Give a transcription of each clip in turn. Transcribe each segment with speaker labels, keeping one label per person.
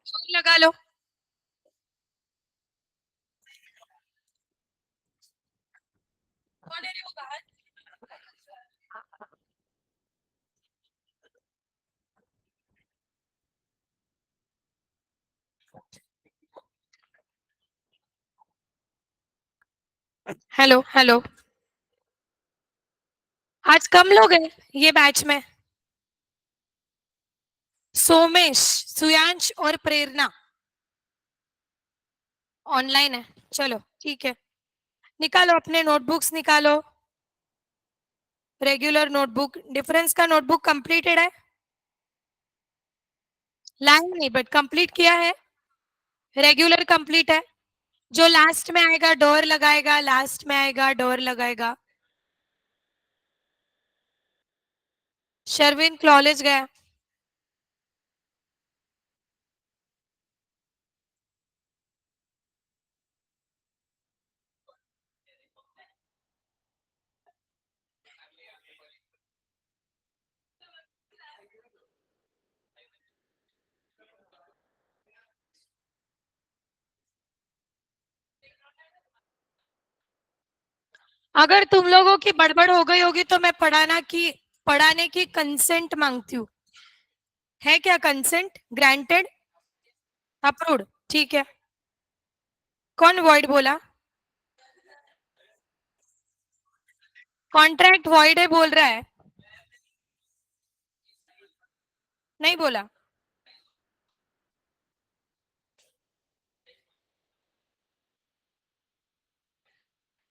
Speaker 1: लगा लो। कौन है रे वो बाहर? Hello hello. आज कम लोग हैं ये बैच में। सोमेश, सुयांश और प्रेरणा ऑनलाइन है। चलो ठीक है, निकालो अपने नोटबुक्स निकालो। रेगुलर नोटबुक, डिफरेंस का नोटबुक कंप्लीटेड है? लाइन नहीं बट कंप्लीट किया है। रेगुलर कंप्लीट है। जो लास्ट में आएगा डोर लगाएगा, लास्ट में आएगा डोर लगाएगा। शर्विन कॉलेज गया। अगर तुम लोगों की बड़बड़ हो गई होगी तो मैं पढ़ाने की कंसेंट मांगती हूँ। है क्या कंसेंट? ग्रांटेड? अप्रूव्ड? ठीक है। कौन वॉइड बोला? कॉन्ट्रैक्ट वॉइड है बोल रहा है? नहीं बोला।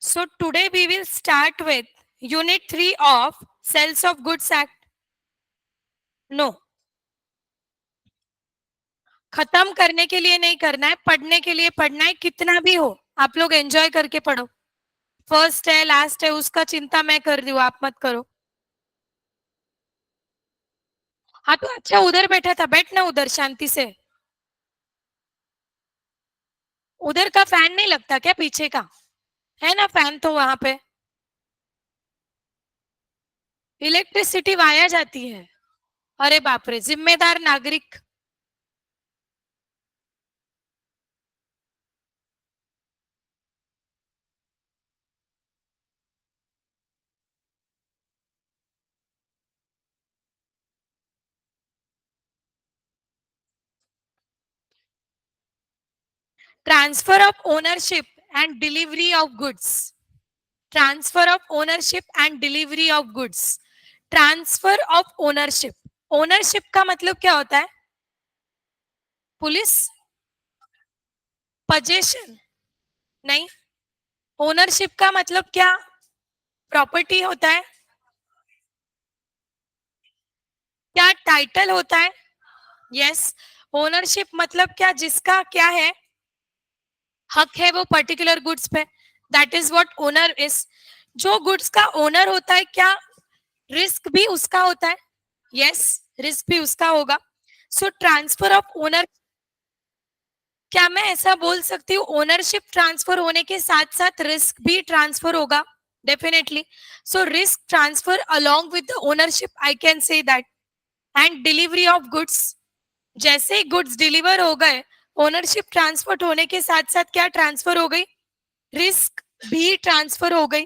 Speaker 1: So today we will start with Unit 3 of Sales of Goods Act. No. खत्म करने के लिए नहीं करना है, पढ़ने के लिए पढ़ना है, कितना भी हो आप लोग एंजॉय करके पढ़ो। फर्स्ट है लास्ट है उसका चिंता मैं कर रही हूँ, आप मत करो। हाँ तो अच्छा उधर बैठा था, बैठ ना उधर शांति से। उधर का फैन नहीं लगता क्या पीछे का? है ना फैन तो वहां पे। इलेक्ट्रिसिटी वाया जाती है। अरे बाप रे, जिम्मेदार नागरिक। Transfer of ownership and delivery of goods. Transfer of ownership and delivery of goods. Transfer of ownership, ownership का मतलब क्या होता है? पुलिस? पजेशन? नहीं। ओनरशिप का मतलब क्या? प्रॉपर्टी होता है? क्या टाइटल होता है? यस। ओनरशिप मतलब क्या? जिसका क्या है, हक है वो पर्टिकुलर गुड्स पे, that is what owner is. जो गुड्स का ओनर होता है, क्या रिस्क भी उसका होता है? यस, रिस्क भी उसका होगा। सो ट्रांसफर ऑफ ओनर, क्या मैं ऐसा बोल सकती हूँ ओनरशिप ट्रांसफर होने के साथ साथ रिस्क भी ट्रांसफर होगा? Definitely. So risk transfer along with the ownership, I can say that. And delivery of goods, जैसे ही गुड्स डिलीवर हो गए, ओनरशिप ट्रांसफर होने के साथ साथ क्या ट्रांसफर हो गई? रिस्क भी ट्रांसफर हो गई।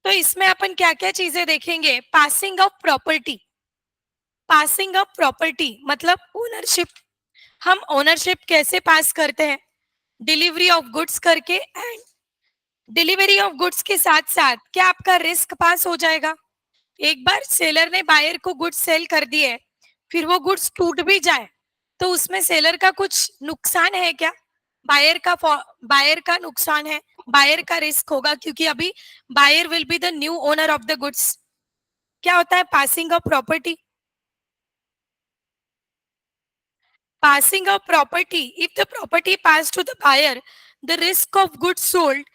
Speaker 1: तो इसमें अपन क्या क्या चीजें देखेंगे? Passing of property. Passing of property मतलब ओनरशिप। हम ओनरशिप कैसे पास करते हैं? डिलीवरी ऑफ गुड्स करके। एंड डिलीवरी ऑफ गुड्स के साथ साथ क्या आपका रिस्क पास हो जाएगा? एक बार सेलर ने बायर को गुड्स सेल कर दिए, फिर वो गुड्स टूट भी जाए, तो उसमें सेलर का कुछ नुकसान है क्या? बायर का नुकसान है, बायर का रिस्क होगा, क्योंकि अभी buyer will be the new owner of the goods. क्या होता है passing of property? Passing of property, if the property passed to the buyer, the risk of goods sold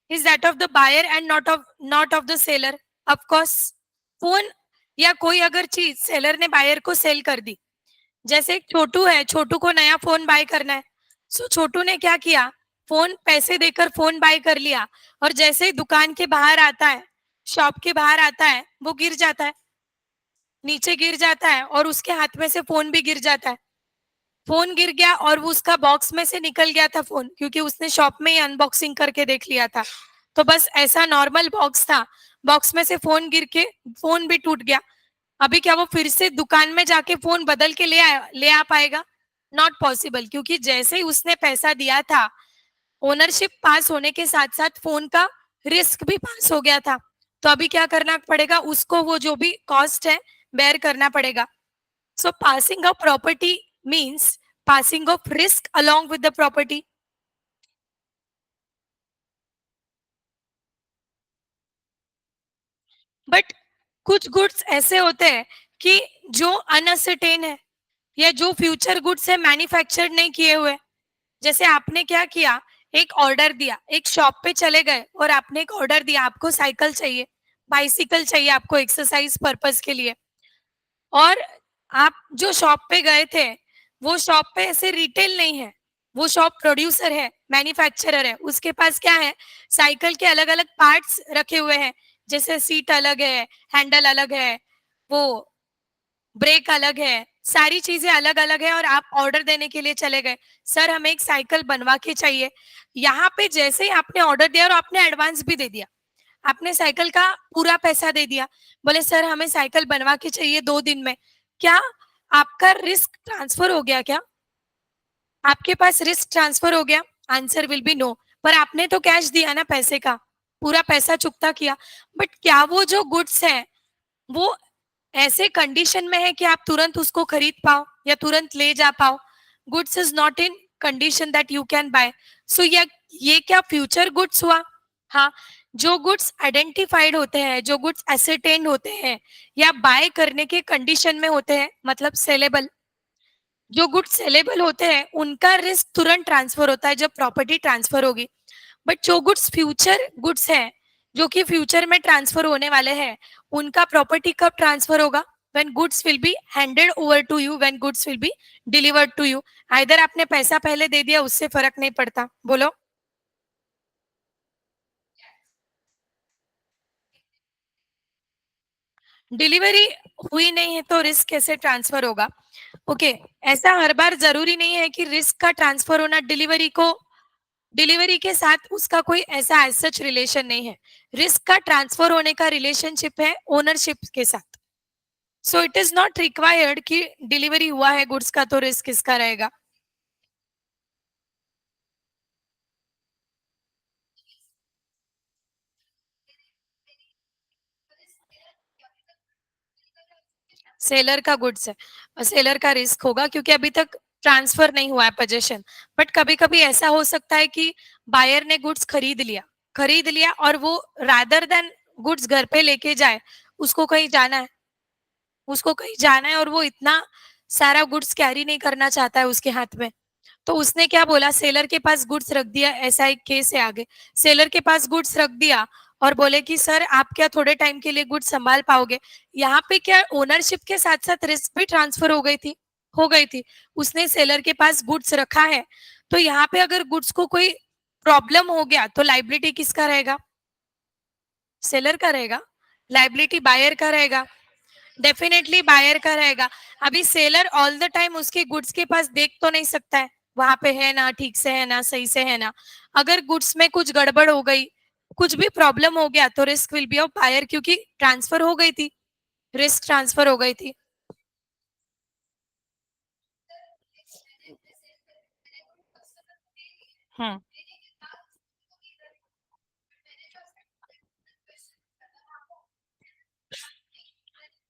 Speaker 1: is that of the buyer and not of the seller. Of course, phone या कोई अगर चीज seller ने buyer को cell कर दी, जैसे एक छोटू है, छोटू को नया फोन बाय करना है, सो छोटू ने क्या किया, फोन पैसे देकर फोन बाय कर लिया, और जैसे ही दुकान के बाहर आता है, शॉप के बाहर आता है, वो गिर जाता है, नीचे गिर जाता है और उसके हाथ में से फोन भी गिर जाता है। फोन गिर गया और वो उसका बॉक्स में से निकल गया था फोन, क्योंकि उसने शॉप में ही अनबॉक्सिंग करके देख लिया था। तो बस ऐसा नॉर्मल बॉक्स था, बॉक्स में से फोन गिर के फोन भी टूट गया। अभी क्या वो फिर से दुकान में जाके फोन बदल के ले आ पाएगा? नॉट पॉसिबल, क्योंकि जैसे ही उसने पैसा दिया था, ओनरशिप पास होने के साथ साथ फोन का रिस्क भी पास हो गया था। तो अभी क्या करना पड़ेगा उसको, वो जो भी कॉस्ट है बेयर करना पड़ेगा। So passing of property means passing of risk along with the property. But कुछ गुड्स ऐसे होते हैं कि जो अनसर्टेन है, या जो फ्यूचर गुड्स है मैन्युफैक्चर नहीं किए हुए। जैसे आपने क्या किया, एक ऑर्डर दिया, एक शॉप पे चले गए और आपने एक ऑर्डर दिया, आपको साइकिल चाहिए, बाइसिकल चाहिए आपको एक्सरसाइज पर्पस के लिए। और आप जो शॉप पे गए थे, वो शॉप पे ऐसे रिटेल नहीं है, वो शॉप प्रोड्यूसर है, मैन्युफैक्चरर है, उसके पास क्या है, साइकिल के अलग अलग पार्ट्स रखे हुए हैं। जैसे सीट अलग है, हैंडल अलग है, वो ब्रेक अलग है, सारी चीजें अलग अलग है, और आप ऑर्डर देने के लिए चले गए, सर हमें एक साइकिल बनवा के चाहिए। यहाँ पे जैसे ही आपने ऑर्डर दिया और आपने एडवांस भी दे दिया, आपने साइकिल का पूरा पैसा दे दिया, बोले सर हमें साइकिल बनवा के चाहिए 2 दिन में, क्या आपका रिस्क ट्रांसफर हो गया क्या? आपके पास रिस्क ट्रांसफर हो गया? Answer will be no. पर आपने तो कैश दिया ना, पैसे का पूरा पैसा चुकता किया। बट क्या वो जो गुड्स है वो ऐसे कंडीशन में है कि आप तुरंत उसको खरीद पाओ या तुरंत ले जा पाओ? Goods is not in condition that you can buy. So ये क्या फ्यूचर गुड्स हुआ? हाँ, जो गुड्स आइडेंटिफाइड होते हैं, जो गुड्स एसेटेंड होते हैं या बाय करने के कंडीशन में होते हैं, मतलब सेलेबल, जो गुड्स सेलेबल होते हैं उनका रिस्क तुरंत ट्रांसफर होता है जब प्रॉपर्टी ट्रांसफर होगी। बट जो गुड्स फ्यूचर गुड्स हैं, जो कि फ्यूचर में ट्रांसफर होने वाले हैं, उनका प्रॉपर्टी कब ट्रांसफर होगा? When goods will be handed over to you, when goods will be delivered to you. Either आपने पैसा पहले दे दिया, उससे फर्क नहीं पड़ता। बोलो। डिलीवरी हुई नहीं है तो रिस्क कैसे ट्रांसफर होगा? ओके, ऐसा हर बार जरूरी नहीं है कि रिस्क का ट्रांसफर होना डिलीवरी के साथ उसका कोई ऐसा एज सच रिलेशन नहीं है। रिस्क का ट्रांसफर होने का रिलेशनशिप है ओनरशिप के साथ। So it is not required कि डिलीवरी हुआ है गुड्स का तो रिस्क किसका रहेगा। सेलर का गुड्स है, सेलर का रिस्क होगा क्योंकि अभी तक ट्रांसफर नहीं हुआ है पोजेशन। बट कभी कभी ऐसा हो सकता है कि बायर ने गुड्स खरीद लिया और वो रादर देन गुड्स घर पे लेके जाए, उसको कहीं जाना है, उसको कहीं जाना है और वो इतना सारा गुड्स कैरी नहीं करना चाहता है उसके हाथ में। तो उसने क्या बोला, सेलर के पास गुड्स रख दिया। ऐसा एक केस है आगे, सेलर के पास गुड्स रख दिया और बोले कि सर आप क्या थोड़े टाइम के लिए गुड्स संभाल पाओगे? यहाँ पे क्या ओनरशिप के साथ साथ रिस्क भी ट्रांसफर हो गई थी। उसने सेलर के पास गुड्स रखा है, तो यहाँ पे अगर गुड्स को कोई प्रॉब्लम हो गया तो लाइबिलिटी किसका रहेगा? सेलर का रहेगा। लाइबिलिटी बायर का रहेगा। डेफिनेटली बायर का रहेगा। अभी सेलर ऑल द टाइम उसके गुड्स के पास देख तो नहीं सकता है, वहां पे है ना, ठीक से है ना, सही से है ना। अगर गुड्स में कुछ गड़बड़ हो गई, कुछ भी प्रॉब्लम हो गया, तो risk will be of buyer, क्योंकि ट्रांसफर हो गई थी, रिस्क ट्रांसफर हो गई थी। हम्म।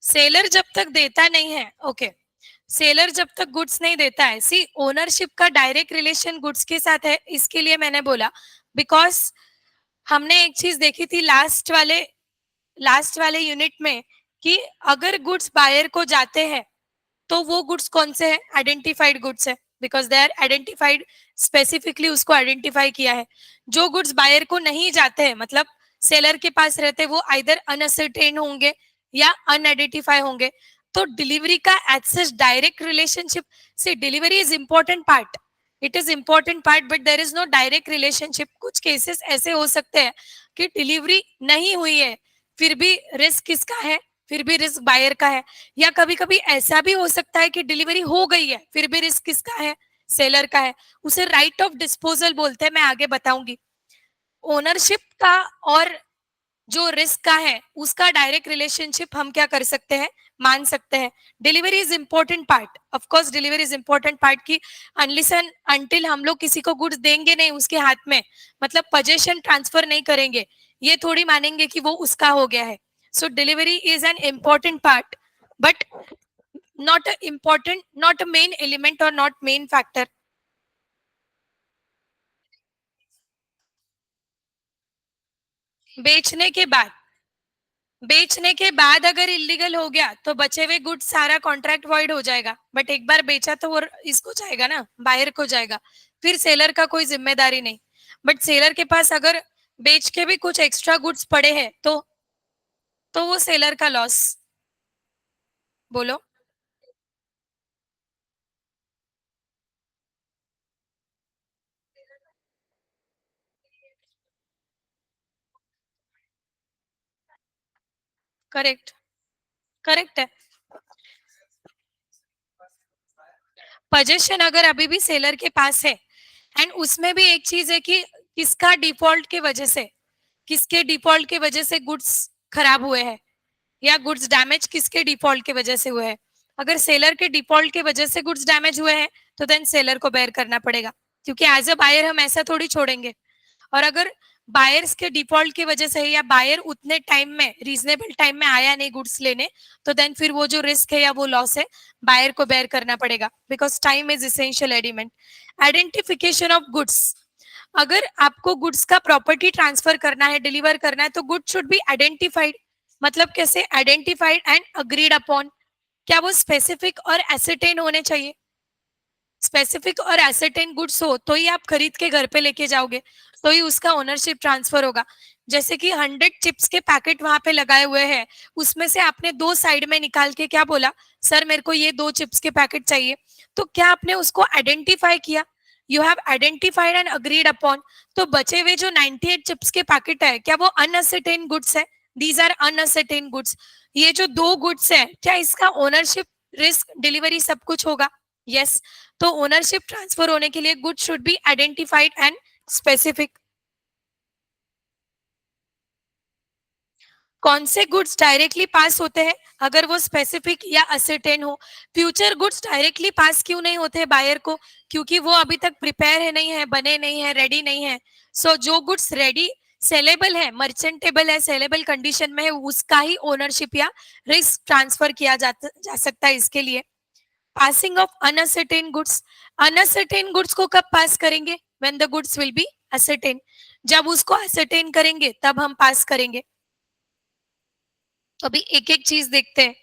Speaker 1: सेलर जब तक देता नहीं है, ओके, सेलर जब तक गुड्स नहीं देता है, सी ओनरशिप का डायरेक्ट रिलेशन गुड्स के साथ है, इसके लिए मैंने बोला। बिकॉज हमने एक चीज देखी थी लास्ट वाले यूनिट में, कि अगर गुड्स बायर को जाते हैं तो वो गुड्स कौन से हैं? आइडेंटिफाइड गुड्स है, because they are identified, specifically उसको आइडेंटिफाई किया है। जो गुड्स बायर को नहीं जाते हैं, मतलब सेलर के पास रहते, वो आइदर अनअसर्टेन होंगे या अनआइडेंटिफाई होंगे। तो डिलीवरी का एज सच डायरेक्ट रिलेशनशिप से, delivery is important part, it is important part, but there is no direct relationship. कुछ केसेस ऐसे हो सकते हैं कि डिलीवरी नहीं हुई है, फिर भी रिस्क किसका है? फिर भी रिस्क बायर का है। या कभी कभी ऐसा भी हो सकता है कि डिलीवरी हो गई है, फिर भी रिस्क किसका है? सेलर का है। उसे राइट ऑफ डिस्पोजल बोलते हैं, मैं आगे बताऊंगी। ओनरशिप का और जो रिस्क का है उसका डायरेक्ट रिलेशनशिप हम क्या कर सकते हैं, मान सकते हैं। Delivery is important part, of course delivery is important part की अनलिस एंड अनटिल हम लोग किसी को गुड्स देंगे नहीं उसके हाथ में, मतलब पोजीशन ट्रांसफर नहीं करेंगे, ये थोड़ी मानेंगे कि वो उसका हो गया है। So delivery is an important part, but not a important, not a main element और नॉट मेन फैक्टर। बेचने के बाद, बेचने के बाद अगर इलीगल हो गया तो बचे हुए गुड्स सारा कॉन्ट्रैक्ट वॉइड हो जाएगा, बट एक बार बेचा तो वो इसको जाएगा ना, बाहर को जाएगा, फिर सेलर का कोई जिम्मेदारी नहीं। बट सेलर के पास अगर बेच के भी कुछ एक्स्ट्रा गुड्स पड़े हैं तो वो सेलर का लॉस। बोलो। करेक्ट, करेक्ट है। पोजीशन अगर अभी भी सेलर के पास है, एंड उसमें भी एक चीज है कि किसका डिफॉल्ट के वजह से, किसके डिफॉल्ट के वजह से गुड्स खराब हुए हैं, या गुड्स डैमेज किसके डिफॉल्ट के वजह से हुए हैं। अगर सेलर के डिफॉल्ट के वजह से गुड्स डैमेज हुए हैं तो देन सेलर को बेयर करना पड़ेगा, क्योंकि एज अ बायर हम ऐसा थोड़ी छोड़ेंगे। और अगर बायर्स के डिफॉल्ट की वजह से या बायर उतने टाइम में, रीजनेबल टाइम में आया नहीं गुड्स लेने, तो देन फिर वो जो रिस्क है या वो लॉस है बायर को बेयर करना पड़ेगा, because time is essential element. Identification of goods, अगर आपको गुड्स का प्रॉपर्टी ट्रांसफर करना है, डिलीवर करना है, तो गुड्स शुड बी आइडेंटिफाइड। मतलब कैसे? Identified and agreed upon. क्या वो स्पेसिफिक और एसिटेन होने चाहिए? स्पेसिफिक और एसर्टेन गुड्स हो तो ही आप खरीद के घर पे लेके जाओगे, तो ही उसका ओनरशिप ट्रांसफर होगा। जैसे कि 100 चिप्स के पैकेट वहां पे लगाए हुए हैं, उसमें से आपने दो साइड में निकाल के क्या बोला, सर मेरे को ये दो चिप्स के पैकेट चाहिए, तो क्या आपने उसको आइडेंटिफाई किया? You have identified and agreed upon. तो बचे हुए जो 98 चिप्स के पैकेट है, क्या वो अनअसर्टेन गुड्स है? These are unascertained goods. ये जो दो गुड्स है, क्या इसका ओनरशिप, रिस्क, डिलीवरी सब कुछ होगा? यस। तो ओनरशिप ट्रांसफर होने के लिए good should be identified and specific. कौन से गुड्स डायरेक्टली पास होते हैं? अगर वो स्पेसिफिक या असर्टेन हो। फ्यूचर गुड्स डायरेक्टली पास क्यों नहीं होते बायर को? क्योंकि वो अभी तक प्रिपेयर है नहीं है, बने नहीं है, रेडी नहीं है। सो जो गुड्स रेडी, सेलेबल है, मर्चेंटेबल है, सेलेबल कंडीशन में है, उसका ही ओनरशिप या रिस्क ट्रांसफर किया जा सकता है। इसके लिए passing of unascertain goods, uncertain goods को कब पास करेंगे? When the goods will be ascertain. जब उसको असर्टेन करेंगे तब हम पास करेंगे। तो अभी एक एक चीज देखते हैं।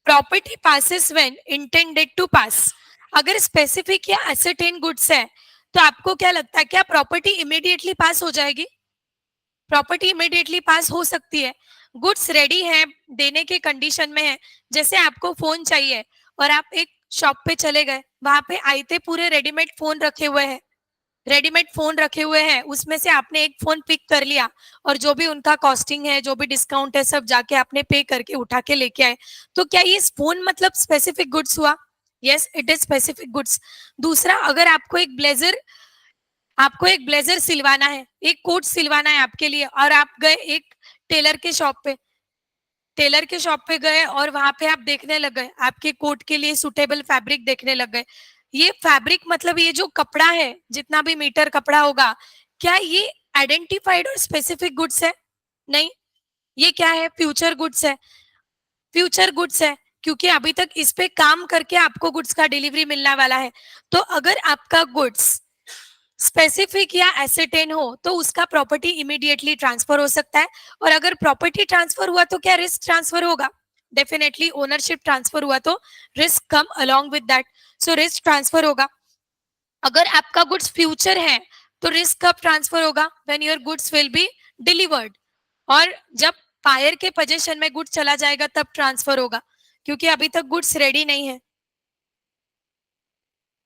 Speaker 1: Property passes when intended to pass. अगर स्पेसिफिक या असर्टेन गुड्स है तो आपको क्या लगता है, क्या प्रॉपर्टी इमीडिएटली पास हो जाएगी? प्रॉपर्टी इमीडिएटली पास हो सकती है। गुड्स रेडी है, देने के कंडीशन में है। जैसे आपको फोन चाहिए और आप एक शॉप पे चले गए, वहां पे आईते पूरे रेडीमेड फोन रखे हुए हैं, रेडीमेड फोन रखे हुए हैं, उसमें से आपने एक फोन पिक कर लिया और जो भी उनका कॉस्टिंग है, जो भी डिस्काउंट है, सब जाके आपने पे करके उठा के लेके आए, तो क्या ये फोन मतलब स्पेसिफिक गुड्स हुआ? Yes, it is specific goods. दूसरा, अगर आपको एक ब्लेजर सिलवाना है, एक कोट सिलवाना है आपके लिए, और आप गए एक टेलर के शॉप पे, टेलर के शॉप पे गए और वहां पे आप देखने लग गए, आपके कोट के लिए सुटेबल फैब्रिक देखने लग गए। ये फैब्रिक मतलब ये जो कपड़ा है, जितना भी मीटर कपड़ा होगा, क्या ये आइडेंटिफाइड और स्पेसिफिक गुड्स है? नहीं। ये क्या है? फ्यूचर गुड्स है। फ्यूचर गुड्स है क्योंकि अभी तक इस पे काम करके आपको गुड्स का डिलीवरी मिलने वाला है। तो अगर आपका गुड्स स्पेसिफिक या एसेटेन हो तो उसका प्रॉपर्टी इमीडिएटली ट्रांसफर हो सकता है। और अगर प्रॉपर्टी ट्रांसफर हुआ तो क्या रिस्क ट्रांसफर होगा? डेफिनेटली। ओनरशिप ट्रांसफर हुआ तो risk come along with that, so risk transfer होगा। अगर आपका गुड्स फ्यूचर है तो रिस्क कब ट्रांसफर होगा? When your goods will be delivered. और जब बायर के पोजीशन में गुड्स चला जाएगा तब ट्रांसफर होगा, क्योंकि अभी तक गुड्स रेडी नहीं है।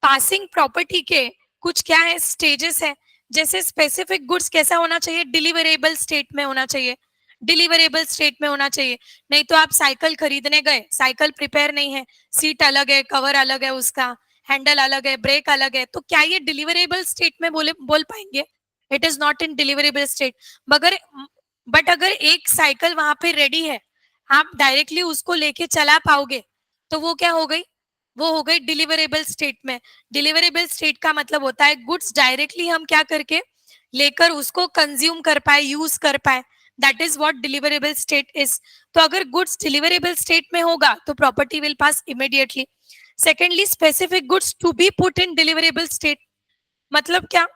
Speaker 1: पासिंग प्रॉपर्टी के कुछ क्या है, स्टेजेस है। जैसे स्पेसिफिक गुड्स कैसा होना चाहिए? डिलीवरेबल स्टेट में होना चाहिए। डिलीवरेबल स्टेट में होना चाहिए। नहीं तो आप साइकिल खरीदने गए, साइकिल प्रिपेयर नहीं है, सीट अलग है, कवर अलग है, उसका हैंडल अलग है, ब्रेक अलग है, तो क्या ये डिलीवरेबल स्टेट में बोल पाएंगे? It is not in deliverable state. मगर बट अगर एक साइकिल वहां पे रेडी है, आप डायरेक्टली उसको लेके चला पाओगे, तो वो क्या हो गई? वो हो गई डिलीवरेबल स्टेट में। डिलीवरेबल स्टेट का मतलब होता है गुड्स डायरेक्टली हम क्या करके लेकर उसको कंज्यूम कर पाए, यूज कर पाए, that is what deliverable state is. तो अगर गुड्स डिलीवरेबल स्टेट में होगा तो property will pass immediately. Secondly, specific goods to be put in deliverable state मतलब क्या?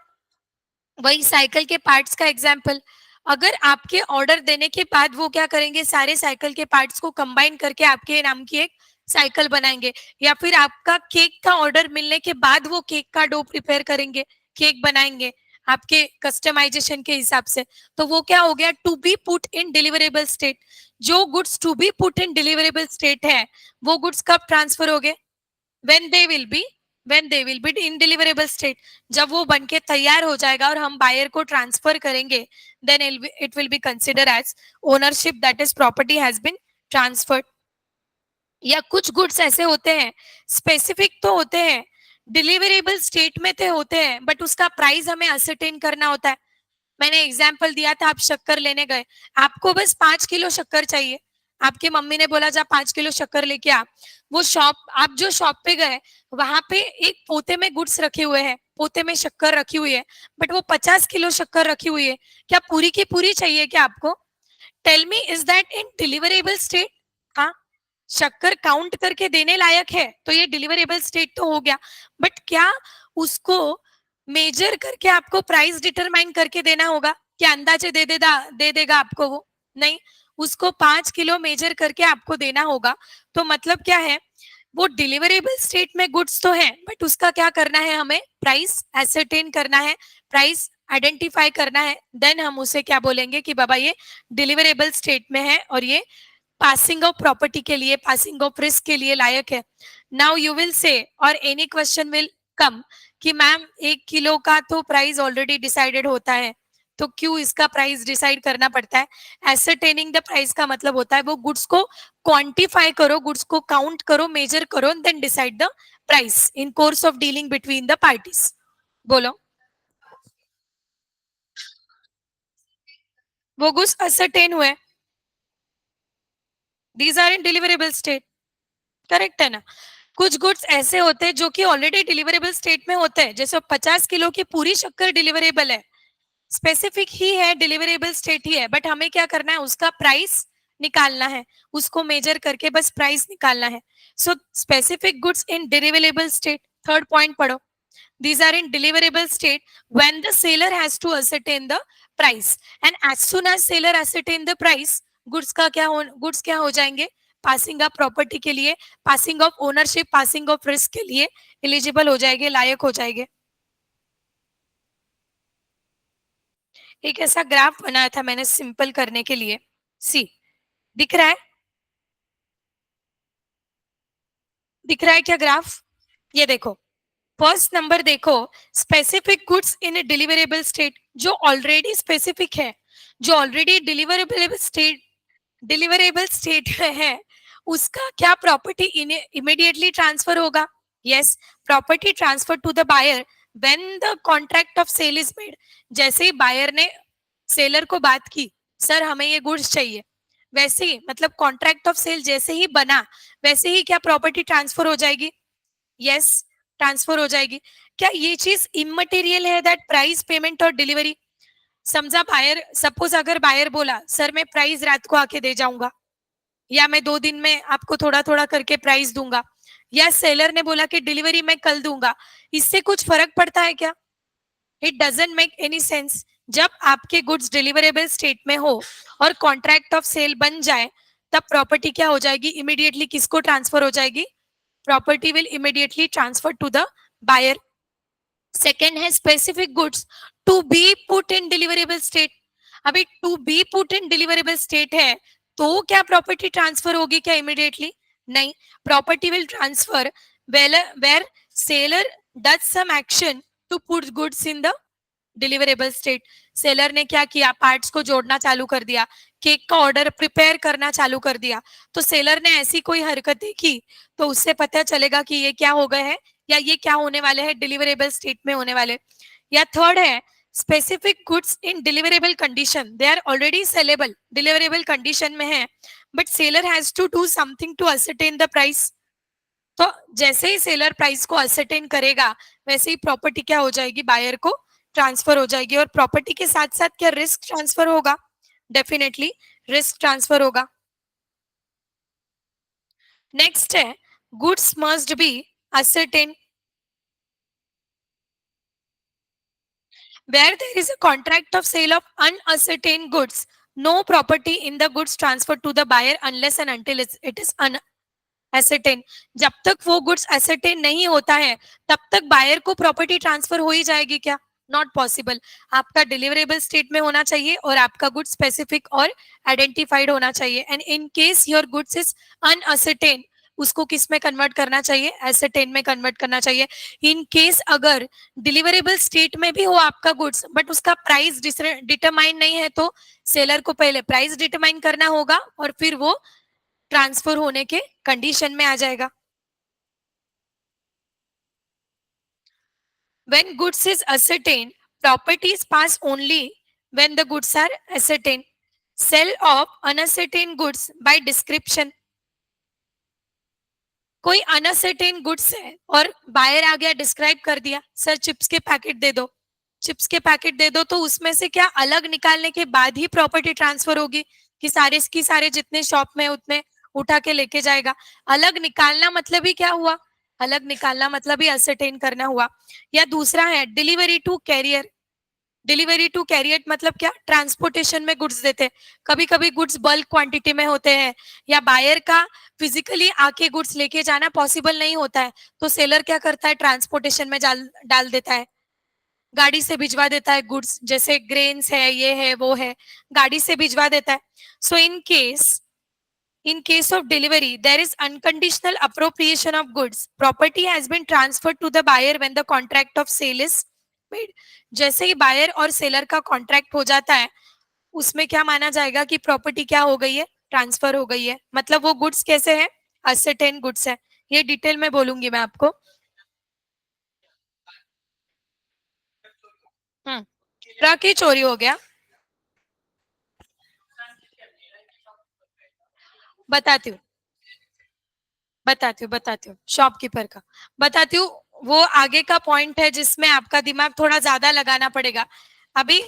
Speaker 1: वही साइकिल के पार्ट्स का एग्जाम्पल। अगर आपके ऑर्डर देने के बाद वो क्या करेंगे, सारे साइकिल के पार्ट्स को कंबाइन करके आपके नाम की एक साइकिल बनाएंगे, या फिर आपका केक का ऑर्डर मिलने के बाद वो केक का डो प्रिपेयर करेंगे, केक बनाएंगे आपके कस्टमाइजेशन के हिसाब से, तो वो क्या हो गया? To be put in deliverable state. जो goods to be put in deliverable state है, वो गुड्स कब ट्रांसफर हो गए? when they will be when they will be in deliverable state। जब वो बनके तैयार हो जाएगा और हम बायर को ट्रांसफर करेंगे, then it will be considered as ownership, that is property has been transferred। या कुछ गुड्स ऐसे होते हैं, स्पेसिफिक तो होते हैं, डिलीवरेबल स्टेट में तो होते हैं, बट उसका प्राइस हमें असरटेन करना होता है। मैंने एग्जाम्पल दिया था, आप शक्कर लेने गए, आपको बस 5 किलो शक्कर चाहिए, आपकी मम्मी ने बोला जा 5 किलो शक्कर लेके आ। वो शॉप, आप जो शॉप पे गए, वहां पे एक पोते में गुड्स रखे हुए हैं, पोते में शक्कर रखी हुई है, बट वो 50 किलो शक्कर रखी हुई है, क्या पूरी की पूरी चाहिए क्या आपको? Tell me, is that in deliverable state? हाँ, शक्कर काउंट करके देने लायक है तो ये डिलीवरेबल स्टेट तो हो गया, बट क्या उसको मेजर करके आपको प्राइस डिटरमाइन करके देना होगा? क्या अंदाजे दे देगा आपको वो? नहीं, उसको 5 किलो मेजर करके आपको देना होगा। तो मतलब क्या है, वो डिलीवरेबल स्टेट में गुड्स तो है, बट उसका क्या करना है, हमें प्राइस एसरटेन करना है, प्राइस आइडेंटिफाई करना है, देन हम उसे क्या बोलेंगे कि बाबा ये डिलीवरेबल स्टेट में है और ये पासिंग ऑफ प्रॉपर्टी के लिए, पासिंग ऑफ रिस्क के लिए लायक है। नाउ यू विल से, और एनी क्वेश्चन विल कम कि मैम 1 किलो का तो प्राइस ऑलरेडी डिसाइडेड होता है, तो क्यों इसका प्राइस डिसाइड करना पड़ता है? एसरटेनिंग द प्राइस का मतलब होता है वो गुड्स को क्वांटिफाई करो, गुड्स को काउंट करो, मेजर करो, then decide the price in course of dealing between the parties. बोलो। वो गुड्स असरटेन हुए, these are in deliverable state, correct है ना? कुछ गुड्स ऐसे होते हैं जो कि ऑलरेडी डिलीवरेबल स्टेट में होते हैं, जैसे 50 किलो की पूरी शक्कर डिलीवरेबल है, स्पेसिफिक ही है, डिलीवरेबल स्टेट ही है, बट हमें क्या करना है, उसका प्राइस निकालना है, उसको मेजर करके बस प्राइस निकालना है। So specific goods in deliverable state, third point पढ़ो। These are in deliverable state when the seller has to ascertain the price, and as soon as seller ascertain the price, goods क्या हो जाएंगे, passing of property के लिए, passing of ownership, passing of risk के लिए eligible हो जाएंगे, लायक हो जाएंगे। एक ऐसा ग्राफ बनाया था मैंने सिंपल करने के लिए, सी, दिख रहा है? दिख रहा है क्या ग्राफ? ये देखो, फर्स्ट नंबर देखो, specific goods in deliverable state, जो ऑलरेडी स्पेसिफिक है, जो ऑलरेडी डिलीवरेबल स्टेट है, उसका क्या प्रॉपर्टी इमीडिएटली ट्रांसफर होगा? Yes, property transfer to the buyer when the contract of sale is made. जैसे ही बायर ने सेलर को बात की, सर हमें ये गुड्स चाहिए, वैसे ही मतलब कॉन्ट्रैक्ट ऑफ सेल जैसे ही बना, वैसे ही क्या प्रॉपर्टी ट्रांसफर हो जाएगी? यस, ट्रांसफर हो जाएगी। क्या ये चीज इमटेरियल है, दैट प्राइस पेमेंट और डिलीवरी? समझा बायर, सपोज अगर बायर बोला सर मैं प्राइस रात को आके दे जाऊंगा, या मैं 2 दिन में आपको थोड़ा थोड़ा करके प्राइस दूंगा, या सेलर ने बोला कि डिलीवरी मैं कल दूंगा, इससे कुछ फर्क पड़ता है क्या? It doesn't make any sense. जब आपके गुड्स डिलीवरेबल स्टेट में हो और कॉन्ट्रैक्ट ऑफ सेल बन जाए, तब प्रॉपर्टी क्या हो जाएगी, इमीडिएटली किसको ट्रांसफर हो जाएगी? Property will immediately transfer to the buyer. Second है specific goods to be put in deliverable state. अभी to be put in deliverable state है, तो क्या प्रॉपर्टी ट्रांसफर होगी क्या इमीडिएटली? नहीं, property will transfer where seller does some action to put goods in the deliverable state. Seller ने क्या किया, पार्ट्स को जोड़ना चालू कर दिया, केक का ऑर्डर प्रिपेयर करना चालू कर दिया। तो सेलर ने ऐसी कोई हरकतें की तो उससे पता चलेगा कि ये क्या हो गए हैं या ये क्या होने वाले हैं, डिलीवरेबल स्टेट में होने वाले। या थर्ड है specific goods in deliverable condition, they are already saleable, deliverable condition में है, but seller has to do something to ascertain the price. तो जैसे ही सेलर प्राइस को असरटेन करेगा वैसे ही प्रॉपर्टी क्या हो जाएगी, बायर को ट्रांसफर हो जाएगी। और प्रॉपर्टी के साथ साथ क्या रिस्क ट्रांसफर होगा, डेफिनेटली रिस्क ट्रांसफर होगा। नेक्स्ट है goods must B ascertain, where there is a contract of sale of unascertained goods, no property in the goods transferred to the buyer unless and until it is unascertained। जब तक वो goods ascertain नहीं होता है तब तक buyer को property transfer हो ही जाएगी क्या, नॉट पॉसिबल। आपका डिलीवरेबल स्टेट में होना चाहिए और आपका गुड स्पेसिफिक और आइडेंटिफाइड होना चाहिए। And in case your goods is unascertained, उसको किस में कन्वर्ट करना चाहिए, एसरटेन में कन्वर्ट करना चाहिए। इन केस अगर डिलीवरेबल स्टेट में भी हो आपका गुड्स बट उसका प्राइस डिटरमाइन नहीं है तो सेलर को पहले प्राइस डिटरमाइन करना होगा और फिर वो ट्रांसफर होने के कंडीशन में आ जाएगा। When goods is ascertained, properties pass only when the goods are ascertained. Sell of unascertained goods by description, कोई अनअसर्टेन गुड्स है और बायर आ गया डिस्क्राइब कर दिया, सर चिप्स के पैकेट दे दो, चिप्स के पैकेट दे दो, तो उसमें से क्या अलग निकालने के बाद ही प्रॉपर्टी ट्रांसफर होगी कि सारे की सारे जितने शॉप में उतने उठा के लेके जाएगा। अलग निकालना मतलब ही क्या हुआ, अलग निकालना मतलब ही असरटेन करना हुआ। या दूसरा है delivery to carrier, delivery to carrier मतलब क्या, ट्रांसपोर्टेशन में गुड्स देते, कभी कभी गुड्स बल्क क्वांटिटी में होते हैं या बायर का फिजिकली आके गुड्स लेके जाना पॉसिबल नहीं होता है तो सेलर क्या करता है, ट्रांसपोर्टेशन में डाल देता है, गाड़ी से भिजवा देता है गुड्स, जैसे ग्रेन्स है ये है वो है, गाड़ी से भिजवा देता है। सो in case of delivery there is unconditional appropriation of goods, property has been transferred to the buyer when the contract of sale is made। जैसे ही बायर और सेलर का कॉन्ट्रैक्ट हो जाता है उसमें क्या माना जाएगा कि प्रॉपर्टी क्या हो गई है, ट्रांसफर हो गई है। मतलब वो गुड्स कैसे है, असर्टेन गुड्स है। ये डिटेल में बोलूंगी मैं आपको। ट्रक ही चोरी हो गया, बताती हूँ बताती हूँ शॉपकीपर का बताती हूँ। वो आगे का पॉइंट है जिसमें आपका दिमाग थोड़ा ज्यादा लगाना पड़ेगा। अभी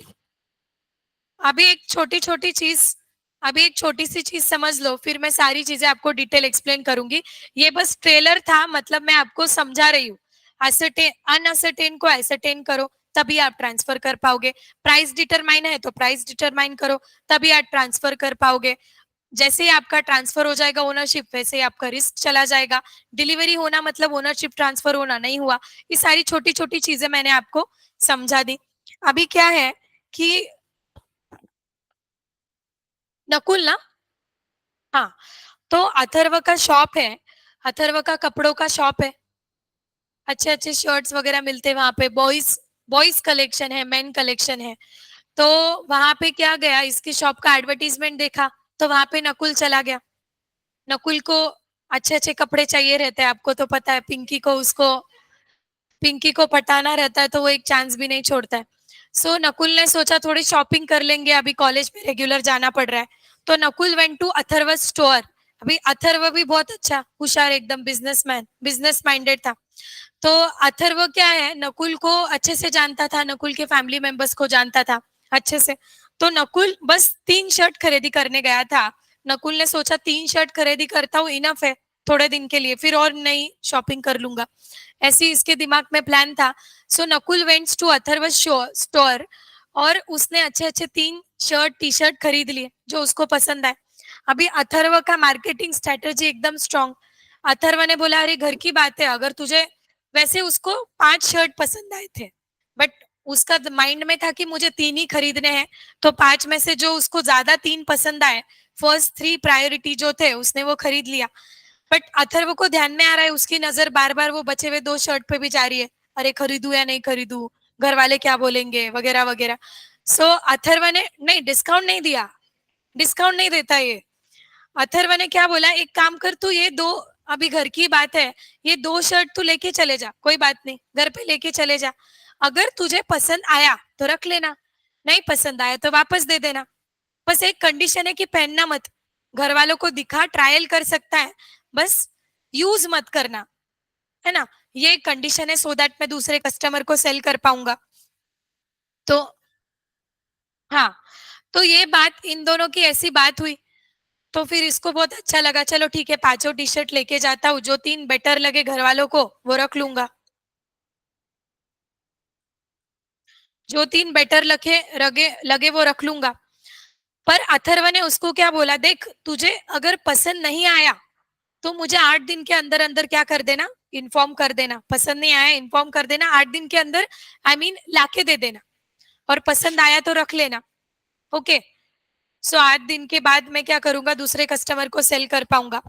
Speaker 1: अभी एक छोटी छोटी चीज, अभी एक छोटी सी चीज समझ लो फिर मैं सारी चीजें आपको डिटेल एक्सप्लेन करूंगी। ये बस ट्रेलर था, मतलब मैं आपको समझा रही हूँ। असरटेन अनअसरटेन को एसरटेन करो तभी आप ट्रांसफर कर पाओगे, प्राइस डिटरमाइन है तो प्राइस डिटरमाइन करो तभी आप ट्रांसफर कर पाओगे। जैसे ही आपका ट्रांसफर हो जाएगा ओनरशिप वैसे ही आपका रिस्क चला जाएगा। डिलीवरी होना मतलब ओनरशिप ट्रांसफर होना नहीं हुआ। ये सारी छोटी छोटी चीजें मैंने आपको समझा दी। अभी क्या है कि नकुल ना, हाँ, तो अथर्व का शॉप है, अथर्व का कपड़ों का शॉप है, अच्छे अच्छे शर्ट्स वगैरह मिलते हैं वहां पे, बॉयज बॉयज कलेक्शन है, मेन कलेक्शन है। तो वहां पे क्या गया, इसकी शॉप का एडवर्टीजमेंट देखा तो वहां पे नकुल चला गया। नकुल को अच्छे अच्छे कपड़े चाहिए रहते हैं, आपको तो पता है, पिंकी को पटाना रहता है तो वो एक चांस भी नहीं छोड़ता है। सो नकुल ने सोचा थोड़ी शॉपिंग कर लेंगे, अभी कॉलेज में रेगुलर जाना पड़ रहा है। तो Nakul went to Atharva store. अभी अथर्व भी बहुत अच्छा हुशार, एकदम बिजनेसमैन, बिजनेस माइंडेड था। तो अथर्व क्या है, नकुल को अच्छे से जानता था, नकुल के फैमिली मेंबर्स को जानता था अच्छे से। तो नकुल बस 3 शर्ट खरीदी करने गया था। नकुल ने सोचा 3 शर्ट खरीदी करता हूँ, इनफ है थोड़े दिन के लिए, फिर और नई शॉपिंग कर लूंगा, ऐसी इसके दिमाग में प्लान था। So Nakul wants to Atharva store और उसने अच्छे अच्छे 3 शर्ट टी शर्ट खरीद लिए जो उसको पसंद आए। अभी अथर्व का मार्केटिंग स्ट्रेटेजी एकदम स्ट्रॉन्ग। अथर्व ने बोला अरे घर की बात है, अगर तुझे, वैसे उसको 5 शर्ट पसंद आए थे बट उसका माइंड में था कि मुझे 3 ही खरीदने हैं, तो 5 में से जो उसको ज्यादा 3 पसंद आए, फर्स्ट 3 प्रायोरिटी जो थे उसने वो खरीद लिया। बट अथर्व को ध्यान में आ रहा है, उसकी नजर बार बार वो बचे हुए 2 शर्ट पे भी जा रही है, अरे खरीदू या नहीं खरीदू, घर वाले क्या बोलेंगे वगैरह वगैरह। सो अथर्व ने नहीं, डिस्काउंट नहीं दिया, डिस्काउंट नहीं देता ये। अथर्व ने क्या बोला, एक काम कर तू ये दो, अभी घर की बात है, ये 2 शर्ट तू लेके चले जा, कोई बात नहीं, घर पे लेके चले जा, अगर तुझे पसंद आया तो रख लेना, नहीं पसंद आया तो वापस दे देना, बस एक कंडीशन है कि पहनना मत, घर वालों को दिखा, ट्रायल कर सकता है, बस यूज मत करना, है ना, ये कंडीशन है, सो दैट मैं दूसरे कस्टमर को सेल कर पाऊंगा। तो हाँ, तो ये बात, इन दोनों की ऐसी बात हुई, तो फिर इसको बहुत अच्छा लगा, चलो ठीक है 5 टी-शर्ट लेके जाता हूँ, जो 3 बेटर लगे घर वालों को वो रख लूंगा, जो 3 बेटर लगे वो रख लूंगा। पर अथर्व ने उसको क्या बोला, देख तुझे अगर पसंद नहीं आया तो मुझे 8 दिन के अंदर अंदर क्या कर देना, इन्फॉर्म कर देना, पसंद नहीं आया इन्फॉर्म कर देना, 8 दिन के अंदर आई मीन लाके दे देना, और पसंद आया तो रख लेना, ओके। सो 8 दिन के बाद मैं क्या करूंगा, दूसरे कस्टमर को सेल कर पाऊंगा।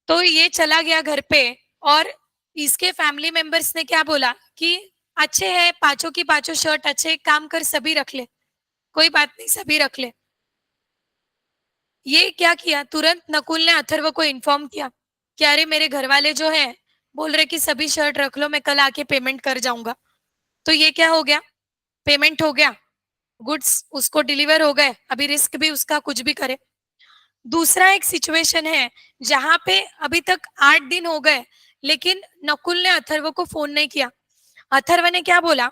Speaker 1: तो ये चला गया घर पे, और इसके फैमिली मेंबर्स ने क्या बोला कि अच्छे हैं 5 की 5 शर्ट, अच्छे, एक काम कर सभी रख ले, कोई बात नहीं सभी रख ले। ये क्या किया, तुरंत नकुल ने अथर्व को इन्फॉर्म किया कि अरे मेरे घर वाले जो है बोल रहे कि सभी शर्ट रख लो, मैं कल आके पेमेंट कर जाऊंगा। तो ये क्या हो गया, पेमेंट हो गया, गुड्स उसको डिलीवर हो गए, अभी रिस्क भी उसका कुछ भी करे। दूसरा एक सिचुएशन है जहां पे अभी तक 8 दिन हो गए, लेकिन नकुल ने अथर्व को फोन नहीं किया। अथर्व ने क्या बोला,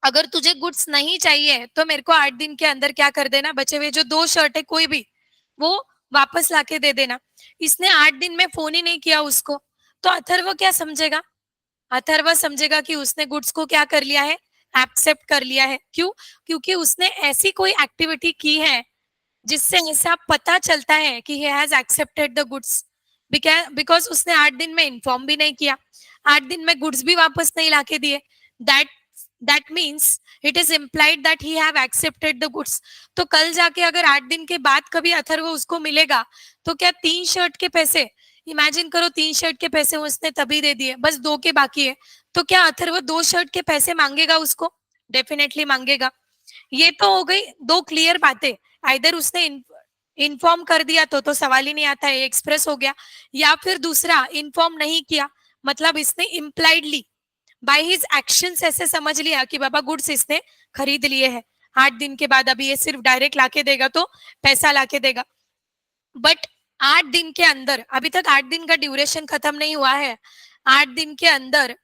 Speaker 1: अगर तुझे गुड्स नहीं चाहिए तो मेरे को 8 दिन के अंदर क्या कर देना, बचे हुए जो 2 शर्ट है कोई भी वो वापस लाके दे देना। इसने 8 दिन में फोन ही नहीं किया उसको, तो अथर्व क्या समझेगा, अथर्व समझेगा कि उसने गुड्स को क्या कर लिया है, एक्सेप्ट कर लिया है। क्यों, क्योंकि उसने ऐसी कोई एक्टिविटी की है जिससे ऐसा पता चलता है कि he has accepted the goods, because उसने 8 दिन में इन्फॉर्म भी नहीं किया, 8 दिन में गुड्स भी वापस नहीं लाके दिए, that that means it is implied that he have accepted the goods. तो कल जाके अगर 8 दिन के बाद कभी अथर्व उसको मिलेगा, तो क्या 3 शर्ट के पैसे, इमेजिन करो 3 शर्ट के पैसे उसने तभी दे दिए, बस 2 के बाकी है, तो क्या अथर्व 2 शर्ट के पैसे मांगेगा उसको, डेफिनेटली मांगेगा। ये तो हो गई 2 क्लियर बातें, आइदर उसने इन्फॉर्म कर दिया तो सवाल ही नहीं आता है, एक्सप्रेस हो गया, या फिर दूसरा इन्फॉर्म नहीं किया, मतलब इसने इम्प्लाइडली बाय हिज एक्शंस ऐसे समझ लिया कि बाबा गुड्स इसने खरीद लिए हैं, 8 दिन के बाद अभी ये सिर्फ डायरेक्ट लाके देगा तो पैसा लाके देगा। बट 8 दिन के अंदर, अभी तक 8 दिन का ड्यूरेशन खत्म नहीं हुआ है, 8 दिन के अंदर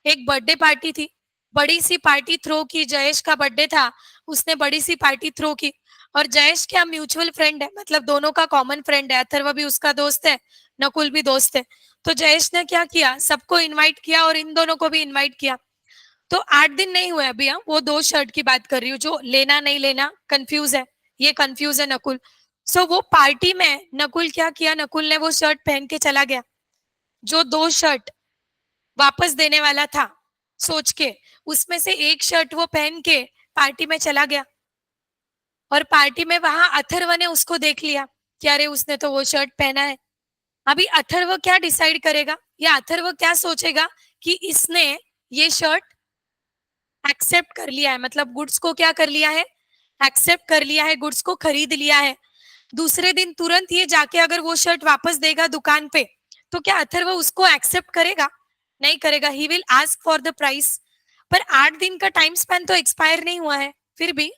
Speaker 1: एक बर्थडे पार्टी थी, बड़ी सी पार्टी थ्रो की, जयेश का बर्थडे था, उसने बड़ी सी पार्टी थ्रो की, और जयेश क्या म्यूचुअल फ्रेंड है, मतलब दोनों का कॉमन फ्रेंड है, अथर्व भी उसका दोस्त है, नकुल भी दोस्त है। तो जयेश ने क्या किया, सबको इनवाइट किया और इन दोनों को भी इनवाइट किया। तो 8 दिन नहीं हुए अभी, हाँ वो 2 शर्ट की बात कर रही हूँ, जो लेना नहीं लेना कंफ्यूज है, ये कंफ्यूज है नकुल। सो वो पार्टी में नकुल क्या किया, नकुल ने वो शर्ट पहन के चला गया, जो 2 शर्ट वापस देने वाला था सोच के, उसमें से एक शर्ट वो पहन के पार्टी में चला गया, और पार्टी में वहां अथर्व ने उसको देख लिया कि अरे उसने तो वो शर्ट पहना है। अभी अथर्व क्या डिसाइड करेगा, या अथर्व क्या सोचेगा कि इसने ये शर्ट एक्सेप्ट कर लिया है, मतलब गुड्स को क्या कर लिया है, एक्सेप्ट कर लिया है, गुड्स को खरीद लिया है। दूसरे दिन तुरंत ये जाके अगर वो शर्ट वापस देगा दुकान पे, तो क्या अथर्व उसको एक्सेप्ट करेगा, नहीं करेगा, he will ask for the price. पर 8 दिन का टाइम स्पैन तो एक्सपायर नहीं हुआ है फिर भी,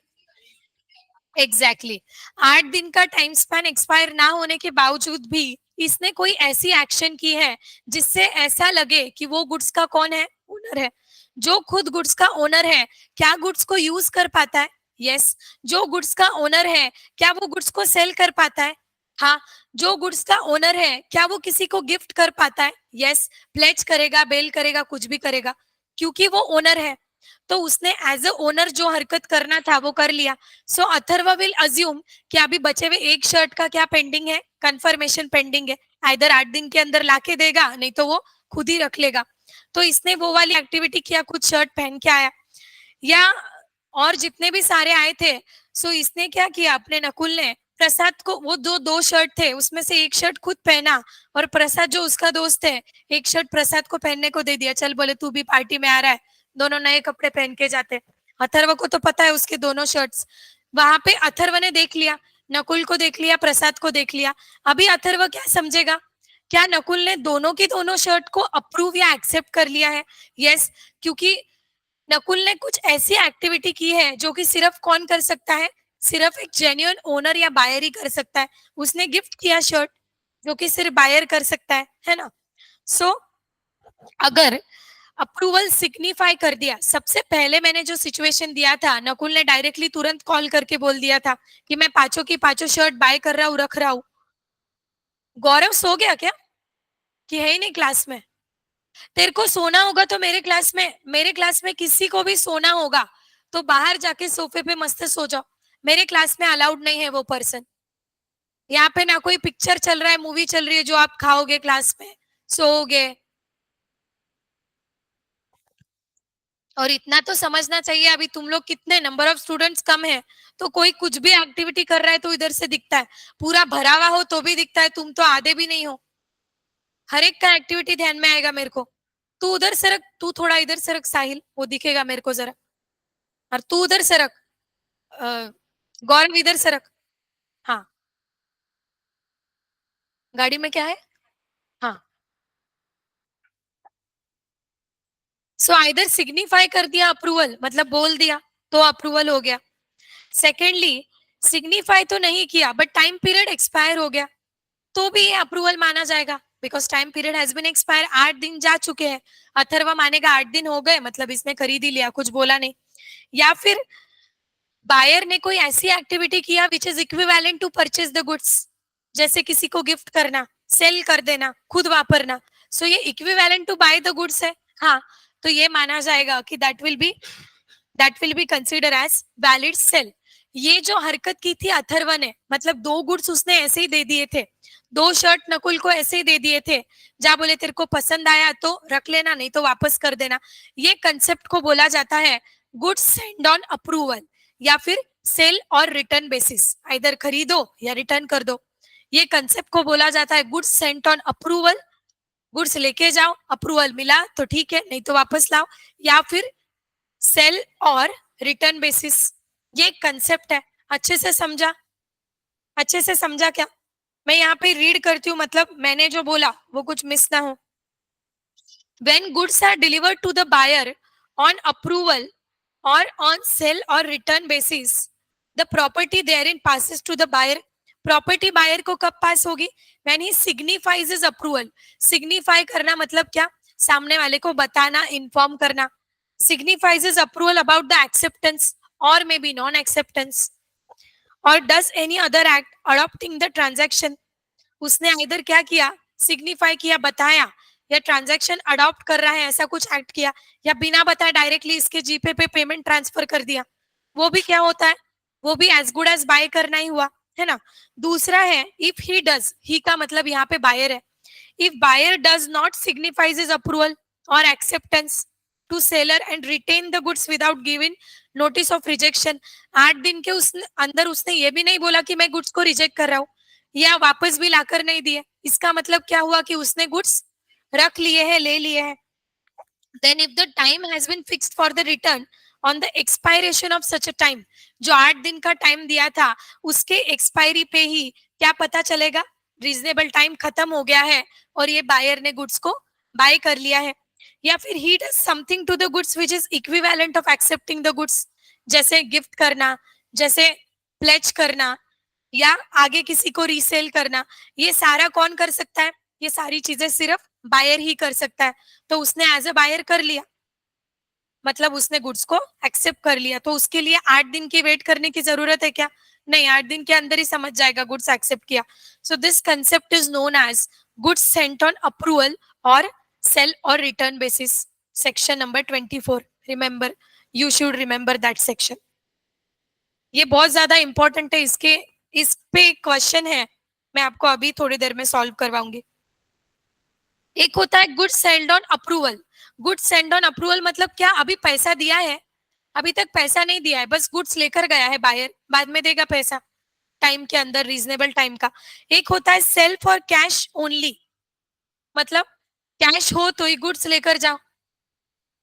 Speaker 1: एग्जैक्टली exactly. 8 दिन का टाइम स्पैन एक्सपायर ना होने के बावजूद भी इसने कोई ऐसी एक्शन की है जिससे ऐसा लगे कि वो गुड्स का कौन है, ओनर है। जो खुद गुड्स का ओनर है, क्या गुड्स को यूज कर पाता है, यस। जो गुड्स का ओनर है, क्या वो गुड्स को सेल कर पाता है, हाँ। जो गुड्स का ओनर है, क्या वो किसी को गिफ्ट कर पाता है, यस। प्लेज करेगा, बेल करेगा, कुछ भी करेगा, क्योंकि वो ओनर है। तो उसने एज अ ओनर जो हरकत करना था वो कर लिया। सो अथर्व विल अज्यूम कि अभी बचे हुए एक शर्ट का क्या पेंडिंग है, कंफर्मेशन पेंडिंग है, आइदर 8 दिन के अंदर लाके देगा, नहीं तो वो खुद ही रख लेगा। तो इसने वो वाली एक्टिविटी किया, कुछ शर्ट पहन के आया, या और जितने भी सारे आए थे, सो इसने क्या किया, अपने नकुल ने प्रसाद को, वो जो 2 शर्ट थे उसमें से एक शर्ट खुद पहना, और प्रसाद जो उसका दोस्त है, एक शर्ट प्रसाद को पहनने को दे दिया, चल बोले तू भी पार्टी में आ रहा है दोनों नए कपड़े पहन के जाते। अथर्व को तो पता है उसके दोनों शर्ट्स। वहां पे अथर्व ने देख लिया, नकुल को देख लिया, प्रसाद को देख लिया। अभी अथर्व क्या समझेगा, क्या नकुल ने दोनों की दोनों शर्ट को अप्रूव या एक्सेप्ट कर लिया है? यस, क्योंकि नकुल ने कुछ ऐसी एक्टिविटी की है जो कि सिर्फ कौन कर सकता है, सिर्फ एक जेन्युइन ओनर या बायर ही कर सकता है। उसने गिफ्ट किया शर्ट, जो कि सिर्फ बायर कर सकता है ना। सो अगर अप्रूवल सिग्निफाई कर दिया, सबसे पहले मैंने जो सिचुएशन दिया था, नकुल ने डायरेक्टली तुरंत कॉल करके बोल दिया था कि मैं पांचों की पांचों शर्ट बाय कर रहा हूँ, रख रहा हूँ। गौरव सो गया क्या, कि है ही नहीं क्लास में? तेरे को सोना होगा तो मेरे क्लास में किसी को भी सोना होगा तो बाहर जाके सोफे पे मस्त सो जाओ। मेरे क्लास में अलाउड नहीं है वो पर्सन। यहाँ पे ना कोई पिक्चर चल रहा है, मूवी चल रही है जो आप खाओगे क्लास में, सोओगे। और इतना तो समझना चाहिए, अभी तुम लोग कितने नंबर ऑफ स्टूडेंट्स कम है, तो कोई कुछ भी एक्टिविटी कर रहा है तो इधर से दिखता है, पूरा भरा हुआ हो तो भी दिखता है, तुम तो आधे भी नहीं हो। हर एक का एक्टिविटी ध्यान में आएगा मेरे को। तू उधर सरक, तू थोड़ा इधर सरक साहिल, वो दिखेगा मेरे को जरा। और तू उधर सरक, गौरव इधर सरक। हाँ, गाड़ी में क्या है? हाँ, सो आइदर सिग्निफाई कर दिया अप्रूवल, मतलब बोल दिया तो अप्रूवल हो गया। सेकेंडली, सिग्निफाई तो नहीं किया बट टाइम पीरियड एक्सपायर हो गया, तो भी ये अप्रूवल माना जाएगा, because time period has been expire. 8 दिन जा चुके हैं, अथर्व मानेगा 8 दिन हो गए, मतलब इसने खरीद ही लिया, कुछ बोला नहीं। या फिर बायर ने कोई ऐसी एक्टिविटी किया which is equivalent to purchase the goods, जैसे किसी को गिफ्ट करना, सेल कर देना, खुद वापरना। सो ये equivalent to buy the goods है। हाँ, तो ये माना जाएगा कि that will be consider as valid sale. ये जो हरकत की थी अथर्व ने, मतलब 2 गुड्स उसने ऐसे ही दे दिए थे, 2 शर्ट नकुल को ऐसे ही दे दिए थे, जा बोले तेरे को पसंद आया तो रख लेना, नहीं तो वापस कर देना। ये कंसेप्ट को बोला जाता है गुड्स सेंड ऑन अप्रूवल, या फिर सेल और रिटर्न बेसिस, इधर खरीदो या रिटर्न कर दो। ये कंसेप्ट को बोला जाता है goods sent on approval. Goods लेके जाओ, अप्रूवल मिला तो ठीक है, नहीं तो वापस लाओ। या फिर सेल और रिटर्न बेसिस, ये कंसेप्ट है। अच्छे से समझा? अच्छे से समझा क्या? मैं यहाँ पे रीड करती हूँ, मतलब मैंने जो बोला वो कुछ मिस ना हो। When goods are delivered to the buyer on approval or on sell or return basis, the property therein passes to the buyer. Property buyer को कब पास होगी? When he signifies his approval. Signify करना मतलब क्या? सामने वाले को बताना, इन्फॉर्म करना। signifies his approval about the acceptance or maybe non acceptance, or does any other act adopting the transaction. उसने इधर क्या किया, सिग्निफाई किया, बताया, या ट्रांजैक्शन अडॉप्ट कर रहा है ऐसा कुछ एक्ट किया, या बिना बताए डायरेक्टली इसके जीपे पे पेमेंट ट्रांसफर कर दिया, वो भी क्या होता है, वो भी एज गुड एज बाय करना ही हुआ, है ना। दूसरा है इफ ही डज, ही का मतलब यहाँ पे बायर है। If buyer does not signifies his approval or acceptance to seller and retain the goods without giving notice of rejection, 8 दिन के अंदर उसने ये भी नहीं बोला कि मैं गुड्स को रिजेक्ट कर रहा हूँ, या वापस भी लाकर नहीं दिए, इसका मतलब क्या हुआ कि उसने गुड्स रख लिए हैं, ले लिए हैं। Then if the time has been fixed for the return on the expiration of such a time, जो 8 दिन का टाइम दिया था उसके एक्सपायरी पे ही क्या पता चलेगा, रीजनेबल टाइम खत्म हो गया है और ये बायर ने गुड्स को बाय कर लिया है। या फिर he does something to the goods which is equivalent of accepting the goods, जैसे गिफ्ट करना, जैसे प्लेज करना, या आगे किसी को रीसेल करना, ये सारा कौन कर सकता है? ये सारी चीजें सिर्फ बायर ही कर सकता है। तो उसने एज ए बायर कर लिया, मतलब उसने गुड्स को एक्सेप्ट कर लिया, तो उसके लिए 8 दिन की वेट करने की जरूरत है क्या? नहीं, 8 दिन के अंदर ही समझ जाएगा गुड्स एक्सेप्ट किया। So this concept is known as goods sent on approval और सेल और return basis, section number 24। Remember, you should remember that section. ये बहुत ज्यादा इंपॉर्टेंट है, इस पे क्वेश्चन है, मैं आपको अभी थोड़ी देर में सॉल्व करवाऊंगी। एक होता है good send on approval. Good send on approval मतलब क्या, अभी पैसा दिया है, अभी तक पैसा नहीं दिया है, बस गुड्स लेकर गया है बायर, बाद में देगा पैसा टाइम के अंदर, रीजनेबल टाइम का। एक होता है सेल फॉर कैश ओनली, मतलब कैश हो तो ही गुड्स लेकर जाओ,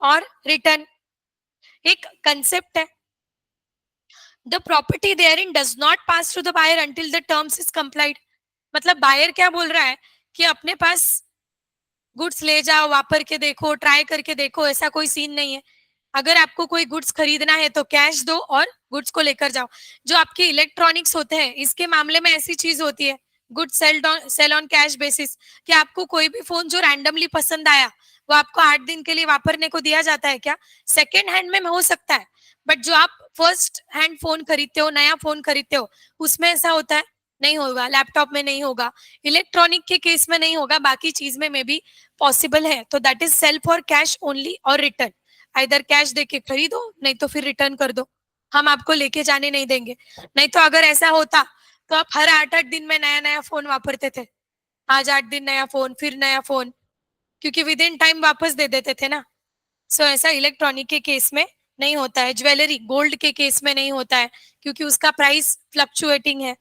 Speaker 1: और रिटर्न एक कंसेप्ट है, the property therein does not pass to the buyer until the terms is complied. मतलब बायर क्या बोल रहा है कि अपने पास गुड्स ले जाओ, वापर के देखो, ट्राई करके देखो, ऐसा कोई सीन नहीं है। अगर आपको कोई गुड्स खरीदना है तो कैश दो और गुड्स को लेकर जाओ। जो आपके इलेक्ट्रॉनिक्स होते हैं इसके मामले में ऐसी चीज होती है, good sale on cash basis, कि आपको कोई भी फोन जो रैंडमली पसंद आया वो आपको 8 दिन के लिए वापरने को दिया जाता है क्या? सेकेंड हैंड में हो सकता है, बट जो आप फर्स्ट हैंड फोन खरीदते हो, नया फोन खरीदते हो, उसमें ऐसा होता है? नहीं होगा। लैपटॉप में नहीं होगा, इलेक्ट्रॉनिक के केस में नहीं होगा, बाकी चीज में भी पॉसिबल है। तो that is sale for cash only और रिटर्न। इधर कैश देके खरीदो, नहीं तो फिर रिटर्न कर दो, हम आपको लेके जाने नहीं देंगे। नहीं तो अगर ऐसा होता तो आप हर 8-8 दिन में नया नया फोन वापरते थे। आज 8 दिन नया फोन, फिर नया फोन, क्योंकि विद इन टाइम वापस दे देते थे ना। सो ऐसा इलेक्ट्रॉनिक के केस में नहीं होता है, ज्वेलरी गोल्ड के केस में नहीं होता है, क्योंकि उसका प्राइस फ्लक्चुएटिंग है।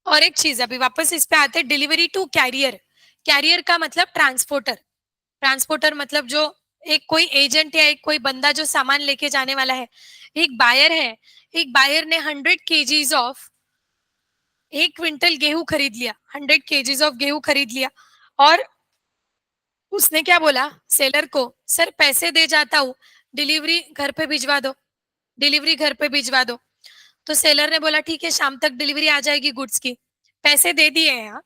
Speaker 1: और एक चीज अभी वापस इस पे आते हैं, डिलीवरी टू कैरियर। कैरियर का मतलब ट्रांसपोर्टर। ट्रांसपोर्टर मतलब जो एक कोई एजेंट या एक कोई बंदा जो सामान लेके जाने वाला है। एक बायर है, एक बायर ने 100 kgs ऑफ 1 क्विंटल गेहूं खरीद लिया, 100 kgs ऑफ गेहूं खरीद लिया, और उसने क्या बोला सेलर को, सर पैसे दे जाता हूँ, डिलीवरी घर पे भिजवा दो, डिलीवरी घर पे भिजवा दो। तो सेलर ने बोला ठीक है, शाम तक डिलीवरी आ जाएगी गुड्स की, पैसे दे दिए हैं।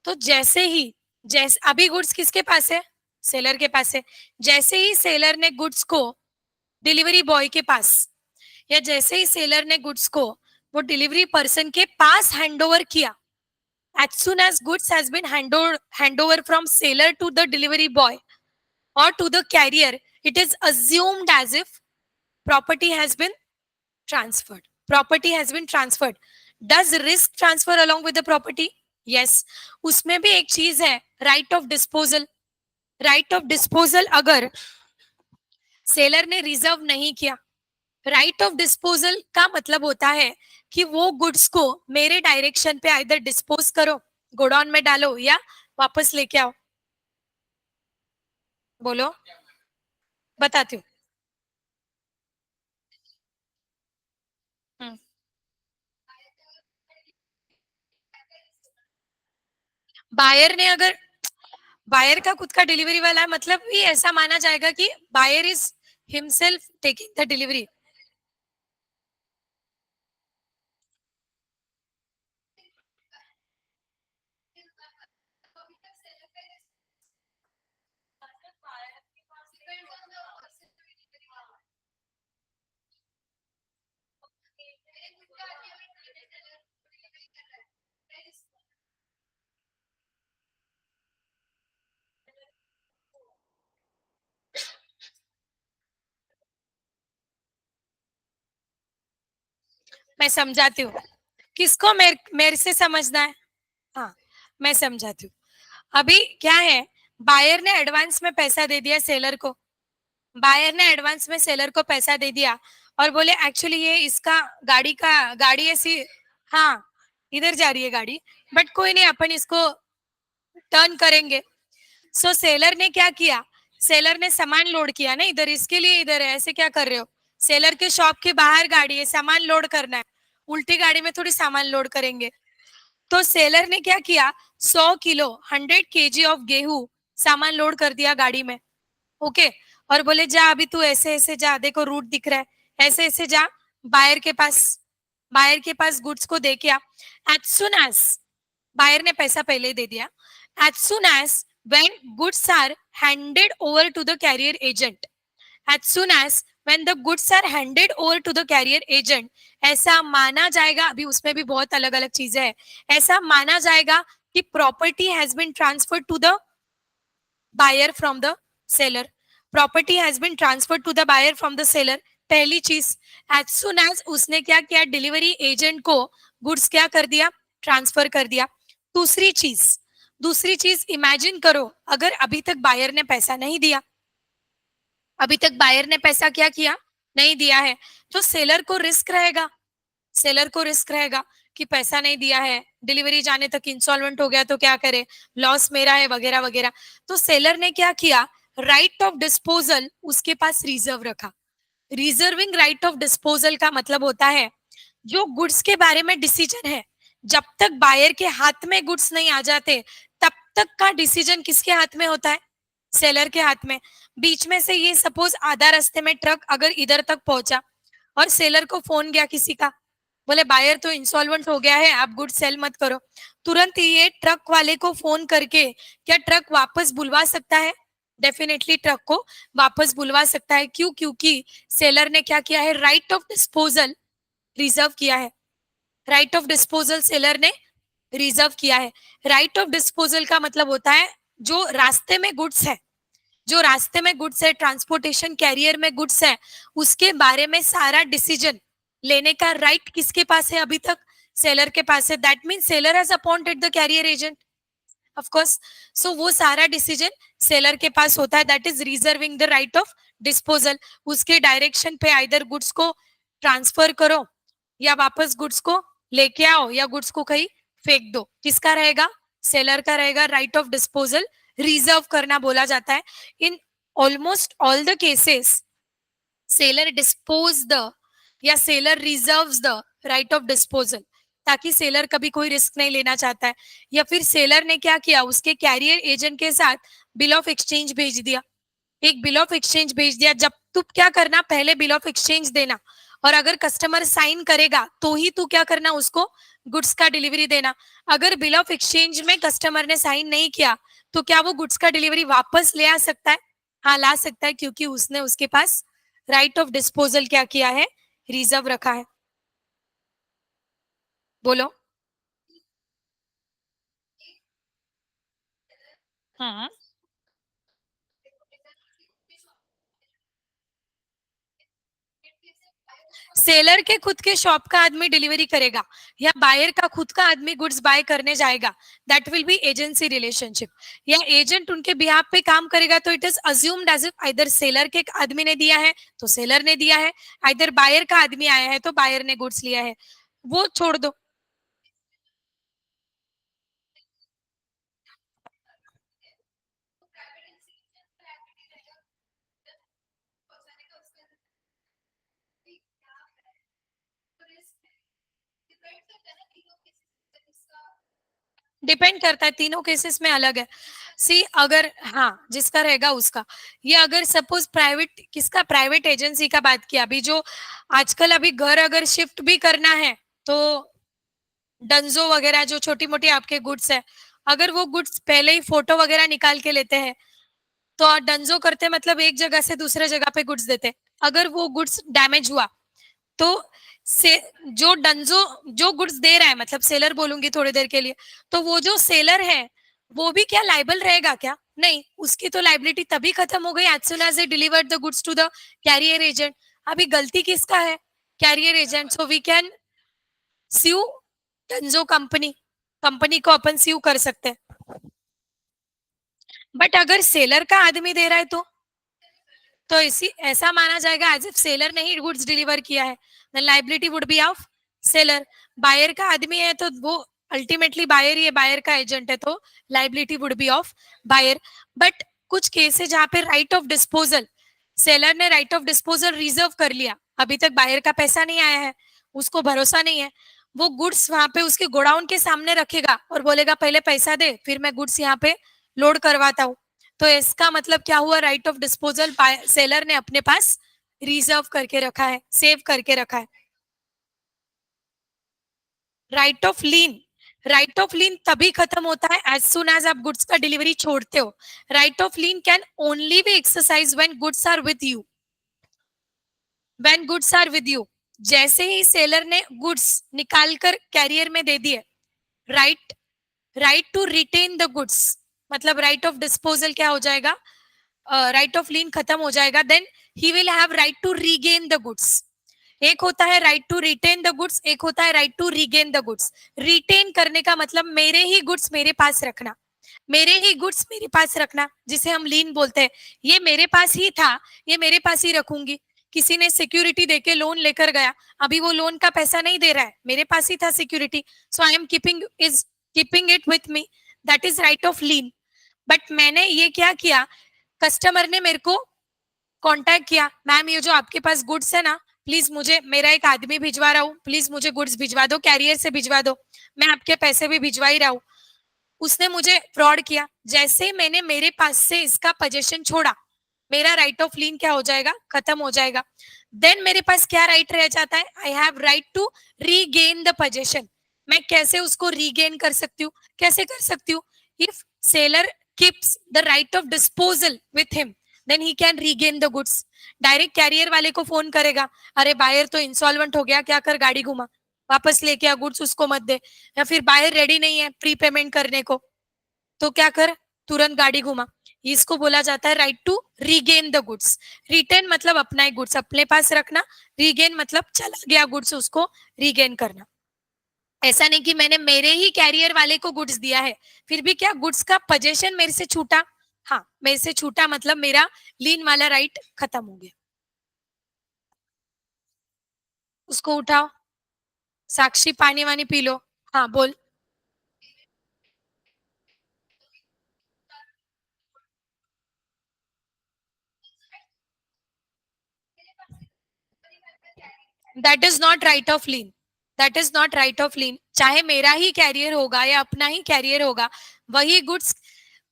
Speaker 1: तो जैसे अभी गुड्स किसके पास है? सेलर के पास है। जैसे ही सेलर ने गुड्स को डिलीवरी बॉय के पास, या जैसे ही सेलर ने गुड्स को वो डिलीवरी पर्सन के पास हैंड ओवर किया, as soon as goods has been hand over from seller to the delivery boy or to the carrier, it is assumed as if property has been transferred. Property has been transferred. Does risk transfer along with the property? Yes. उसमें भी एक चीज है, right of disposal. Right of disposal अगर seller ने reserve नहीं किया, right of disposal का मतलब होता है कि वो गुड्स को मेरे डायरेक्शन पे आइदर डिस्पोज करो, गोडाउन में डालो, या वापस लेके आओ। बोलो, बताती हूँ। हम्म। बायर ने अगर बायर का खुद का डिलीवरी वाला है, मतलब भी ऐसा माना जाएगा कि buyer is himself taking the delivery. मैं समझाती हूँ, किसको मेरे से समझना है। हाँ, मैं समझाती हूँ। अभी क्या है, बायर ने एडवांस में पैसा दे दिया सेलर को। बायर ने एडवांस में सेलर को पैसा दे दिया और बोले एक्चुअली ये इसका गाड़ी ऐसी, हाँ इधर जा रही है गाड़ी, बट कोई नहीं, अपन इसको टर्न करेंगे। सो सेलर ने क्या किया, सेलर ने सामान लोड किया ना, इधर इसके लिए इधर है, ऐसे क्या कर रहे हो? सेलर के शॉप के बाहर गाड़ी है, सामान लोड करना है, उल्टी गाड़ी में थोड़ी सामान लोड करेंगे। तो सेलर ने क्या किया, 100 किलो 100 kg ऑफ गेहूं सामान लोड कर दिया गाड़ी में। ओके, और बोले जा अभी तू ऐसे ऐसे जा, देखो रूट दिख रहा है, ऐसे ऐसे जा बायर के पास, बायर के पास गुड्स को दे के आ। एज सुन एज बायर ने पैसा पहले दे दिया, as soon as when goods are handed over to the carrier agent, as soon as when the goods are handed over to the carrier agent, ऐसा माना जाएगा, अभी उसमें भी बहुत अलग अलग चीजें हैं, ऐसा माना जाएगा कि property has been transferred to the buyer from the seller. Property has been transferred to the buyer from the seller, पहली चीज। एज सुन एज उसने क्या किया, डिलीवरी एजेंट को गुड्स क्या कर दिया, ट्रांसफर कर दिया। दूसरी चीज इमेजिन करो, अगर अभी तक बायर ने पैसा नहीं दिया, अभी तक बायर ने पैसा क्या किया, नहीं दिया है, तो सेलर को रिस्क रहेगा, सेलर को रिस्क रहेगा कि पैसा नहीं दिया है, डिलीवरी जाने तक इंसॉल्वेंट हो गया तो क्या करे, लॉस मेरा है वगैरह वगैरह। तो सेलर ने क्या किया, राइट ऑफ डिस्पोजल उसके पास रिजर्व रखा। रिजर्विंग राइट ऑफ डिस्पोजल का मतलब होता है जो गुड्स के बारे में डिसीजन है, जब तक बायर के हाथ में गुड्स नहीं आ जाते तब तक का डिसीजन किसके हाथ में होता है, सेलर के हाथ में। बीच में से ये सपोज आधा रास्ते में ट्रक अगर इधर तक पहुंचा और सेलर को फोन गया किसी का, बोले बायर तो इंसॉल्वेंट हो गया है, आप गुड सेल मत करो, तुरंत ये ट्रक वाले को फोन करके क्या ट्रक वापस बुलवा सकता है? डेफिनेटली ट्रक को वापस बुलवा सकता है। क्यों? क्योंकि सेलर ने क्या किया है, राइट ऑफ डिस्पोजल रिजर्व किया है। राइट ऑफ डिस्पोजल सेलर ने रिजर्व किया है। राइट ऑफ डिस्पोजल का मतलब होता है जो रास्ते में गुड्स है, जो रास्ते में गुड्स है, ट्रांसपोर्टेशन कैरियर में गुड्स है, उसके बारे में सारा डिसीजन लेने का राइट किसके पास है अभी तक? सेलर के पास है। That mean seller has appointed the carrier agent of course. So वो सारा डिसीजन सेलर के पास होता है, that is reserving the right of disposal. उसके डायरेक्शन पे आइदर गुड्स को ट्रांसफर करो या वापस गुड्स को लेके आओ या गुड्स को कहीं फेंक दो, किसका रहेगा? सेलर का रहेगा। राइट ऑफ डिस्पोजल रिजर्व करना बोला जाता है। In almost all the cases seller dispose the या seller reserves the right of disposal, ताकि सेलर कभी कोई रिस्क नहीं लेना चाहता है। या फिर सेलर ने क्या किया, उसके कैरियर एजेंट के साथ बिल ऑफ एक्सचेंज भेज दिया, एक बिल ऑफ एक्सचेंज भेज दिया। जब तू क्या करना, पहले बिल ऑफ एक्सचेंज देना, और अगर कस्टमर साइन करेगा तो ही तू क्या करना, उसको गुड्स का डिलीवरी देना। अगर बिल ऑफ एक्सचेंज में कस्टमर ने साइन नहीं किया तो क्या वो गुड्स का डिलीवरी वापस ले आ सकता है? हाँ, ला सकता है, क्योंकि उसने उसके पास राइट ऑफ डिस्पोजल क्या किया है, रिजर्व रखा है। बोलो। हाँ, सेलर के खुद के शॉप का आदमी डिलीवरी करेगा या बायर का खुद का आदमी गुड्स बाय करने जाएगा, that will be agency relationship. या एजेंट उनके बिहाफ पे काम करेगा तो it is assumed as if either seller के आदमी ने दिया है तो सेलर ने दिया है, आइदर बायर का आदमी आया है तो बायर ने गुड्स लिया है। वो छोड़ दो। डिपेंड करता है, तीनों केसेस में अलग है। सी अगर हाँ, जिसका रहेगा उसका। ये अगर सपोज प्राइवेट, किसका, प्राइवेट एजेंसी का बात किया, अभी जो आजकल अभी घर अगर शिफ्ट भी करना है तो डंजो वगैरह जो छोटी मोटी आपके गुड्स है, अगर वो गुड्स पहले ही फोटो वगैरह निकाल के लेते हैं तो डंजो करते मतलब एक जगह से दूसरे जगह पे गुड्स देते। अगर वो गुड्स डैमेज हुआ तो से जो डंजो जो गुड्स दे रहा है, मतलब सेलर बोलूंगी थोड़ी देर के लिए, तो वो जो सेलर है वो भी क्या लाइबल रहेगा क्या? नहीं, उसकी तो लाइबिलिटी तभी खत्म हो गई as soon as a delivered the goods to the carrier agent. अभी गलती किसका है? Carrier agent. So we can sue Dunzo company, company को अपन स्यू कर सकते हैं। बट अगर सेलर का आदमी दे रहा है तो इसी ऐसा माना जाएगा एज इफ सेलर ने ही गुड्स डिलीवर किया है, then liability would be of seller. Buyer का आदमी है तो वो अल्टीमेटली बायर ही है, बायर का एजेंट है तो liability would be of buyer. But कुछ केस है जहां पे राइट ऑफ डिस्पोजल, सेलर ने राइट ऑफ डिस्पोजल रिजर्व कर लिया, अभी तक बायर का पैसा नहीं आया है, उसको भरोसा नहीं है, वो गुड्स वहां पे उसके गोडाउन के सामने रखेगा और बोलेगा पहले पैसा दे फिर मैं गुड्स यहाँ पे लोड करवाता हूँ। तो इसका मतलब क्या हुआ, राइट ऑफ डिस्पोजल सेलर ने अपने पास रिजर्व करके रखा है, सेव करके रखा है। Right of lien, right of lien तभी खत्म होता है एज सुन एज आप गुड्स का डिलीवरी छोड़ते हो। Right of lien can only be exercise when goods are with you, when goods are with you. जैसे ही सेलर ने गुड्स निकाल कर कैरियर में दे दिए, right right to retain the goods, मतलब राइट ऑफ डिस्पोजल क्या हो जाएगा, राइट ऑफ लीन खत्म हो जाएगा, then he will have right to regain the goods. एक होता है right to retain the goods, एक होता है right to regain the goods. Retain करने का मतलब मेरे ही गुड्स मेरे पास रखना, मेरे ही गुड्स मेरे पास रखना, जिसे हम लीन बोलते हैं। ये मेरे पास ही था, ये मेरे पास ही रखूंगी, किसी ने सिक्योरिटी देके लोन लेकर गया, अभी वो लोन का पैसा नहीं दे रहा है, मेरे पास ही था security, so I am keeping it with me, that is right of lean. But मैंने ये क्या किया, कस्टमर ने मेरे को कांटेक्ट किया, मैम ये जो आपके पास गुड्स है ना, प्लीज मुझे, मेरा एक आदमी भिजवा रहा हूँ, प्लीज मुझे गुड्स भिजवा दो, कैरियर से भिजवा दो, मैं आपके पैसे भी भिजवा ही रहा हूँ. उसने मुझे फ्रॉड किया. जैसे मैंने मेरे पास से इसका पोजीशन छोड़ा, मेरा राइट ऑफ लीन क्या हो जाएगा, खत्म हो जाएगा. देन मेरे पास क्या राइट रह जाता है, I have right to regain the position. मैं कैसे उसको रीगेन कर सकती हूँ, कैसे कर सकती हूँ, if seller keeps the right of disposal with him, then he can regain the goods. Direct carrier वाले को फोन करेगा, अरे बायर तो इंसॉल्वेंट हो गया, क्या कर, गाड़ी घुमा, वापस लेके आ गुड्स, उसको मत दे. या फिर बायर रेडी नहीं है प्री पेमेंट करने को, तो क्या कर, तुरंत गाड़ी घुमा. इसको बोला जाता है right to regain the goods. Retain मतलब अपना ही गुड्स अपने पास रखना, रीगेन मतलब चला गया गुड्स उसको रीगेन करना. ऐसा नहीं कि मैंने मेरे ही कैरियर वाले को गुड्स दिया है, फिर भी क्या गुड्स का पोजीशन मेरे से छूटा, हाँ मेरे से छूटा मतलब मेरा लीन वाला राइट खत्म हो गया. उसको उठाओ, साक्षी पानी वानी पी लो. हाँ बोल. That is not right of lien, that is not right of lien. चाहे मेरा ही कैरियर होगा या अपना ही कैरियर होगा, वही गुड्स,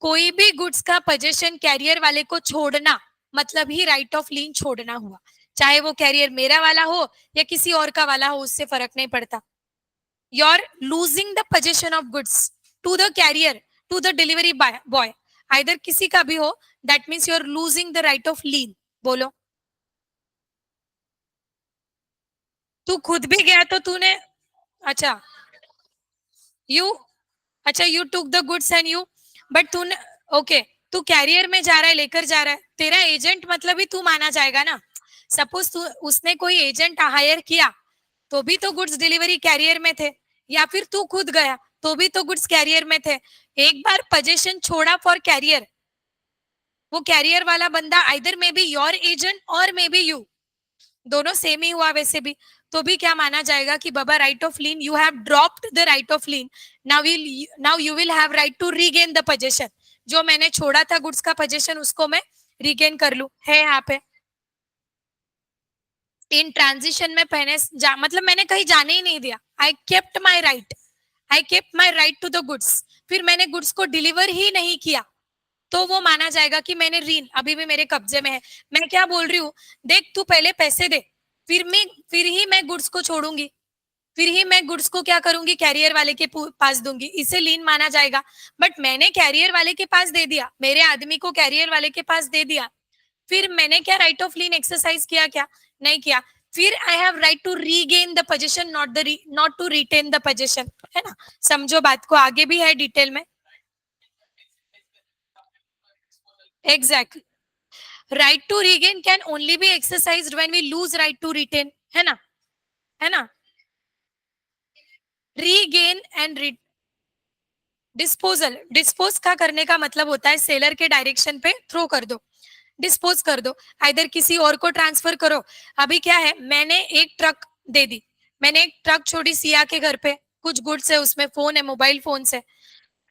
Speaker 1: कोई भी गुड्स का पोजीशन कैरियर वाले को छोड़ना मतलब ही राइट ऑफ लीन छोड़ना हुआ. चाहे वो कैरियर मेरा वाला हो या किसी और का वाला हो, उससे फर्क नहीं पड़ता. You are losing the position of goods to the carrier, to the delivery boy, either किसी का भी हो, that means you are losing the right of lien. बोलो. तू खुद भी गया तो तूने, अच्छा यू, अच्छा you took the goods and you, but तू, ओके, तू कैरियर में जा रहा है, लेकर जा रहा है, तेरा एजेंट मतलब ही तू माना जाएगा ना. सपोज तू, उसने कोई एजेंट हायर किया, तो भी तो गुड्स डिलीवरी कैरियर में थे, या फिर तू खुद गया तो भी तो गुड्स कैरियर में थे. एक बार पोजीशन छोड़ा फॉर कैरियर, वो कैरियर वाला बंदा either may be your agent or may be you, दोनों सेम ही हुआ वैसे भी, तो भी क्या माना जाएगा कि बाबा right of lien, you have dropped the right of lien, now you will have right to regain the position. जो मैंने छोड़ा था गुड्स का पोजीशन, उसको मैं रीगेन कर लू, है यहाँ पे. इन ट्रांजिशन में पहने मतलब मैंने कहीं जाने ही नहीं दिया, I kept my right, I kept my right to the goods. फिर मैंने गुड्स को डिलीवर ही नहीं किया, तो वो माना जाएगा कि मैंने रीन अभी भी मेरे कब्जे में है. मैं क्या बोल रही हूँ, देख तू पहले पैसे दे, फिर ही मैं गुड्स को छोड़ूंगी, फिर ही मैं गुड्स को क्या करूंगी, कैरियर वाले के पास दूंगी, इसे लीन माना जाएगा. बट मैंने कैरियर वाले के पास दे दिया, मेरे आदमी को कैरियर वाले के पास दे दिया, फिर मैंने क्या राइट ऑफ लीन एक्सरसाइज किया, क्या नहीं किया. फिर I have right to regain the position, not to retain the position, है ना. समझो बात को, आगे भी है डिटेल में. Exactly. Right to regain can only be exercised when we lose right to retain, है ना, है ना. रीगेन एंड डिस्पोजल, डिस्पोज का करने का मतलब होता है सेलर के डायरेक्शन पे थ्रो कर दो, डिस्पोज कर दो, आइदर किसी और को ट्रांसफर करो. अभी क्या है, मैंने एक ट्रक दे दी, मैंने एक ट्रक छोड़ी सिया के घर पे, कुछ गुड्स है उसमें, फोन है, मोबाइल फोन है,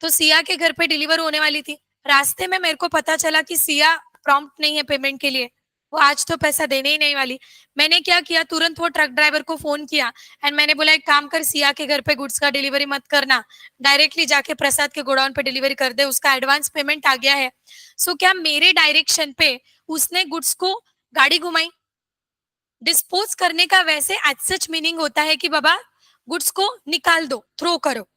Speaker 1: तो सिया के घर पे डिलीवर होने वाली थी. रास्ते में मेरे को पता चला कि सिया प्रॉम्प्ट नहीं है पेमेंट के लिए, वो आज तो पैसा देने ही नहीं वाली. मैंने क्या किया, तुरंत वो ट्रक ड्राइवर को फोन किया एंड मैंने बोला एक काम कर, सिया के घर पे गुड्स का डिलीवरी मत करना, डायरेक्टली जाके प्रसाद के गोडाउन पे डिलीवरी कर दे, उसका एडवांस पेमेंट आ गया है. सो क्या मेरे डायरेक्शन पे उसने गुड्स को गाड़ी घुमाई. डिस्पोज करने का वैसे एज सच मीनिंग होता है कि बाबा गुड्स को निकाल दो, थ्रो करो,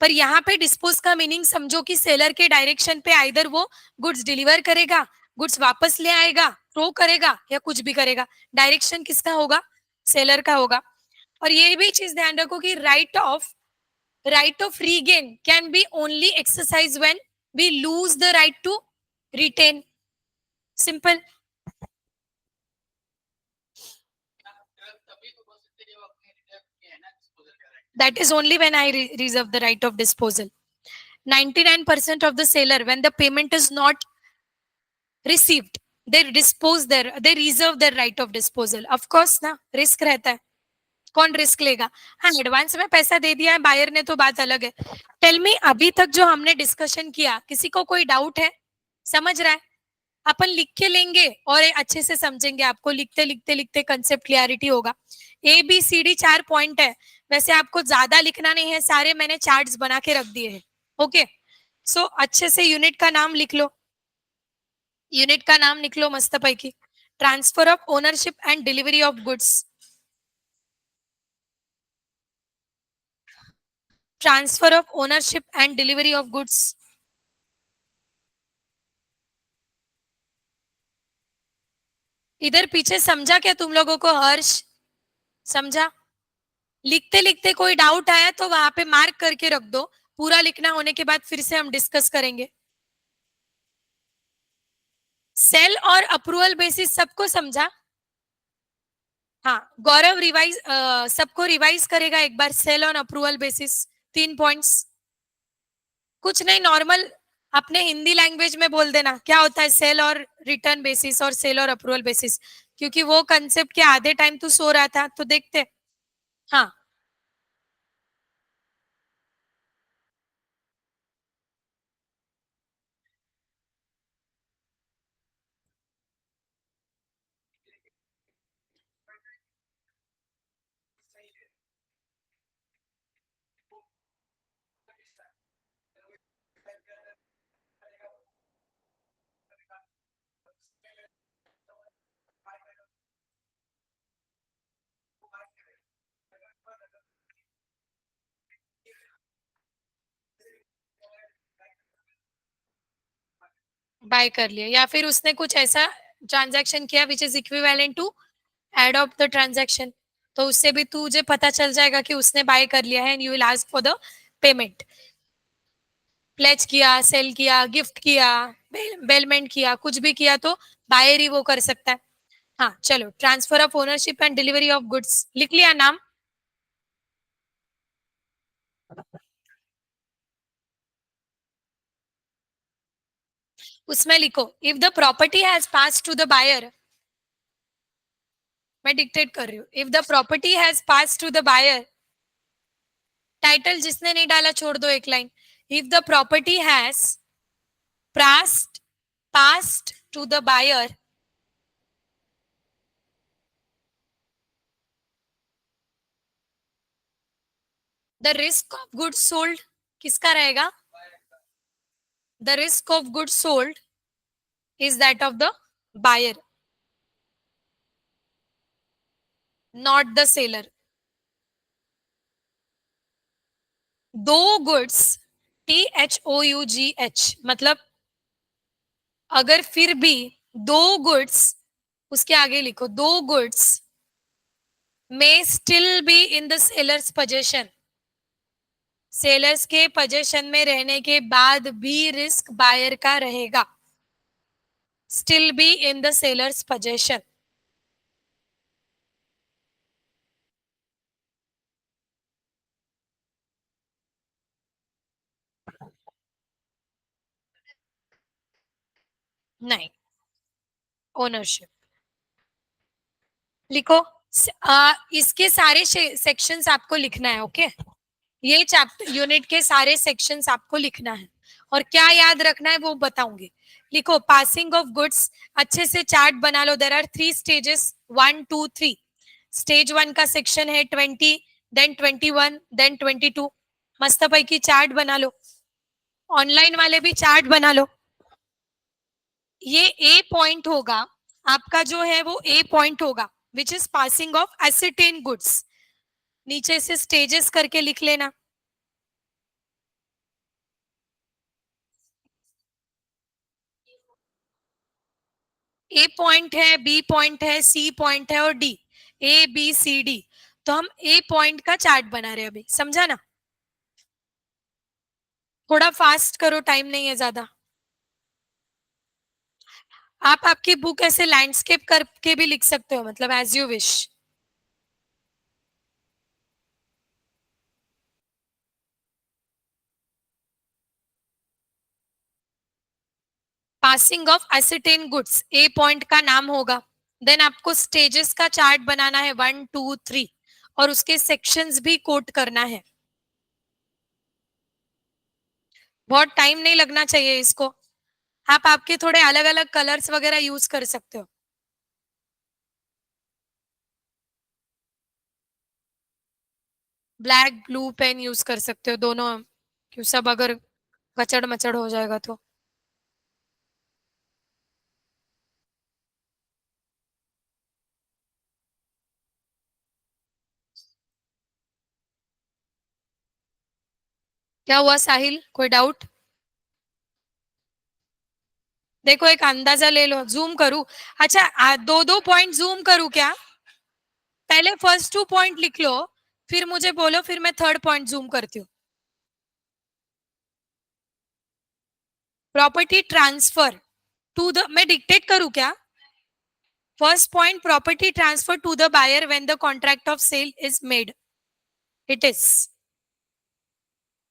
Speaker 1: पर यहाँ पे डिस्पोज का मीनिंग समझो कि सेलर के डायरेक्शन पे आइदर वो गुड्स डिलीवर करेगा, गुड्स वापस ले आएगा, थ्रो करेगा या कुछ भी करेगा, डायरेक्शन किसका होगा, सेलर का होगा. और ये भी चीज ध्यान रखो कि right of regain can be only exercise when we lose the right to retain. Simple. That is only when I reserve the right of disposal. 99% of the seller, when the payment is not received, they reserve their right of disposal, of course ना, risk रहता है, कौन risk लेगा? हाँ, advance में पैसा दे दिया है बायर ने तो बात अलग है। टेल मी, अभी तक जो हमने डिस्कशन किया, किसी को कोई डाउट है? समझ रहा है? अपन लिख के लेंगे और अच्छे से समझेंगे, आपको लिखते लिखते लिखते कंसेप्ट क्लियरिटी होगा। A B C D 4 point है, वैसे आपको ज्यादा लिखना नहीं है, सारे मैंने चार्ट्स बना के रख दिए हैं। ओके, सो अच्छे से यूनिट का नाम लिख लो, यूनिट का नाम लिख लो मस्त पैकी। Transfer of ownership and delivery of goods, transfer of ownership and delivery of goods. इधर पीछे समझा क्या तुम लोगों को? हर्ष, समझा? लिखते लिखते कोई डाउट आया तो वहां पे मार्क करके रख दो, पूरा लिखना होने के बाद फिर से हम डिस्कस करेंगे। सेल और अप्रूवल बेसिस सबको समझा? हाँ, गौरव रिवाइज, सबको रिवाइज करेगा एक बार, sale on approval basis 3 points. कुछ नहीं, नॉर्मल अपने हिंदी लैंग्वेज में बोल देना क्या होता है सेल और रिटर्न बेसिस और सेल और अप्रूवल बेसिस, क्योंकि वो कंसेप्ट के आधे टाइम तू सो रहा था तो देखते। हाँ, बाय कर लिया, या फिर उसने कुछ ऐसा ट्रांजैक्शन किया which is equivalent to add of the transaction, तो उससे भी तुझे पता चल जाएगा कि उसने बाय कर लिया है, and you will ask for the payment. Pledge किया, सेल किया, गिफ्ट किया, बेलमेंट किया, कुछ भी किया तो बायर ही वो कर सकता है। हाँ चलो, transfer of ownership and delivery of goods लिख लिया नाम? उसमें लिखो, if the property has pass to the buyer, मैं डिक्टेट कर रही हूँ, if the property has pass to the buyer, title जिसने नहीं डाला छोड़ दो एक line, if the property has passed passed to the buyer, the risk of goods sold किसका रहेगा? The risk of goods sold is that of the buyer, not the seller. दो goods, THOUGH, मतलब अगर फिर भी दो गुड्स, उसके आगे लिखो, दो goods may still be in the seller's possession, sellers के पोजेशन में रहने के बाद भी रिस्क बायर का रहेगा, still be in the sellers possession. नहीं, ओनरशिप लिखो। इसके सारे सेक्शंस आपको लिखना है, ओके? ये चैप्टर यूनिट के सारे सेक्शंस आपको लिखना है, और क्या याद रखना है वो बताऊंगी। लिखो, पासिंग ऑफ गुड्स, अच्छे से चार्ट बना लो। There are 3 stages, 1 2 3। स्टेज 1 का सेक्शन है 20, देन 21, देन 22। मस्त पैकी चार्ट बना लो, ऑनलाइन वाले भी चार्ट बना लो। ये ए पॉइंट होगा आपका, जो है वो ए पॉइंट होगा, which is passing of asset in goods. नीचे से स्टेजेस करके लिख लेना। ए पॉइंट है, बी पॉइंट है, सी पॉइंट है और डी, ABCD। तो हम ए पॉइंट का चार्ट बना रहे हैं अभी, समझा ना? थोड़ा फास्ट करो, टाइम नहीं है ज्यादा। आप आपकी बुक ऐसे लैंडस्केप करके भी लिख सकते हो, मतलब as you wish. Passing of ascertain goods A point का नाम होगा. देन आपको स्टेजेस का चार्ट बनाना है 1 2 3 और उसके सेक्शंस भी कोट करना है. बहुत टाइम नहीं लगना चाहिए इसको. आप आपके थोड़े अलग अलग कलर्स वगैरह यूज कर सकते हो. ब्लैक ब्लू पेन यूज कर सकते हो दोनों, क्यों सब अगर कचड़ मचड़ हो जाएगा तो. क्या हुआ साहिल, कोई डाउट? देखो एक अंदाजा ले लो, जूम करूं? अच्छा, दो दो पॉइंट जूम करूं क्या? पहले फर्स्ट 2 पॉइंट लिख लो, फिर मुझे बोलो, फिर मैं थर्ड पॉइंट जूम करती हूँ. प्रॉपर्टी ट्रांसफर टू द, मैं डिक्टेट करूं क्या? First point, property transfer to the buyer when the contract of sale is made. It is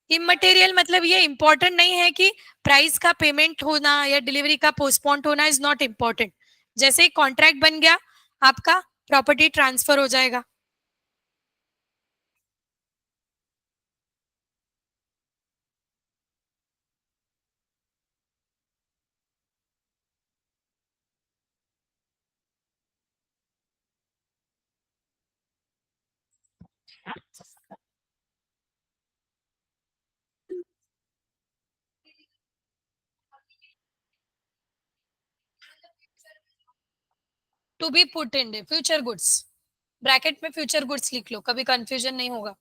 Speaker 1: immaterial. मतलब ये इंपॉर्टेंट नहीं है कि प्राइस का पेमेंट होना या डिलीवरी का पोस्टपोन होना इज नॉट इम्पॉर्टेंट. जैसे ही कॉन्ट्रैक्ट बन गया आपका, प्रॉपर्टी ट्रांसफर हो जाएगा. To be put in future goods, bracket में फ्यूचर गुड्स लिख लो, कभी कंफ्यूजन नहीं होगा.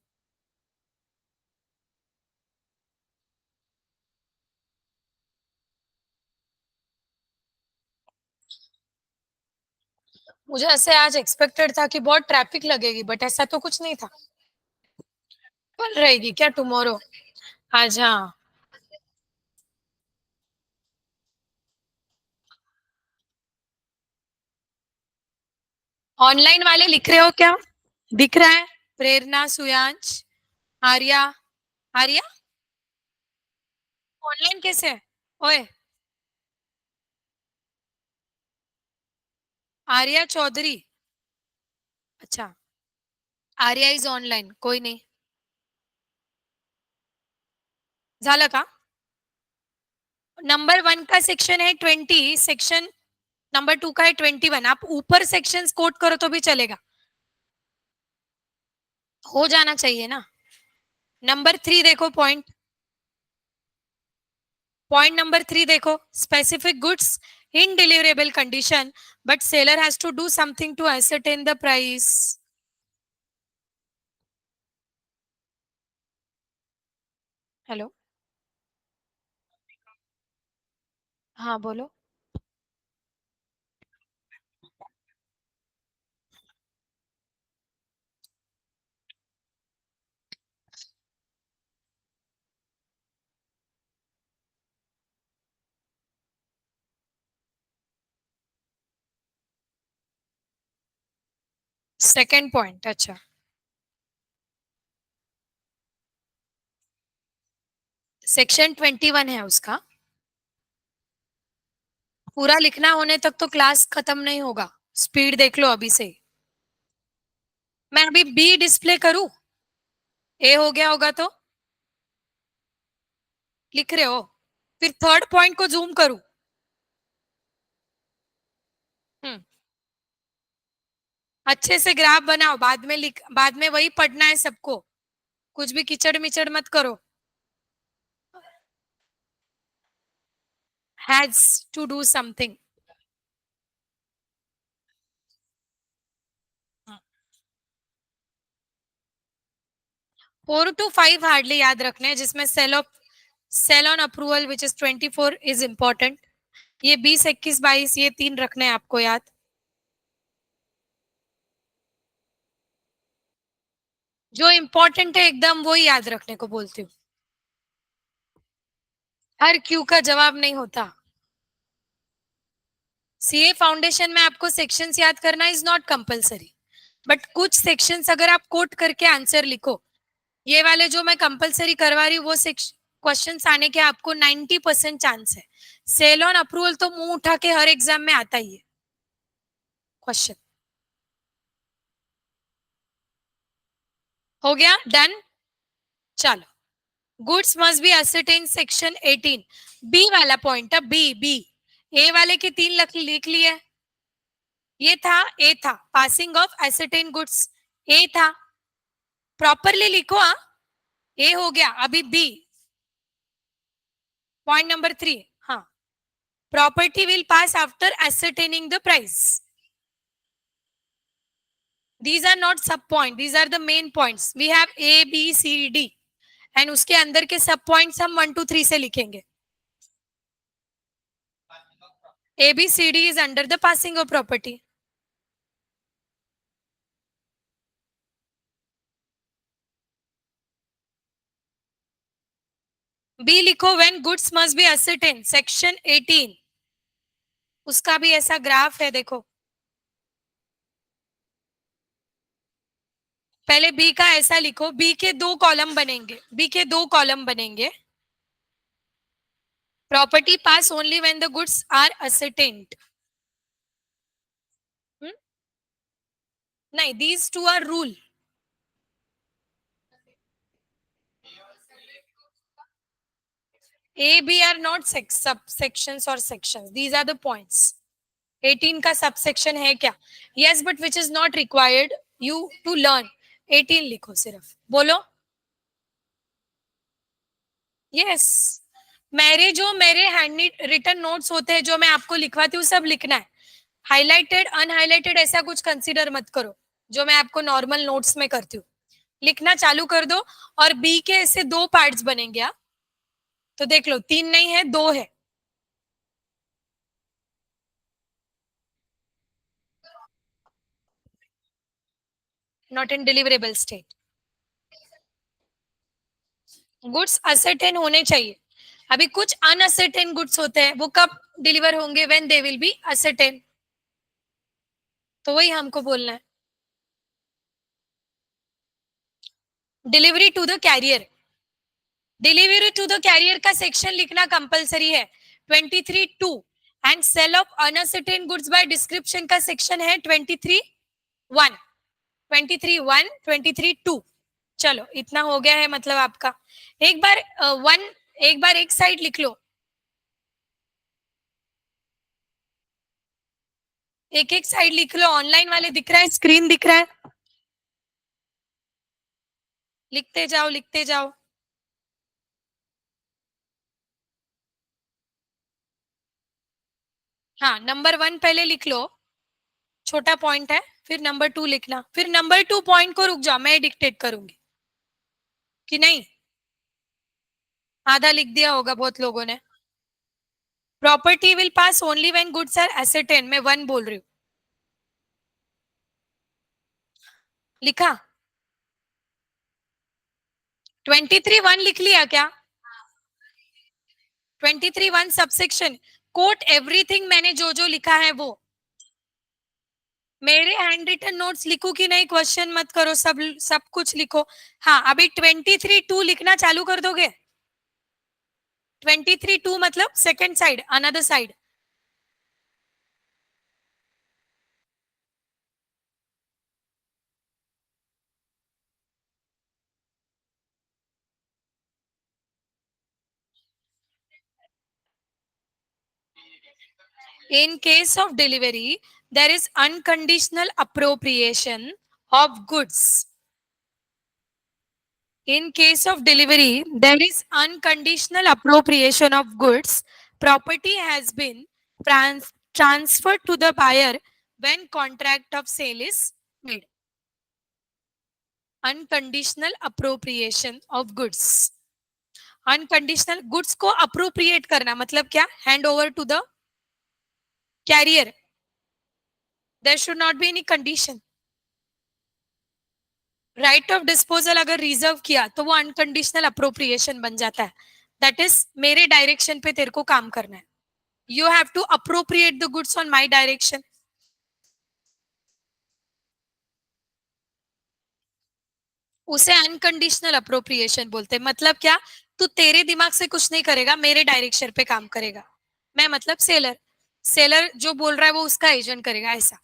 Speaker 1: मुझे ऐसे आज एक्सपेक्टेड था कि बहुत ट्रैफिक लगेगी, बट ऐसा तो कुछ नहीं था. कल रहेगी क्या टुमारो? आज हाँ. ऑनलाइन वाले लिख रहे हो क्या? दिख रहा है? प्रेरणा, सुयांश, आर्या. आर्या ऑनलाइन कैसे है? ओए, आर्या चौधरी. अच्छा, आर्या इज ऑनलाइन, कोई नहीं. झालं का? नंबर 1 का सेक्शन है 20, सेक्शन नंबर 2 का है 21. आप ऊपर सेक्शंस कोट करो तो भी चलेगा, हो जाना चाहिए ना. नंबर 3 देखो, पॉइंट पॉइंट नंबर 3 देखो. Specific goods in deliverable condition, but seller has to do something to ascertain the price. Hello. हाँ बोलो. सेकेंड पॉइंट, अच्छा. सेक्शन 21 है उसका. पूरा लिखना होने तक तो क्लास खत्म नहीं होगा. स्पीड देख लो अभी से. मैं अभी बी डिस्प्ले करूं? ए हो गया होगा तो लिख रहे हो? फिर थर्ड पॉइंट को जूम करूं? हम्म. अच्छे से ग्राफ बनाओ, बाद में लिख, बाद में वही पढ़ना है सबको. कुछ भी किचड़ मिचड़ मत करो. Has to do something. 4 to 5 hardly याद रखने हैं, जिसमें sale on approval which is 24 is important. ये 20 21 22 ये 3 रखने हैं आपको याद. जो इम्पोर्टेंट है एकदम वही याद रखने को बोलती हूँ. हर क्यू का जवाब नहीं होता. सीए फाउंडेशन में आपको सेक्शंस याद करना इज नॉट कंपलसरी, बट कुछ सेक्शंस अगर आप कोट करके आंसर लिखो. ये वाले जो मैं कंपलसरी करवा रही हूँ वो क्वेश्चन आने के आपको 90% चांस है. सेल ऑन अप्रूवल तो मुंह उठा के हर एग्जाम में आता ही है क्वेश्चन। हो गया डन। चलो goods must be ascertain section 18। B वाला पॉइंट, अब बी बी, ए वाले के तीन लिख लिए। ये था, ए था passing of ascertain goods, A था, प्रॉपरली लिखो। हाँ, ए हो गया। अभी बी पॉइंट नंबर 3। हाँ, property will pass after ascertaining the price. These are not sub point, these are the main points. We have A, B, C, D and उसके अंदर के सब पॉइंट्स हम 1 2 3 से लिखेंगे। A, B, C, D is under the passing of property. B लिखो, when goods must be ascertained, section 18। उसका भी ऐसा ग्राफ है, देखो। पहले B का ऐसा लिखो, B के दो कॉलम बनेंगे, B के दो कॉलम बनेंगे। Property pass only when the goods are ascertained। नहीं, these two are rule। A, B are not subsections or sections. These are the points. 18 का सबसेक्शन है क्या? Yes, but which is not required you to learn। 18 लिखो सिर्फ, बोलो। Yes, मेरे hand written notes होते हैं जो मैं आपको लिखवाती हूँ, सब लिखना है। हाईलाइटेड अनहाईलाइटेड ऐसा कुछ कंसीडर मत करो, जो मैं आपको नॉर्मल नोट्स में करती हूँ। लिखना चालू कर दो। और बी के ऐसे दो पार्ट्स बनेंगे। आप तो देख लो, 3 नहीं है, 2 है। Not in deliverable state. Goods ascertain होने चाहिए। अभी कुछ अनअसर्टेन गुड्स होते हैं, वो कब डिलीवर होंगे? When they will be ascertain. तो वही हमको बोलना है। Delivery to the carrier, delivery to the carrier का सेक्शन लिखना कंपलसरी है, 23(2)। And sale of unascertain goods by description का सेक्शन है 23(1), 23(1), 23(2। चलो इतना हो गया है, मतलब आपका। एक बार वन, एक बार एक साइड लिख लो, एक एक साइड लिख लो। ऑनलाइन वाले दिख रहा है, स्क्रीन दिख रहा है? लिखते जाओ, लिखते जाओ। हाँ, नंबर 1 पहले लिख लो, छोटा पॉइंट है। फिर नंबर 2 लिखना, फिर नंबर 2 पॉइंट को रुक जाओ, मैं डिक्टेट करूंगी कि नहीं। आधा लिख दिया होगा बहुत लोगों ने। Property will pass only when goods are ascertained, मैं 1 बोल रही हूँ। लिखा? 23(1) लिख लिया क्या? 23(1) सबसेक्शन कोट एवरीथिंग, मैंने जो जो लिखा है वो। मेरे हैंड रिटन नोट्स लिखो कि नहीं, क्वेश्चन मत करो, सब सब कुछ लिखो। हाँ, अभी 23(2) लिखना चालू कर दोगे? 23(2) मतलब second side, another side. In case of delivery, there is unconditional appropriation of goods. In case of delivery, there is unconditional appropriation of goods. Property has been transferred to the buyer when contract of sale is made. Unconditional appropriation of goods. Unconditional goods को appropriate करना मतलब क्या? Hand over to the carrier. There should not be any condition. Right of disposal अगर reserve किया तो वो unconditional appropriation बन जाता है। दैट इज मेरे डायरेक्शन पे तेरे को काम करना है। You have to appropriate the goods on my direction. उसे अनकंडीशनल अप्रोप्रिएशन बोलते हैं। मतलब क्या? तू तेरे दिमाग से कुछ नहीं करेगा, मेरे डायरेक्शन पे काम करेगा। मैं मतलब सेलर, सेलर जो बोल रहा है वो उसका एजेंट करेगा, ऐसा।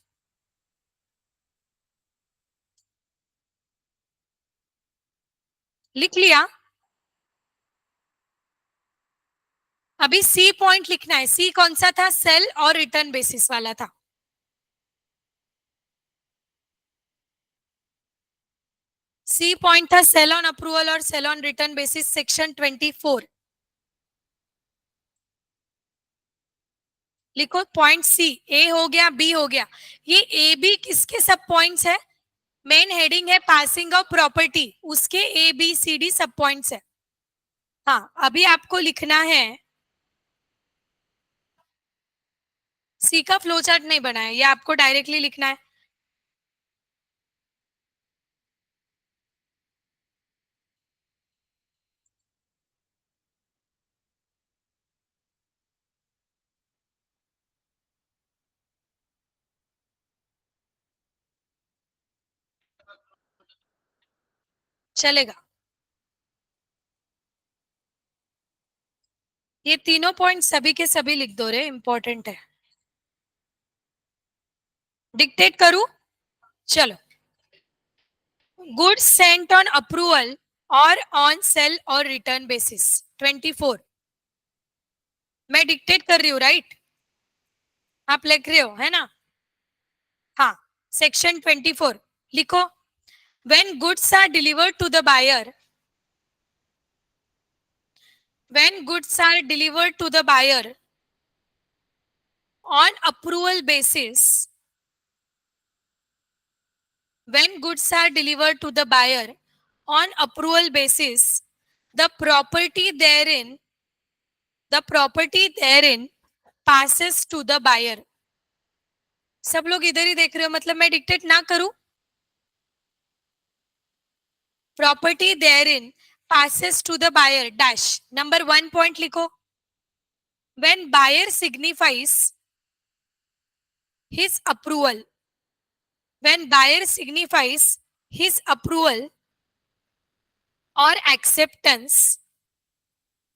Speaker 1: लिख लिया? अभी सी पॉइंट लिखना है। सी कौन सा था? सेल और रिटर्न बेसिस वाला था। सी पॉइंट था सेल ऑन अप्रूवल और sale on return basis, section 24। लिखो पॉइंट सी। ए हो गया, बी हो गया। ये ए बी किसके सब पॉइंट्स है? मेन हेडिंग है पासिंग ऑफ प्रॉपर्टी, उसके ए बी सी डी सब पॉइंट्स है। हाँ, अभी आपको लिखना है, सी का फ्लो चार्ट नहीं बना है, ये आपको डायरेक्टली लिखना है। चलेगा? ये तीनों पॉइंट सभी के सभी लिख दो रे, इंपॉर्टेंट है। डिक्टेट करूं? चलो। गुड्स सेंट ऑन अप्रूवल और ऑन सेल और रिटर्न बेसिस, 24। मैं डिक्टेट कर रही हूँ, राइट? आप लिख रहे हो, है ना? हाँ। सेक्शन 24 लिखो। When goods are delivered to the buyer, when goods are delivered to the buyer on approval basis, when goods are delivered to the buyer on approval basis, the property therein, the property therein passes to the buyer. सब लोग इधर ही देख रहे हो, मतलब मैं dictate ना करूं? Property therein passes to the buyer dash, number 1 point लिखो। when buyer signifies his approval, when buyer signifies his approval or acceptance,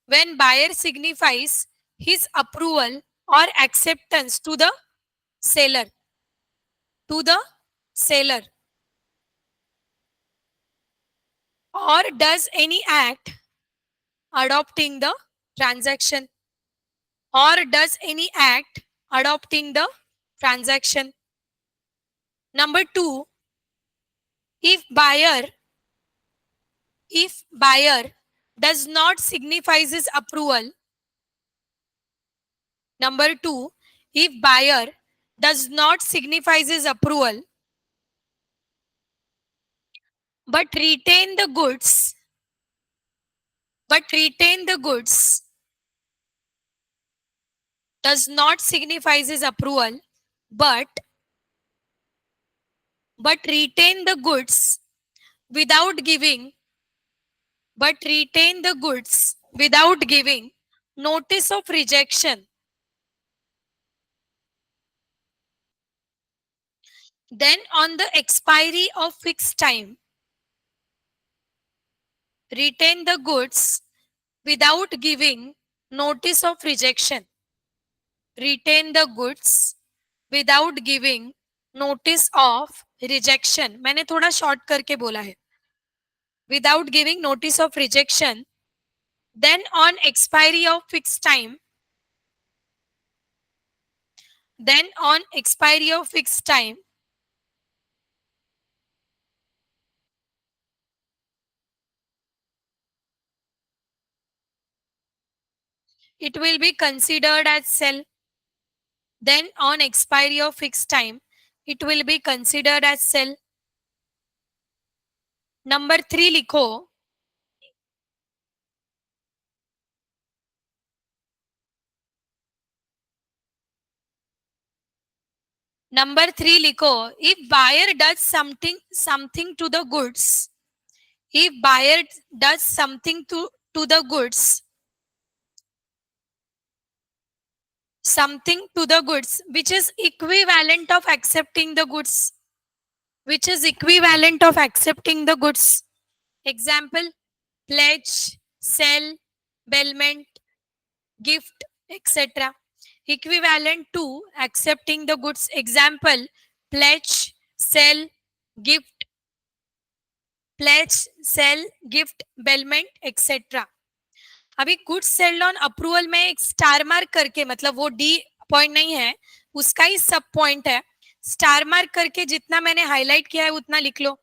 Speaker 1: when buyer signifies his approval or acceptance to the seller, to the seller, or does any act adopting the transaction, or does any act adopting the transaction. Number 2, if buyer does not signifies his approval. Number 2, if buyer does not signifies his approval but retain the goods, but retain the goods, does not signifies his approval but retain the goods without giving, but retain the goods without giving notice of rejection, then on the expiry of fixed time, retain the goods without giving notice of rejection, retain the goods without giving notice of rejection. मैंने थोड़ा short करके बोला है, without giving notice of rejection, then on expiry of fixed time, then on expiry of fixed time, it will be considered as sell. Then on expiry of fixed time, it will be considered as sell. Number 3 लिखो। Number 3 लिखो। If buyer does something to the goods, if buyer does something to the goods, something to the goods which is equivalent of accepting the goods, which is equivalent of accepting the goods. Example, pledge, sell, bailment, gift, etc. equivalent to accepting the goods. Example, pledge, sell, gift, pledge, sell, gift, bailment, etc. अभी goods sailed on approval में एक star mark करके, मतलब वो D point नहीं है, उसका ही सब पॉइंट है, स्टार मार्क करके जितना मैंने हाईलाइट किया है उतना लिख लो.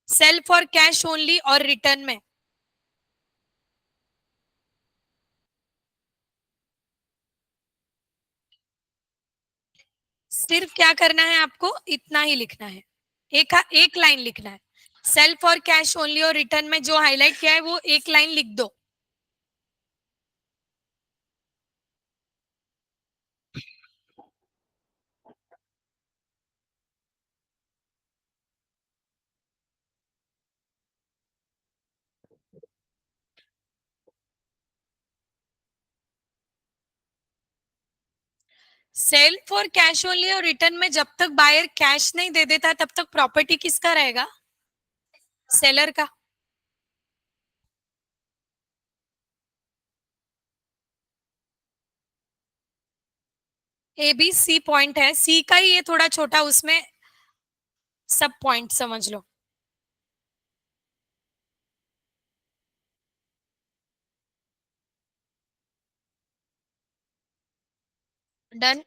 Speaker 1: सेल फॉर कैश ओनली और रिटर्न में. सिर्फ क्या करना है आपको, इतना ही लिखना है, एक लाइन लिखना है. सेल फॉर कैश ओनली और रिटर्न में जो हाईलाइट किया है वो एक लाइन लिख दो. सेल फॉर कैश ओनली और रिटर्न में जब तक बायर कैश नहीं दे देता तब तक प्रॉपर्टी किसका रहेगा, सेलर का. ए बी सी पॉइंट है, सी का ही ये थोड़ा छोटा, उसमें सब पॉइंट समझ लो. डन.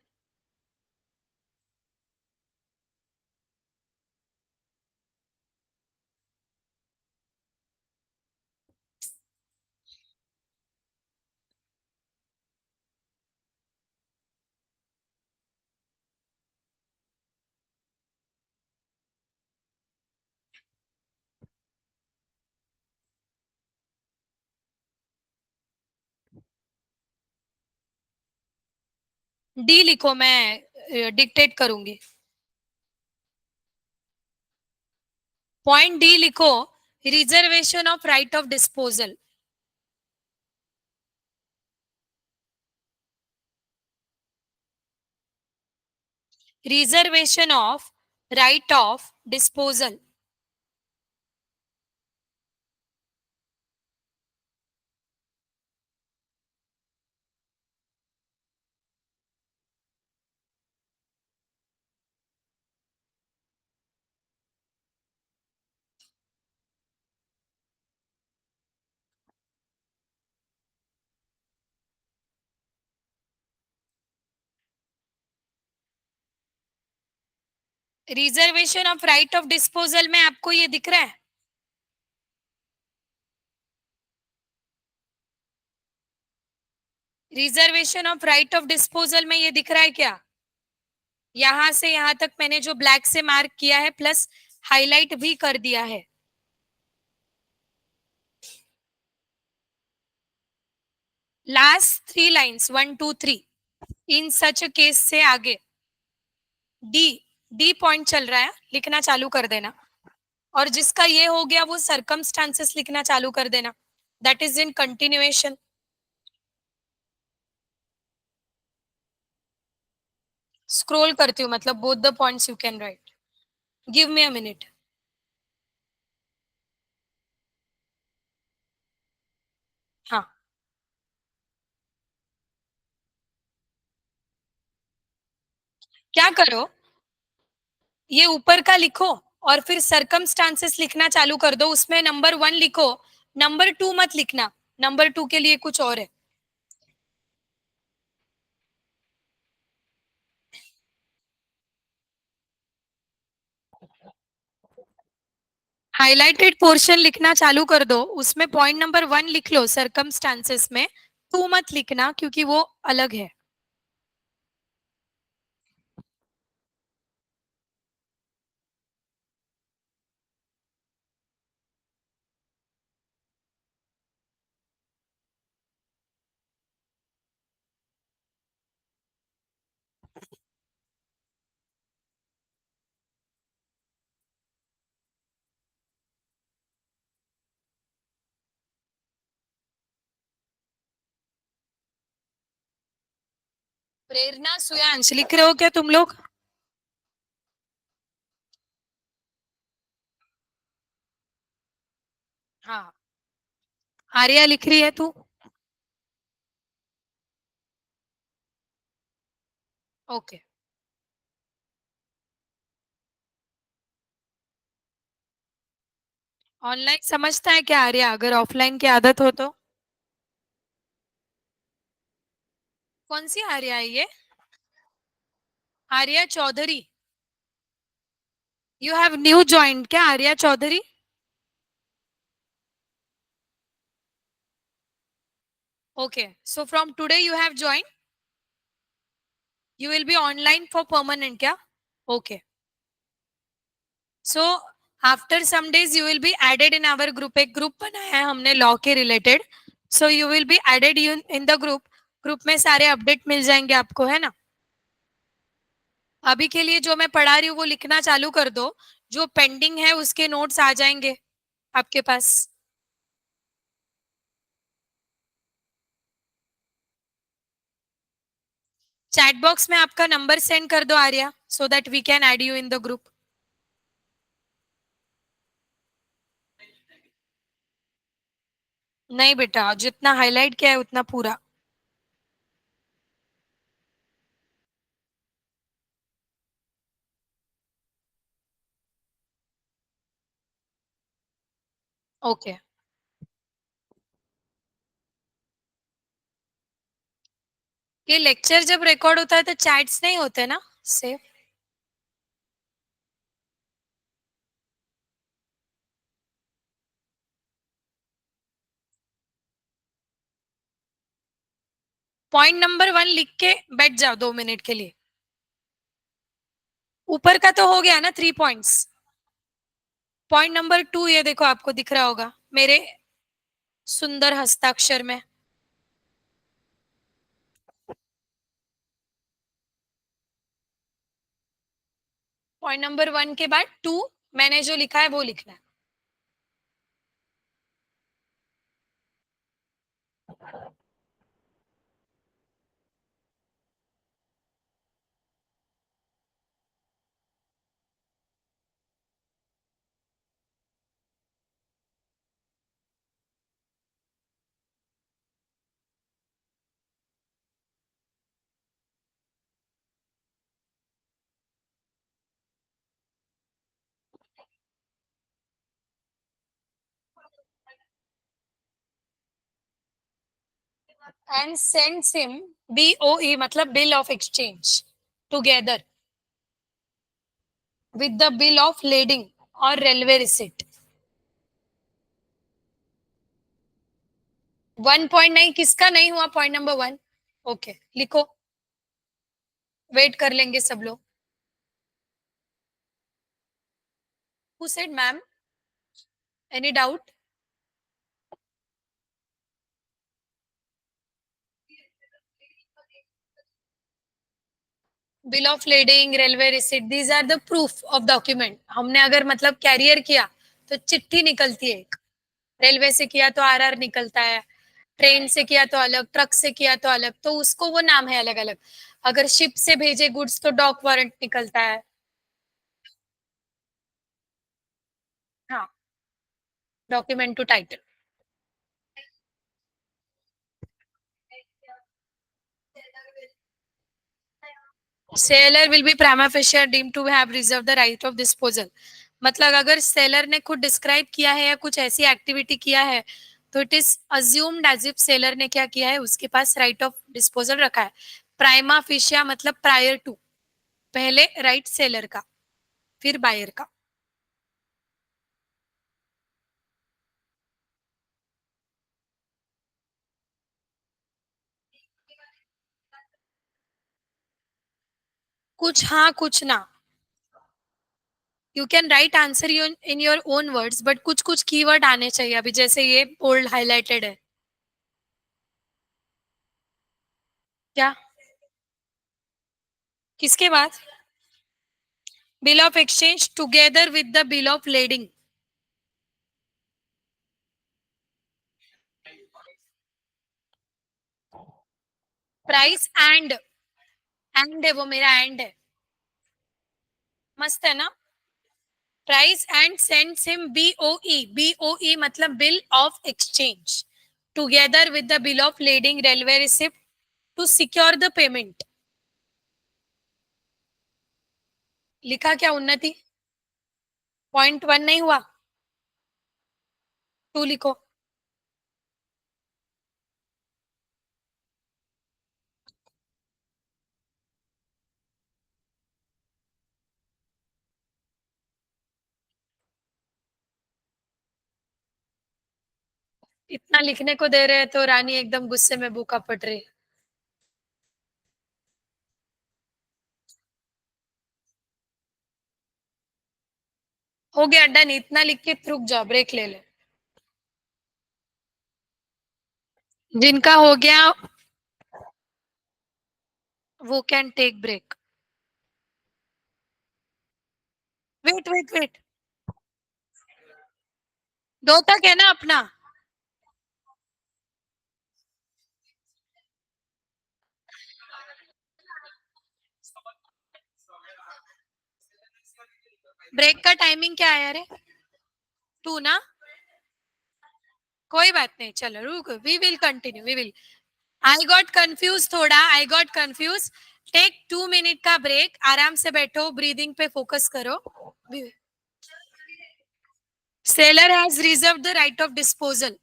Speaker 1: डी लिखो, मैं डिक्टेट करूंगी. पॉइंट डी लिखो, reservation of right of disposal. Reservation of right of disposal. Reservation of right of disposal में आपको ये दिख रहा है, reservation of right of disposal में ये दिख रहा है क्या, यहां से यहां तक मैंने जो ब्लैक से मार्क किया है प्लस हाईलाइट भी कर दिया है. लास्ट 3 लाइन्स 1 2 3, इन सच केस से आगे डी, डी पॉइंट चल रहा है, लिखना चालू कर देना. और जिसका ये हो गया वो सरकमस्टांसेस लिखना चालू कर देना. That is in continuation. Scroll करती हूँ, मतलब both the points you can write. Give me a minute. हाँ, क्या करो, ये ऊपर का लिखो और फिर सरकमस्टांसेस लिखना चालू कर दो, उसमें नंबर 1 लिखो, नंबर 2 मत लिखना, नंबर 2 के लिए कुछ और है. हाइलाइटेड पोर्शन लिखना चालू कर दो, उसमें पॉइंट नंबर 1 लिख लो सरकमस्टांसेस में, 2 मत लिखना क्योंकि वो अलग है. प्रेरणा, सुयांश लिख रहे हो क्या तुम लोग? हाँ, आर्या लिख रही है तू? ओके. ऑनलाइन समझता है क्या आर्या, अगर ऑफलाइन की आदत हो तो? कौन सी आर्या है ये? Arya Chaudhary. You have new join क्या Arya Chaudhary? Okay, so from today you have join. You will be online for permanent क्या? Okay. So after some days you will be added in our group. एक ग्रुप बनाया है हमने लॉ के related. So you will be added you in the group. Group में सारे update मिल जाएंगे आपको, है ना? अभी के लिए जो मैं पढ़ा रही हूँ वो लिखना चालू कर दो. जो पेंडिंग है उसके नोट्स आ जाएंगे आपके पास. चैट बॉक्स में आपका नंबर सेंड कर दो Arya, so that we can add you in the group. नहीं बेटा, जितना हाईलाइट किया है उतना पूरा. ओके. ये लेक्चर जब रिकॉर्ड होता है तो चैट्स नहीं होते ना सेव? पॉइंट नंबर 1 लिख के बैठ जाओ 2 मिनट के लिए. ऊपर का तो हो गया ना 3 पॉइंट्स. पॉइंट नंबर 2 ये देखो, आपको दिख रहा होगा मेरे सुंदर हस्ताक्षर में. पॉइंट नंबर 1 के बाद 2 मैंने जो लिखा है वो लिखना है. एंड सेंड्स हिम BOE मतलब bill of exchange together with the bill of lading और रेलवे रिसिट. 1 पॉइंट नहीं, किसका नहीं हुआ पॉइंट नंबर 1? ओके लिखो. वेट कर लेंगे सब लोग. Who said ma'am? Any doubt? Bill of lading, railway receipt, these are the proof of document. हमने अगर मतलब कैरियर किया तो चिट्ठी निकलती है एक. रेलवे से किया तो RR निकलता है. ट्रेन से किया तो अलग, ट्रक से किया तो अलग, तो उसको वो नाम है अलग अलग. अगर शिप से भेजे गुड्स तो डॉक वारंट निकलता है. हाँ, document to title. Seller will be prima facie deemed to have reserved the right of disposal. मतलब अगर सेलर ने खुद डिस्क्राइब किया है या कुछ ऐसी एक्टिविटी किया है तो it is assumed as if seller ने क्या किया है, उसके पास राइट ऑफ डिस्पोजल रखा है. प्राइमा फिशिया मतलब प्रायर टू. पहले राइट सेलर का, फिर बायर का. कुछ हाँ कुछ ना. You can write answer you in your own words, but कुछ कुछ कीवर्ड आने चाहिए. अभी जैसे ये बोल्ड हाईलाइटेड है. क्या? किसके बाद? Bill of exchange together with the bill of lading. Price and है वो, मेरा एंड है. मस्त है ना? Price and sends him BOE मतलब bill of exchange together with the bill of lading railway receipt to secure the payment. लिखा क्या उन्नति? 0.1 नहीं हुआ? 2 लिखो। इतना लिखने को दे रहे हैं तो रानी एकदम गुस्से में भूखा पड़ रही है। हो गया डन, इतना लिख के रुक जाओ, ब्रेक ले ले। जिनका हो गया वो can take break. Wait wait wait, 2 तक है ना अपना? ब्रेक का टाइमिंग क्या है? अरे 2 ना? कोई बात नहीं, चलो रुक, we will continue, we will. I got confuse थोड़ा, I got confuse. Take 2 minute का ब्रेक, आराम से बैठो, ब्रीदिंग पे फोकस करो। Seller has reserve the right of disposal.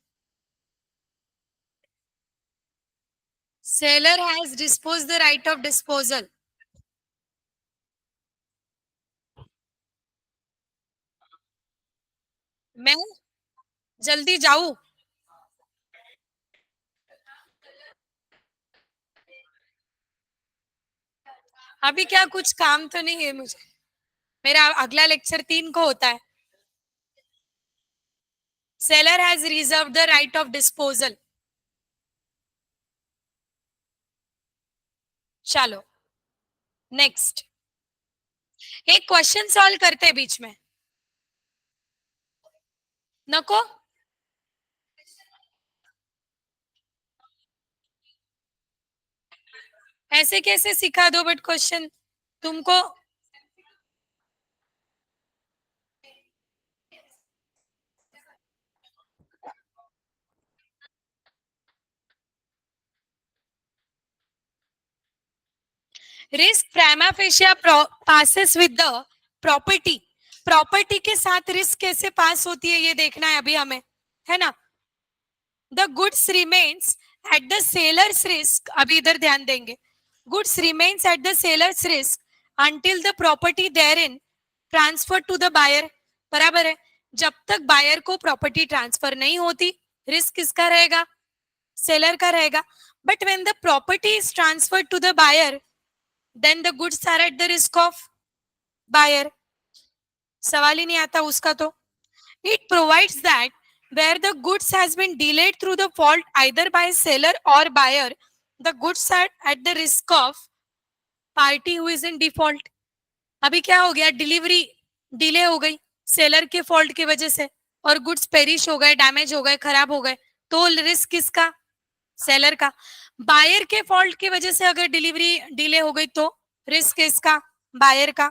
Speaker 1: Seller has dispose the right of disposal. मैं जल्दी जाऊं? अभी क्या कुछ काम तो नहीं है मुझे, मेरा अगला लेक्चर 3 को होता है। Seller has reserve the right of disposal. चलो नेक्स्ट, एक क्वेश्चन सॉल्व करते हैं बीच में। नको? ऐसे कैसे सिखा दो बट क्वेश्चन तुमको? Risk prima fascia passes with the property. Property के साथ रिस्क कैसे पास होती है ये देखना है अभी हमें, है ना? The goods remains at the seller's risk, अभी इधर ध्यान देंगे। Goods remains at the seller's risk until the property therein transfer to the buyer. बराबर है, जब तक बायर को प्रॉपर्टी ट्रांसफर नहीं होती रिस्क किसका रहेगा? सेलर का रहेगा। But when the property is transferred to the buyer then the goods are at the risk of buyer। सवाल ही नहीं आता उसका तो। It provides that where the goods has been delayed through the fault either by seller or buyer, the goods are at the risk of party who is in default। अभी क्या हो गया, delivery delay हो गई seller के fault की वजह से, और गुड्स पेरिश हो गए, डैमेज हो गए, खराब हो गए, तो रिस्क किसका? सेलर का। बायर के फॉल्ट की वजह से अगर डिलीवरी डिले हो गई तो रिस्क किसका? बायर का।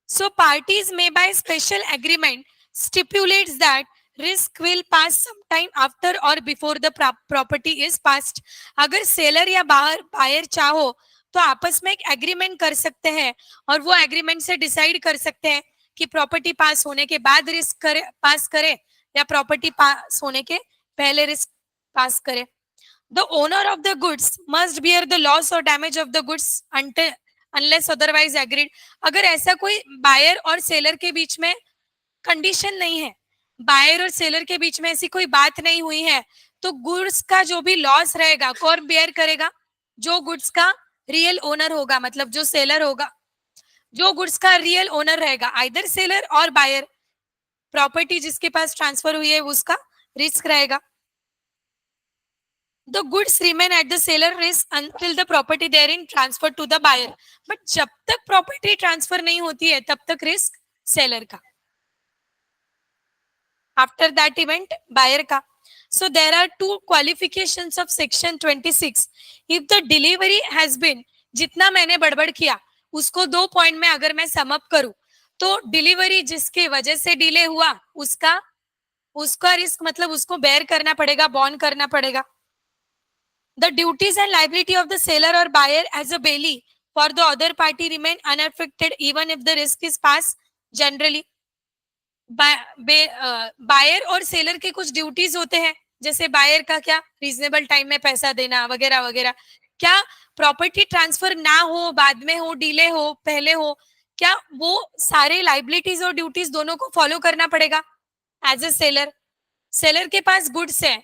Speaker 1: So parties may by special agreement stipulates that risk will pass sometime after or before the property is passed। अगर सेलर या बायर चाहो तो आपस में एक एग्रीमेंट कर सकते हैं, और वो एग्रीमेंट से डिसाइड कर सकते हैं कि प्रॉपर्टी पास होने के बाद रिस्क पास करे या प्रॉपर्टी पास होने के पहले रिस्क पास करे। The owner of the goods must bear the loss or damage of the goods until unless otherwise agreed। अगर ऐसा कोई बायर और सेलर के बीच में कंडीशन नहीं है, बायर और सेलर के बीच में ऐसी कोई बात नहीं हुई है, तो गुड्स का जो भी लॉस रहेगा कौन बेयर करेगा? जो गुड्स का रियल ओनर होगा, मतलब जो सेलर होगा, जो गुड्स का रियल ओनर रहेगा, आइदर सेलर और बायर, प्रॉपर्टी जिसके पास ट्रांसफर हुई है उसका रिस्क रहेगा। The goods remain at the seller risk until the property therein transferred to the buyer। But जब तक प्रॉपर्टी ट्रांसफर नहीं होती है तब तक रिस्क सेलर का, आफ्टर दैट इवेंट बायर का। So there are 2 qualifications of section 26। If the delivery has been, जितना मैंने बड़बड़ किया उसको 2 पॉइंट में अगर मैं सम अप करूं, तो डिलीवरी जिसकी वजह से डिले हुआ उसका उसका रिस्क मतलब उसको बेयर करना पड़ेगा, बॉन्ड करना पड़ेगा। The duties and liability of the seller or buyer as a bailey for the other party remain unaffected even if the risk is passed generally. Buyer और सेलर के कुछ ड्यूटीज होते हैं, जैसे बायर का क्या, रीजनेबल टाइम में पैसा देना वगैरह वगैरह। क्या प्रॉपर्टी ट्रांसफर ना हो, बाद में हो, डिले हो, पहले हो, क्या वो सारे लाइबिलिटीज और ड्यूटीज दोनों को फॉलो करना पड़ेगा एज ए सेलर? सेलर के पास गुड्स है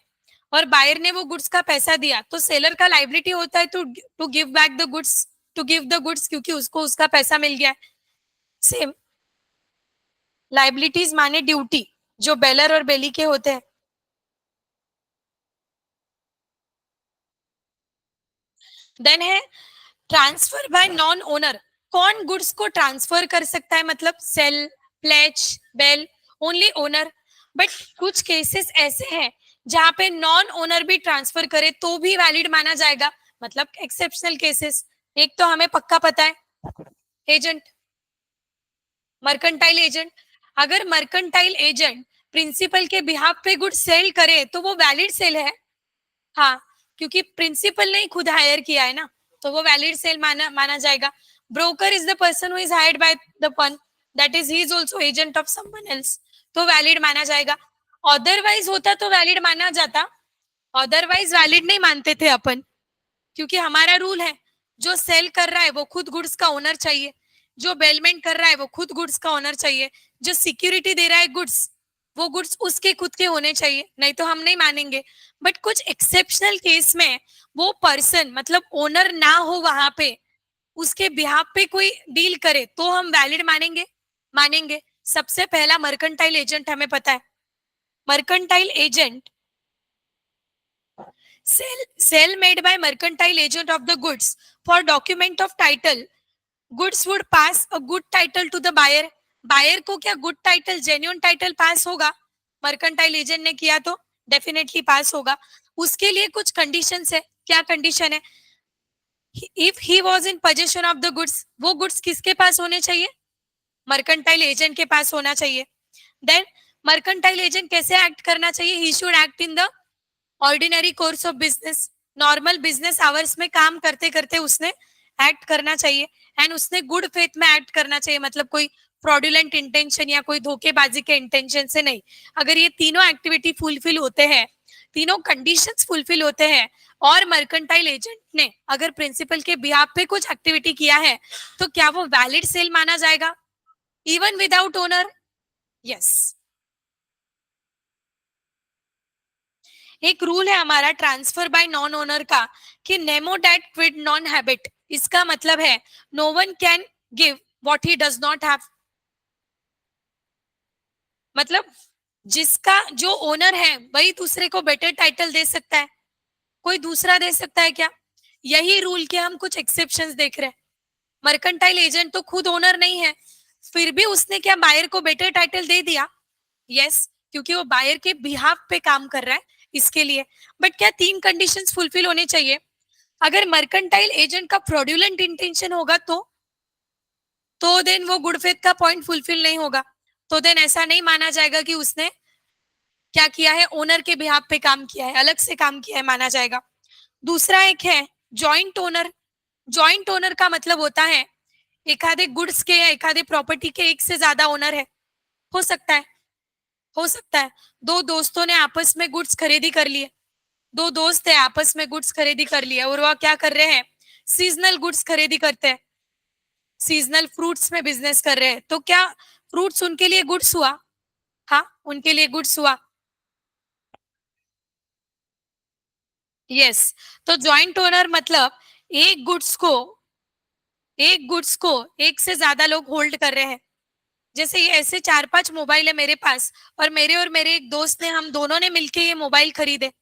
Speaker 1: और बायर ने वो गुड्स का पैसा दिया, तो सेलर का लाइबिलिटी होता है to give back the goods, to give the goods, क्योंकि उसको उसका पैसा मिल गया है। सेम लाइबिलिटीज माने ड्यूटी, जो बेलर और बेली के होते हैं। देन है ट्रांसफर बाय नॉन ओनर। कौन गुड्स को ट्रांसफर कर सकता है, मतलब sale, pledge, bail, only owner. But कुछ केसेस ऐसे हैं जहां पे नॉन ओनर भी ट्रांसफर करे तो भी वैलिड माना जाएगा, मतलब एक्सेप्शनल केसेस। एक तो हमें पक्का पता है, एजेंट, मर्केंटाइल एजेंट। अगर मर्केंटाइल एजेंट प्रिंसिपल के बिहाफ पे गुड सेल करे तो वो वैलिड सेल है। हाँ, क्योंकि प्रिंसिपल ने खुद हायर किया है ना, तो वो वैलिड सेल माना जाएगा। Broker is the person who is hired by the firm, that is he is also agent of someone else, तो वैलिड माना जाएगा। अदरवाइज होता तो वैलिड माना जाता, अदरवाइज वैलिड नहीं मानते थे अपन, क्योंकि हमारा रूल है जो सेल कर रहा है वो खुद गुड्स का ओनर चाहिए, जो बेलमेंट कर रहा है वो खुद गुड्स का ओनर चाहिए, जो सिक्योरिटी दे रहा है गुड्स, वो गुड्स उसके खुद के होने चाहिए, नहीं तो हम नहीं मानेंगे। बट कुछ एक्सेप्शनल केस में वो पर्सन मतलब ओनर ना हो वहां पे, उसके बिहाफ पे कोई डील करे तो हम वैलिड मानेंगे। मानेंगे। सबसे पहला मर्केंटाइल एजेंट हमें पता है। Mercantile agent, sale made by mercantile agent of the goods for document of title, goods would pass a good title to the buyer। Buyer को क्या good title, genuine title pass होगा? Mercantile agent ने किया तो definitely pass होगा। उसके लिए कुछ कंडीशंस है। क्या कंडीशन है? If he was in position of the goods, वो गुड्स किसके पास होने चाहिए? मर्केंटाइल एजेंट के पास होना चाहिए। देन मर्केंटाइल एजेंट कैसे एक्ट करना चाहिए? He should act in the ordinary course of business, normal business hours में काम करते करते उसने एक्ट करना चाहिए, एंड उसने गुड फेथ में एक्ट करना चाहिए, मतलब कोई फ्रॉडुलेंट इंटेंशन या कोई धोखेबाजी के इंटेंशन से नहीं। अगर ये तीनों एक्टिविटी फुलफिल होते हैं, तीनों कंडीशंस फुलफिल होते हैं, और मर्केंटाइल एजेंट ने अगर प्रिंसिपल के बिहाफ पे कुछ एक्टिविटी किया है, तो क्या वो वैलिड सेल माना जाएगा इवन विदाउट ओनर? यस। एक रूल है हमारा ट्रांसफर बाय नॉन ओनर का कि nemo dat Kwid non habet. इसका मतलब है no one can give what he does not have. मतलब जिसका जो ओनर है वही दूसरे को बेटर टाइटल दे सकता है, कोई दूसरा दे सकता है क्या? यही रूल के हम कुछ एक्सेप्शंस देख रहे हैं। मर्केंटाइल एजेंट तो खुद ओनर नहीं है, फिर भी उसने क्या बायर को बेटर टाइटल दे दिया? यस, क्योंकि वो बायर के बिहाफ पे काम कर रहा है इसके लिए। बट क्या तीन कंडीशंस फुलफिल होने चाहिए? अगर मर्केंटाइल एजेंट का फ्रॉडुलेंट इंटेंशन होगा तो देन वो गुड फेथ का पॉइंट फुलफिल नहीं होगा, तो देन ऐसा नहीं माना जाएगा कि उसने क्या किया है, ओनर के बिहाफ पे काम किया है, अलग से काम किया है माना जाएगा। दूसरा एक है जॉइंट ओनर। जॉइंट ओनर का मतलब होता है एखादे गुड्स के या एखादे प्रॉपर्टी के एक से ज्यादा ओनर है। हो सकता है, हो सकता है दो दोस्तों ने आपस में गुड्स खरीदी कर लिए, दो दोस्त है आपस में गुड्स खरीदी कर लिए, और वह क्या कर रहे हैं, सीजनल गुड्स खरीदी करते हैं, सीजनल फ्रूट्स में बिजनेस कर रहे हैं, तो क्या फ्रूट्स उनके लिए गुड्स हुआ? हाँ, उनके लिए गुड्स हुआ। यस, तो जॉइंट ओनर मतलब एक गुड्स को, एक गुड्स को एक से ज्यादा लोग होल्ड कर रहे हैं। जैसे ये ऐसे 4-5 मोबाइल है मेरे पास, और मेरे एक दोस्त ने, हम दोनों ने मिलके ये मोबाइल खरीदे,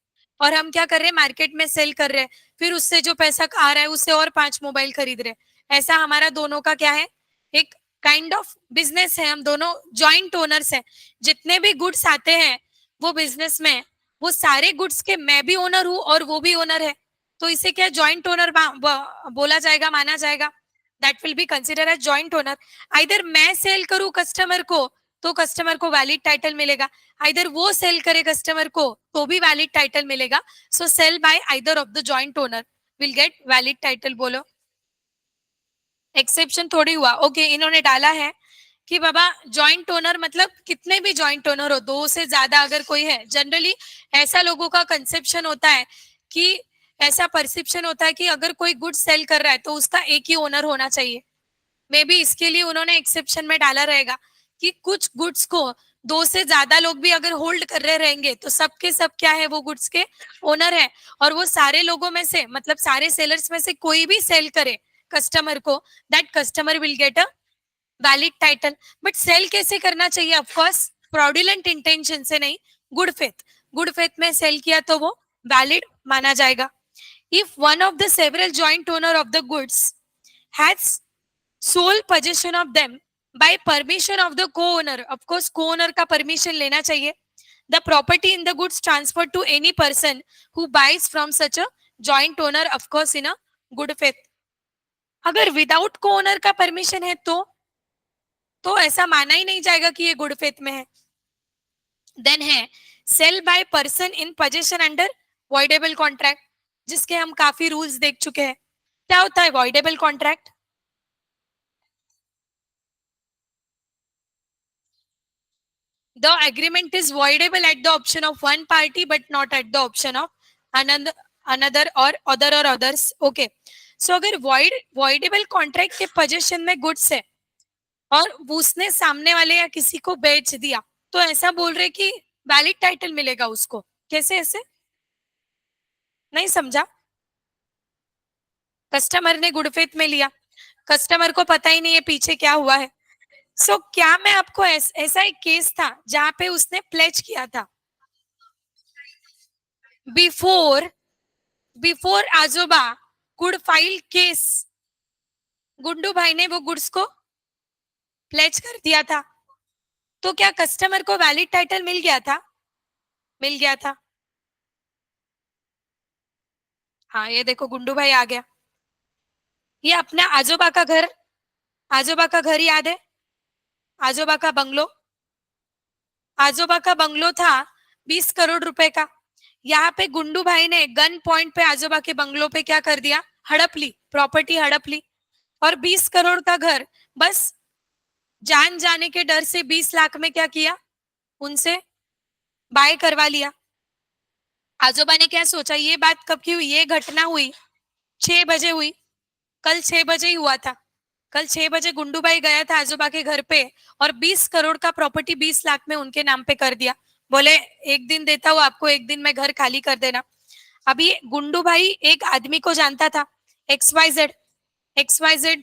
Speaker 1: और हम क्या कर रहे हैं, मार्केट में सेल कर रहे हैं, फिर उससे जो पैसा आ रहा है उससे और 5 मोबाइल खरीद रहे हैं। ऐसा हमारा दोनों का क्या है, एक काइंड ऑफ बिजनेस है, हम दोनों जॉइंट ओनर्स हैं। जितने भी गुड्स आते हैं वो बिजनेस में, वो सारे गुड्स के मैं भी ओनर हूँ और वो भी ओनर है, तो इसे क्या जॉइंट ओनर बोला जाएगा, माना जाएगा। That will be consider as joint owner. Either मैं सेल करूं कस्टमर को तो कस्टमर को वैलिड टाइटल मिलेगा, आइदर वो सेल करे कस्टमर को तो भी वैलिड टाइटल मिलेगा। So sale by either of the joint owner will get valid title. बोलो। एक्सेप्शन थोड़ी हुआ। ओके, इन्होंने डाला है कि बाबा जॉइंट ओनर मतलब कितने भी जॉइंट ओनर हो, दो से ज्यादा अगर कोई है, जनरली ऐसा लोगों का कंसेप्शन होता है कि ऐसा परसेप्शन होता है कि अगर कोई गुड सेल कर रहा है तो उसका एक ही ओनर होना चाहिए। मे बी इसके लिए उन्होंने एक्सेप्शन में डाला रहेगा कि कुछ गुड्स को दो से ज्यादा लोग भी अगर होल्ड कर रहे रहेंगे तो सबके सब क्या है, वो गुड्स के ओनर है। और वो सारे लोगों में से मतलब सारे सेलर्स में से कोई भी सेल करे कस्टमर को, that customer will get a valid title. But sale कैसे करना चाहिए? ऑफकोर्स फ्रॉडुलेंट इंटेंशन से नहीं, गुड फेथ, गुड फेथ में सेल किया तो वो वैलिड माना जाएगा। If one of the several joint owner of the goods has sole possession of them by permission of the co owner, of course co owner का permission लेना चाहिए। The property in the goods transfer to any person who buys from such a joint owner, of course in a good faith. अगर without co owner का permission है तो ऐसा माना ही नहीं जाएगा कि ये गुड फेथ में है। देन है sale by person in possession under voidable contract, जिसके हम काफी रूल्स देख चुके हैं। क्या होता है voidable contract? The agreement is voidable at the option of one party but not at the option of another or other or others. Okay, so अगर voidable contract के possession में goods है और उसने सामने वाले या किसी को बेच दिया तो ऐसा बोल रहे कि वैलिड टाइटल मिलेगा उसको। कैसे ऐसे? नहीं समझा? कस्टमर ने गुड फेथ में लिया, कस्टमर को पता ही नहीं है पीछे क्या हुआ है। सो क्या मैं आपको ऐसा एक केस था जहां पे उसने प्लेज किया था बिफोर बिफोर आजोबा कुड फाइल केस, गुंडू भाई ने वो गुड्स को प्लेज कर दिया था। तो क्या कस्टमर को वैलिड टाइटल मिल गया था? मिल गया था। हाँ, ये देखो गुंडू भाई आ गया। ये अपना आजोबा का घर याद है? आजोबा का बंगलो, आजोबा का बंगलो था 20 करोड़ रुपए का। यहाँ पे गुंडू भाई ने गन पॉइंट पे आजोबा के बंगलो पे क्या कर दिया? हड़प ली, प्रॉपर्टी हड़प ली। और 20 करोड़ का घर बस जान जाने के डर से 20 लाख में क्या किया? उनसे बाय करवा लिया। आजोबा ने क्या सोचा? ये बात कब की हुई? ये घटना हुई 6 बजे हुई, कल 6 बजे ही हुआ था। कल 6 बजे गुंडू भाई गया था आजोबा के घर पे और 20 करोड़ का प्रॉपर्टी 20 लाख में उनके नाम पे कर दिया। बोले एक दिन देता हूँ आपको, एक दिन में घर खाली कर देना। अभी गुंडू भाई एक आदमी को जानता था, XYZ। XYZ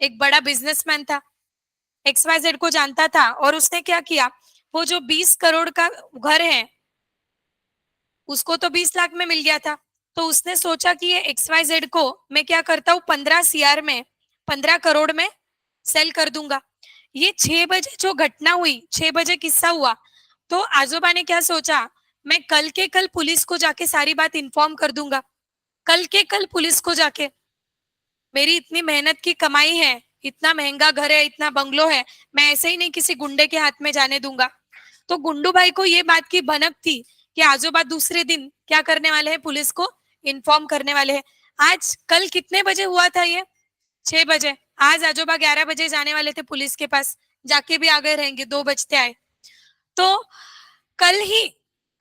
Speaker 1: एक बड़ा बिजनेसमैन था, XYZ को जानता था और उसने क्या किया? वो जो 20 करोड़ का घर है उसको तो 20 लाख में मिल गया था। तो उसने सोचा कि ये XYZ को मैं क्या करता हूँ, 15 CR में, 15 करोड़ में सेल कर दूंगा। ये 6 बजे जो घटना हुई, 6 बजे किस्सा हुआ, तो आजोबा ने क्या सोचा? मैं कल के कल पुलिस को जाके सारी बात इन्फॉर्म कर दूंगा। कल के कल पुलिस को जाके, मेरी इतनी मेहनत की कमाई है, इतना महंगा घर है, इतना बंगलो है, मैं ऐसे ही नहीं किसी गुंडे के हाथ में जाने दूंगा। तो गुंडू भाई को ये बात की भनक थी कि आजोबा दूसरे दिन क्या करने वाले हैं? पुलिस को इन्फॉर्म करने वाले हैं। आज कल कितने बजे हुआ था ये? 6 बजे। आज आजोबा 11 बजे जाने वाले थे पुलिस के पास, जाके भी आ गए रहेंगे, 2 बजते आए। तो कल ही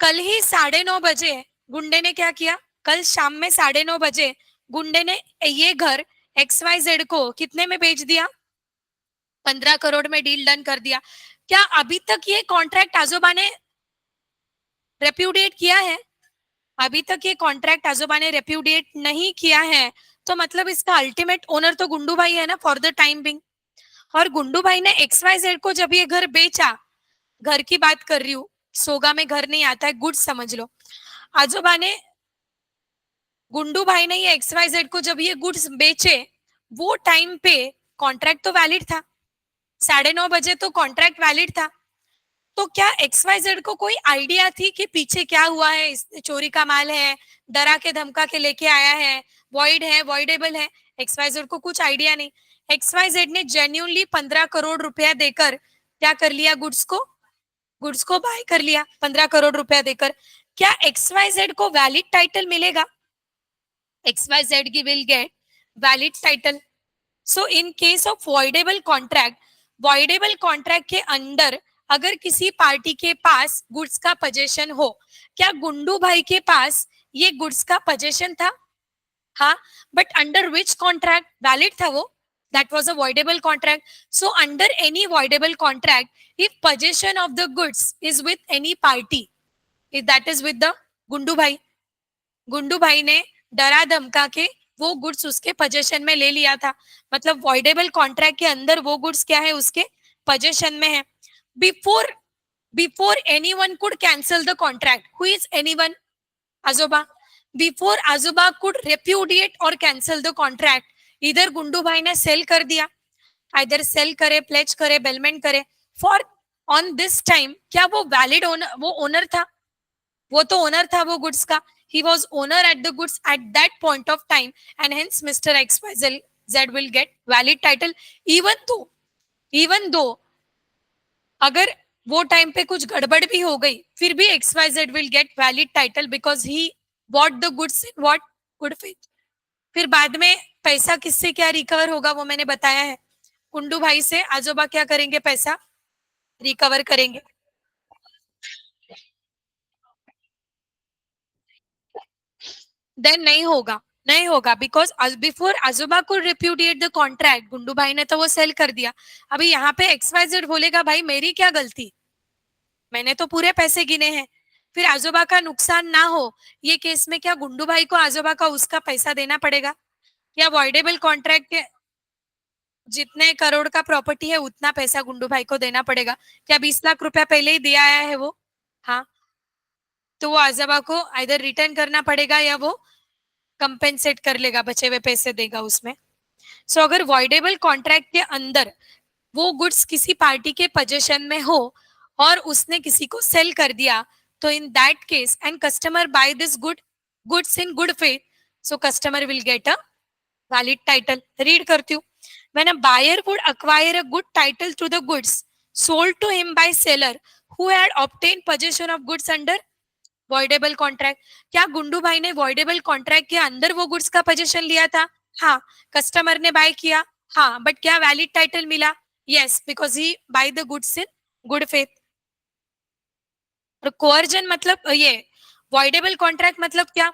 Speaker 1: कल ही 9:30 बजे गुंडे ने क्या किया? कल शाम में 9:30 बजे गुंडे ने ये घर XYZ को कितने में बेच दिया? 15 करोड़ में डील डन कर दिया। क्या अभी तक ये कॉन्ट्रैक्ट आजोबा ने रेप्यूडिएट किया है? अभी तक ये कॉन्ट्रैक्ट आजोबा ने रेप्यूडिएट नहीं किया है। तो मतलब इसका अल्टीमेट ओनर तो गुंडू भाई है ना, फॉर द टाइम बिंग। और गुंडू भाई ने XYZ को जब ये घर बेचा, घर की बात कर रही हूँ, सोगा में घर नहीं आता है, गुड्स समझ लो। आजोबा ने, गुंडू भाई ने ये XYZ को जब ये गुड्स बेचे, वो टाइम पे कॉन्ट्रैक्ट तो वैलिड था, 9:30 बजे तो कॉन्ट्रैक्ट वैलिड था। तो क्या XYZ को कोई आइडिया थी कि पीछे क्या हुआ है, चोरी का माल है, डरा के धमका के लेके आया है, वॉइड है, वॉइडेबल है? XYZ को कुछ आइडिया नहीं। XYZ ने जेन्यूनली 15 करोड़ रुपया देकर क्या कर लिया? गुड्स को बाय कर लिया 15 करोड़ रुपया देकर। क्या XYZ को वैलिड टाइटल मिलेगा? XYZ की will get valid title. So in case of voidable contract के अंदर अगर किसी पार्टी के पास गुड्स का पोजेशन हो, क्या गुंडू भाई के पास ये गुड्स का पोजेशन था? हाँ, but under which contract valid था वो? That was a voidable contract. So under any voidable contract, if possession of the goods is with any party, if that is with the Gundu भाई ने डरा धमका के वो गुड्स उसके पोजेशन में ले लिया था, मतलब voidable contract के अंदर वो गुड्स क्या है, उसके पोजेशन में है. Before before anyone could cancel the contract, who is anyone? आजोबा. बिफोर आजोबा कुड रेप्यूडिएट और कैंसल द कॉन्ट्रैक्ट, इधर गुंडू भाई ने सेल कर दिया, आइदर सेल करे, प्लेज करे, बेलमेंट करे, फॉर ऑन दिस टाइम क्या वो वैलिड ओनर, वो ओनर था? वो तो ओनर था वो गुड्स का. he was owner at the goods at that point of time, and hence Mr. XYZ will get valid title. even though अगर वो टाइम पे कुछ गड़बड़ भी हो गई, फिर भी XYZ will get valid title because he bought the goods in what good faith. फिर बाद में पैसा किससे क्या रिकवर होगा वो मैंने बताया है. कुंडू भाई से आजोबा क्या करेंगे, पैसा रिकवर करेंगे. देन नहीं होगा बिकॉज बिफोर आजोबा को रिप्यूडिएट द कॉन्ट्रैक्ट, गुंडू भाई ने तो वो सेल कर दिया. अभी यहाँ पे XYZ बोलेगा भाई मेरी क्या गलती, मैंने तो पूरे पैसे गिने हैं. फिर आजोबा का नुकसान ना हो ये केस में क्या गुंडू भाई को आजोबा का उसका पैसा देना पड़ेगा? या वॉइडेबल कॉन्ट्रैक्ट के जितने करोड़ का प्रॉपर्टी है उतना पैसा गुंडू भाई को देना पड़ेगा? क्या 20 लाख रुपया पहले ही दिया आया है वो? हाँ, तो वो आजोबा को आइदर रिटर्न करना पड़ेगा या वो कंपेंसेट कर लेगा, बचे हुए पैसे देगा उसमें. सो अगर वॉइडेबल कॉन्ट्रैक्ट के अंदर वो गुड्स किसी पार्टी के पोजेशन में हो और उसने किसी को सेल कर दिया, तो in that case and customer buy this goods in good faith, so customer will get a valid title. Read करती हूँ. When a buyer would acquire a good title to the goods sold to him by seller who had obtained possession of goods under voidable contract. क्या गुंडू भाई ने voidable contract के अंदर वो goods का position लिया था? हाँ. कस्टमर ने बाय किया? हाँ. बट क्या वैलिड टाइटल मिला? Yes, because he bye the goods in good faith. और कोअर्जन मतलब ये voidable contract मतलब क्या?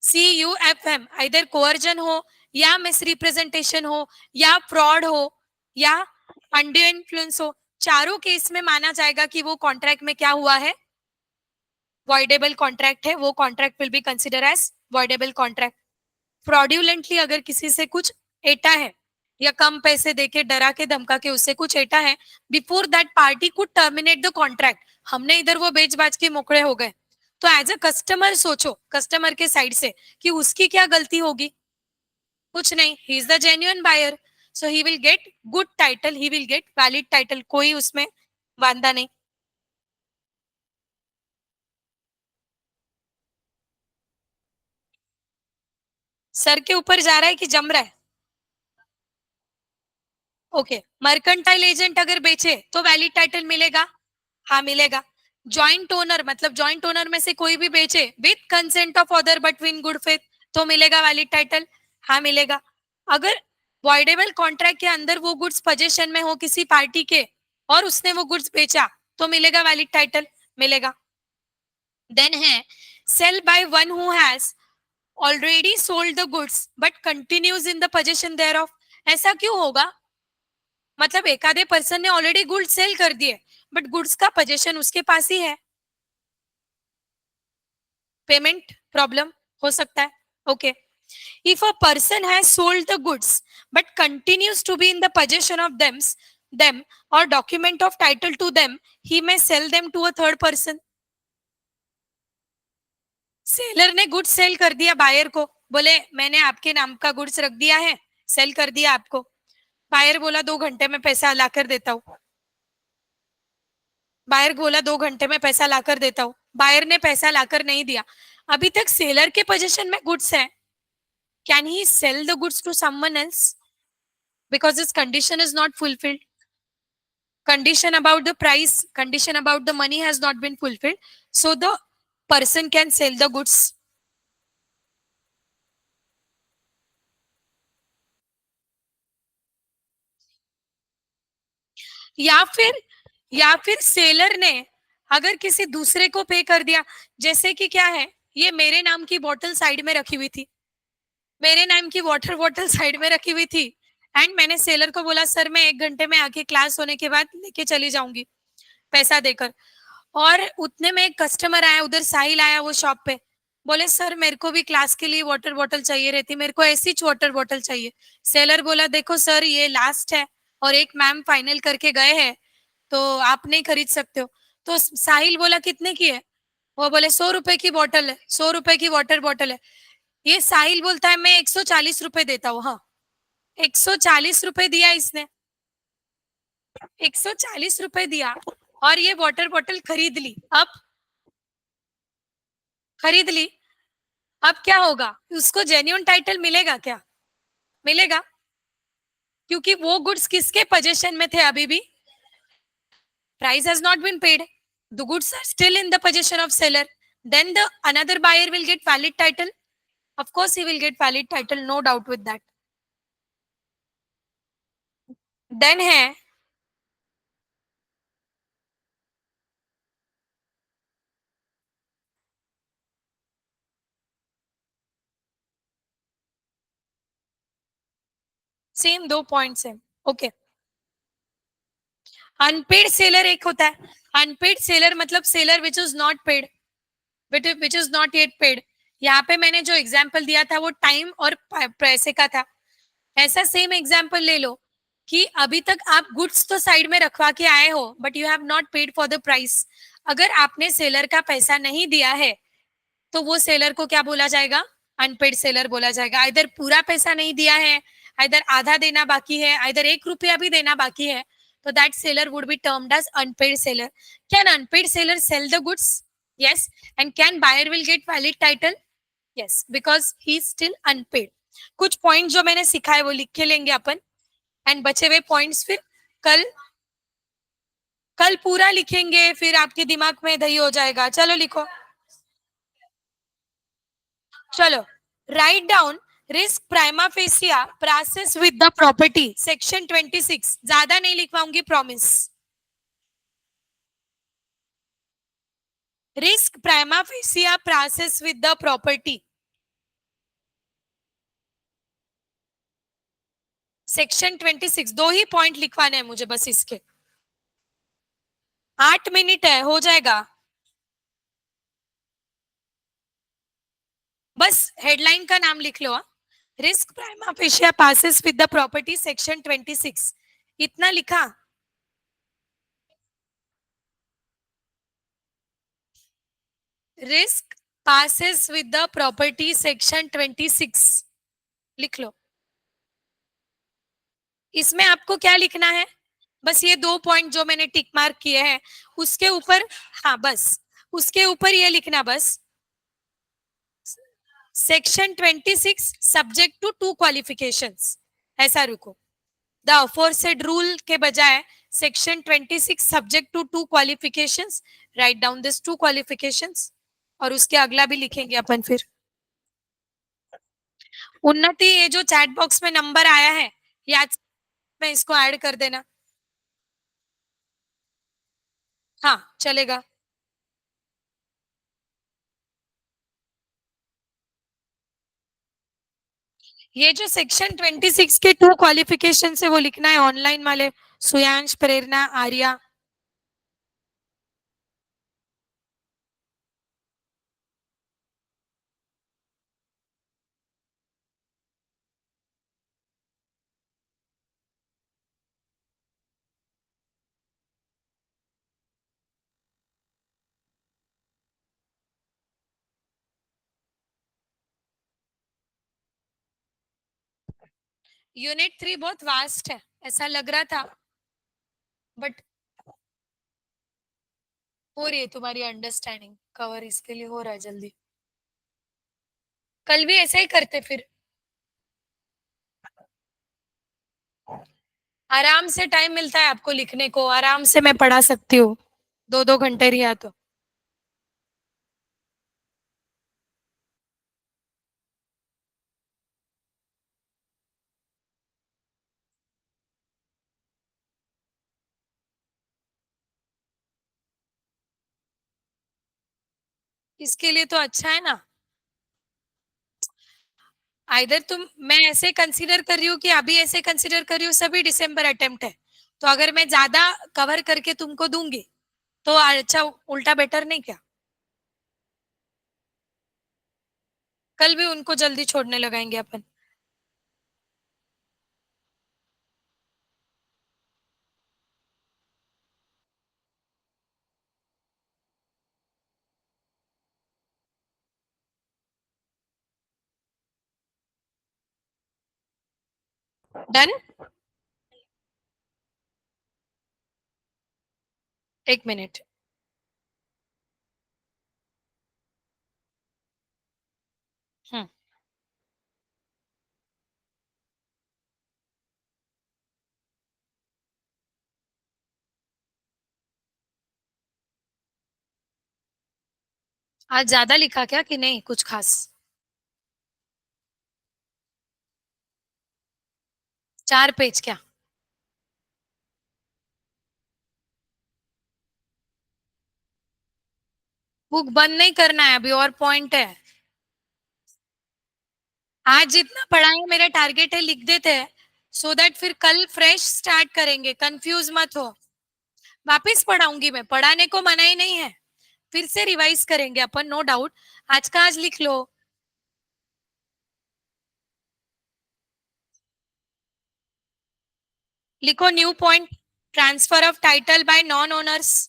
Speaker 1: CUFM, आइदर कोअर्जन हो या मिस रिप्रेजेंटेशन हो या फ्रॉड हो या अंडर इन्फ्लुएंस हो, चारों केस में माना जाएगा कि वो कॉन्ट्रैक्ट में क्या हुआ है, voidable कॉन्ट्रैक्ट है. वो contract will be consider as voidable contract. Fraudulently अगर किसी से कुछ एटा है या कम पैसे देके डरा के धमका के उससे कुछ एटा है, before that party could terminate the contract, हमने इधर वो बेच बाज के मोकड़े हो गए, तो एज अ कस्टमर सोचो, कस्टमर के साइड से कि उसकी क्या गलती होगी? कुछ नहीं. He is the genuine buyer, so he will get good title, he will get valid title, कोई उसमें वांदा नहीं. सर के ऊपर जा रहा है कि जम रहा है? ओके. मर्केंटाइल एजेंट अगर बेचे तो वैलिड टाइटल मिलेगा? हाँ मिलेगा. जॉइंट ओनर मतलब जॉइंट ओनर में से कोई भी बेचे with consent of other between good faith, तो मिलेगा वैलिड टाइटल? हाँ मिलेगा. अगर वॉइडेबल कॉन्ट्रैक्ट के अंदर वो गुड्स पोजेशन में हो किसी पार्टी के और उसने वो गुड्स बेचा, तो मिलेगा वैलिड टाइटल? मिलेगा. देन है sale by one who has already sold the goods but continues in the possession thereof. ऐसा क्यों होगा? मतलब एकादे पर्सन ने ऑलरेडी गुड्स सेल कर दिए बट गुड्स का पोजेशन उसके पास ही है. पेमेंट प्रॉब्लम हो सकता है. Okay. If a person has sold the goods but continues to be in the possession of them or document of title to them, he may sell them to a third person. Seller ने goods sale कर दिया buyer को, बोले मैंने आपके नाम का goods रख दिया है, सेल कर दिया आपको. बायर बोला 2 घंटे में पैसा लाकर देता हूँ. बायर बोला 2 घंटे में पैसा लाकर देता हूँ. बायर ने पैसा लाकर नहीं दिया, अभी तक सेलर के पोजीशन में गुड्स है. Can he sell the goods to someone else because this condition is not fulfilled? Condition about the price, condition about the money has not been fulfilled, so the person can sell the goods. या फिर या फिर seller ने अगर किसी दूसरे को पे कर दिया, जैसे कि क्या है, ये मेरे नाम की बोतल साइड में रखी हुई थी, मेरे नाम की वाटर बोतल साइड में रखी हुई थी, एंड मैंने सेलर को बोला सर मैं 1 घंटे में आके क्लास होने के बाद लेके चली जाऊंगी पैसा देकर। और उतने में एक कस्टमर आया, उधर साहिल आया वो शॉप पे, बोले सर मेरे को भी क्लास के लिए वाटर बॉटल चाहिए रहती, मेरे को ऐसी वाटर बॉटल चाहिए। सेलर बोला देखो सर ये लास्ट है, और एक मैम फाइनल करके गए हैं, तो आप नहीं खरीद सकते हो। तो साहिल बोला कितने की है, वो बोले 100 रुपए की बॉटल है, 100 रुपए की वाटर बॉटल है। ये साहिल बोलता है मैं 140 रुपए देता हूँ। हाँ, 140 रुपए दिया इसने, 140 रुपए दिया, और ये वाटर बॉटल खरीद ली। अब खरीद ली, अब क्या होगा, उसको जेन्युइन टाइटल मिलेगा क्या? मिलेगा, क्योंकि वो गुड्स किसके पोजीशन में थे अभी भी, price has not been paid, the goods are still in the possession of seller, then the another buyer will get valid title, of course he will get valid title, no doubt with that। then है same, दो points है। Okay, unpaid seller एक होता है, unpaid seller मतलब seller which is not paid, which is not yet paid. यहाँ पे मैंने जो एग्जाम्पल दिया था वो टाइम और पैसे का था, ऐसा सेम एग्जाम्पल ले लो कि अभी तक आप गुड्स तो साइड में रखवा के आए हो, but you have not paid for the price. अगर आपने सेलर का पैसा नहीं दिया है, तो वो सेलर को क्या बोला जाएगा, अनपेड सेलर बोला जाएगा। इधर पूरा पैसा नहीं दिया है, इधर आधा देना बाकी है, इधर 1 रुपया भी देना बाकी है, तो that seller would be termed as unpaid seller. Can unpaid seller sell the goods? yes, and can buyer will get valid title? yes, because he is still unpaid। कुछ पॉइंट जो मैंने सिखाए वो लिख के लेंगे अपन, एंड बचे हुए पॉइंट्स फिर कल कल पूरा लिखेंगे, फिर आपके दिमाग में दही हो जाएगा। चलो लिखो, चलो, write down risk prima facie process with the property, section 26। ज्यादा नहीं लिखवाऊंगी, promise. Risk prima facie process with the property, section 26। दो ही पॉइंट लिखवाने हैं मुझे बस इसके, 8 मिनट है, हो जाएगा। बस हेडलाइन का नाम लिख लो, risk prima facie passes with the property section 26, इतना लिखा। Risk passes with the property section 26 लिख लो। इसमें आपको क्या लिखना है, बस ये दो पॉइंट जो मैंने टिक मार्क किए हैं उसके ऊपर, हाँ बस उसके ऊपर ये लिखना बस, section 26 subject to two qualifications, ऐसा रुको। द अफोरसेड रूल के बजाय section 26 subject to two qualifications, write down this two qualifications, और उसके अगला भी लिखेंगे अपन फिर। उन्नति, ये जो चैट बॉक्स में नंबर आया है याद में इसको ऐड कर देना। हाँ चलेगा। ये जो सेक्शन 26 के टू क्वालिफिकेशन है वो लिखना है, ऑनलाइन वाले सुयांश, प्रेरणा, आर्या। यूनिट 3 बहुत वास्ट है ऐसा लग रहा था, बट हो रही है तुम्हारी अंडरस्टैंडिंग कवर, इसके लिए हो रहा है जल्दी। कल भी ऐसा ही करते फिर, आराम से टाइम मिलता है आपको लिखने को, आराम से मैं पढ़ा सकती हूँ, 2-2 घंटे रिया तो। इसके लिए तो अच्छा है ना। आइदर तुम, मैं ऐसे कंसीडर कर रही हूँ कि अभी ऐसे कंसीडर कर रही हूँ सभी दिसंबर अटेम्प्ट है, तो अगर मैं ज्यादा कवर करके तुमको दूंगी तो अच्छा उल्टा बेटर नहीं क्या? कल भी उनको जल्दी छोड़ने लगाएंगे अपन। डन। एक मिनट। हम्म। आज ज्यादा लिखा क्या कि नहीं कुछ खास? 4 पेज क्या? बुक बंद नहीं करना है अभी, और पॉइंट है। आज जितना पढ़ा है मेरा टारगेट है लिख देते हैं, सो दैट फिर कल फ्रेश स्टार्ट करेंगे, कंफ्यूज मत हो। वापिस पढ़ाऊंगी मैं, पढ़ाने को मना ही नहीं है, फिर से रिवाइज करेंगे अपन, नो डाउट। आज का आज लिख लो। लिखो new point, transfer of title by non owners.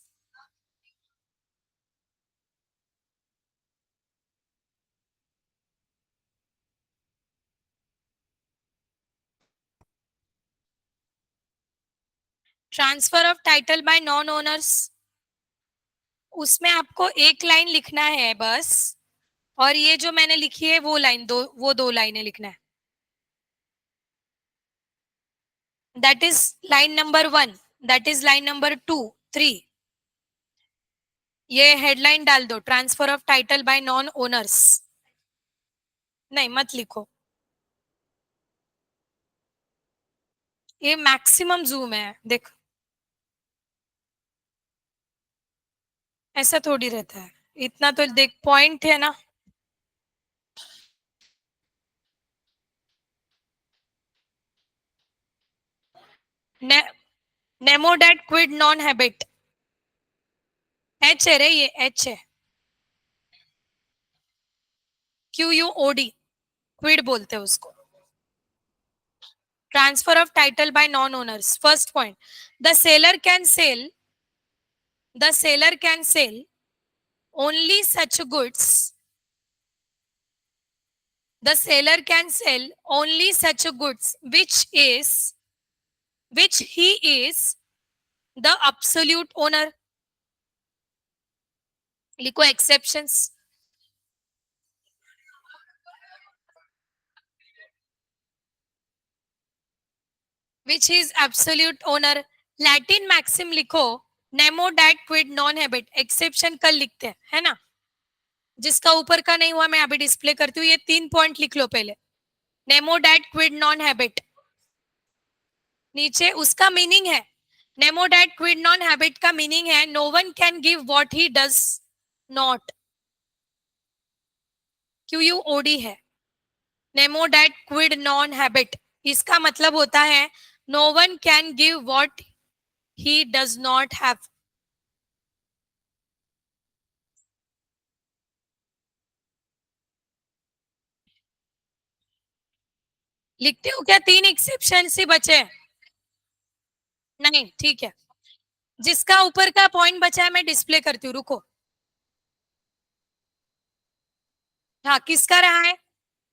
Speaker 1: Transfer of title by non owners, उसमें आपको एक लाइन लिखना है बस, और ये जो मैंने लिखी है वो लाइन दो, वो 2 लाइनें लिखना है। That is line number 1, that is line number 2, 3। ये हेडलाइन डाल दो, transfer of title by non owners. नहीं मत लिखो, ये मैक्सिमम जूम है देख, ऐसा थोड़ी रहता है, इतना तो देख पॉइंट है ना। ने, nemo dat Kwid non habet, एच है रे, ये एच है, QUOD, क्विड बोलते हैं उसको। Transfer of title by non owners, first point, the seller can sell, the seller can sell only such goods, the seller can sell only such goods which he is the absolute owner। लिखो exceptions, which is absolute owner। Latin maxim लिखो, nemo dat Kwid non habet, exception कल लिखते हैं है ना। जिसका ऊपर का नहीं हुआ मैं अभी डिस्प्ले करती हूँ, ये 3 पॉइंट लिख लो पहले। Nemo dat Kwid non habet, नीचे उसका मीनिंग है, nemo dat Kwid non habet का मीनिंग है no one can give what he does not, QUOD है। Nemo dat Kwid non habet, इसका मतलब होता है no one can give what he does not have. लिखते हो क्या? 3 एक्सेप्शन ही बचे? नहीं ठीक है, जिसका ऊपर का पॉइंट बचा है मैं डिस्प्ले करती हूँ, रुको। हाँ किसका रहा है?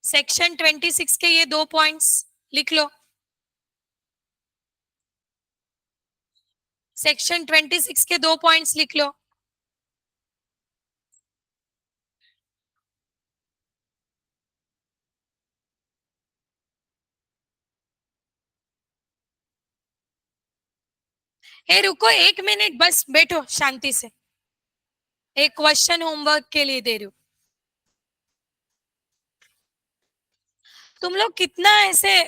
Speaker 1: सेक्शन 26 के ये 2 पॉइंट्स लिख लो। सेक्शन 26 के 2 पॉइंट्स लिख लो। हे रुको 1 मिनट बस, बैठो शांति से, एक क्वेश्चन होमवर्क के लिए दे रही हूँ। तुम लोग कितना ऐसे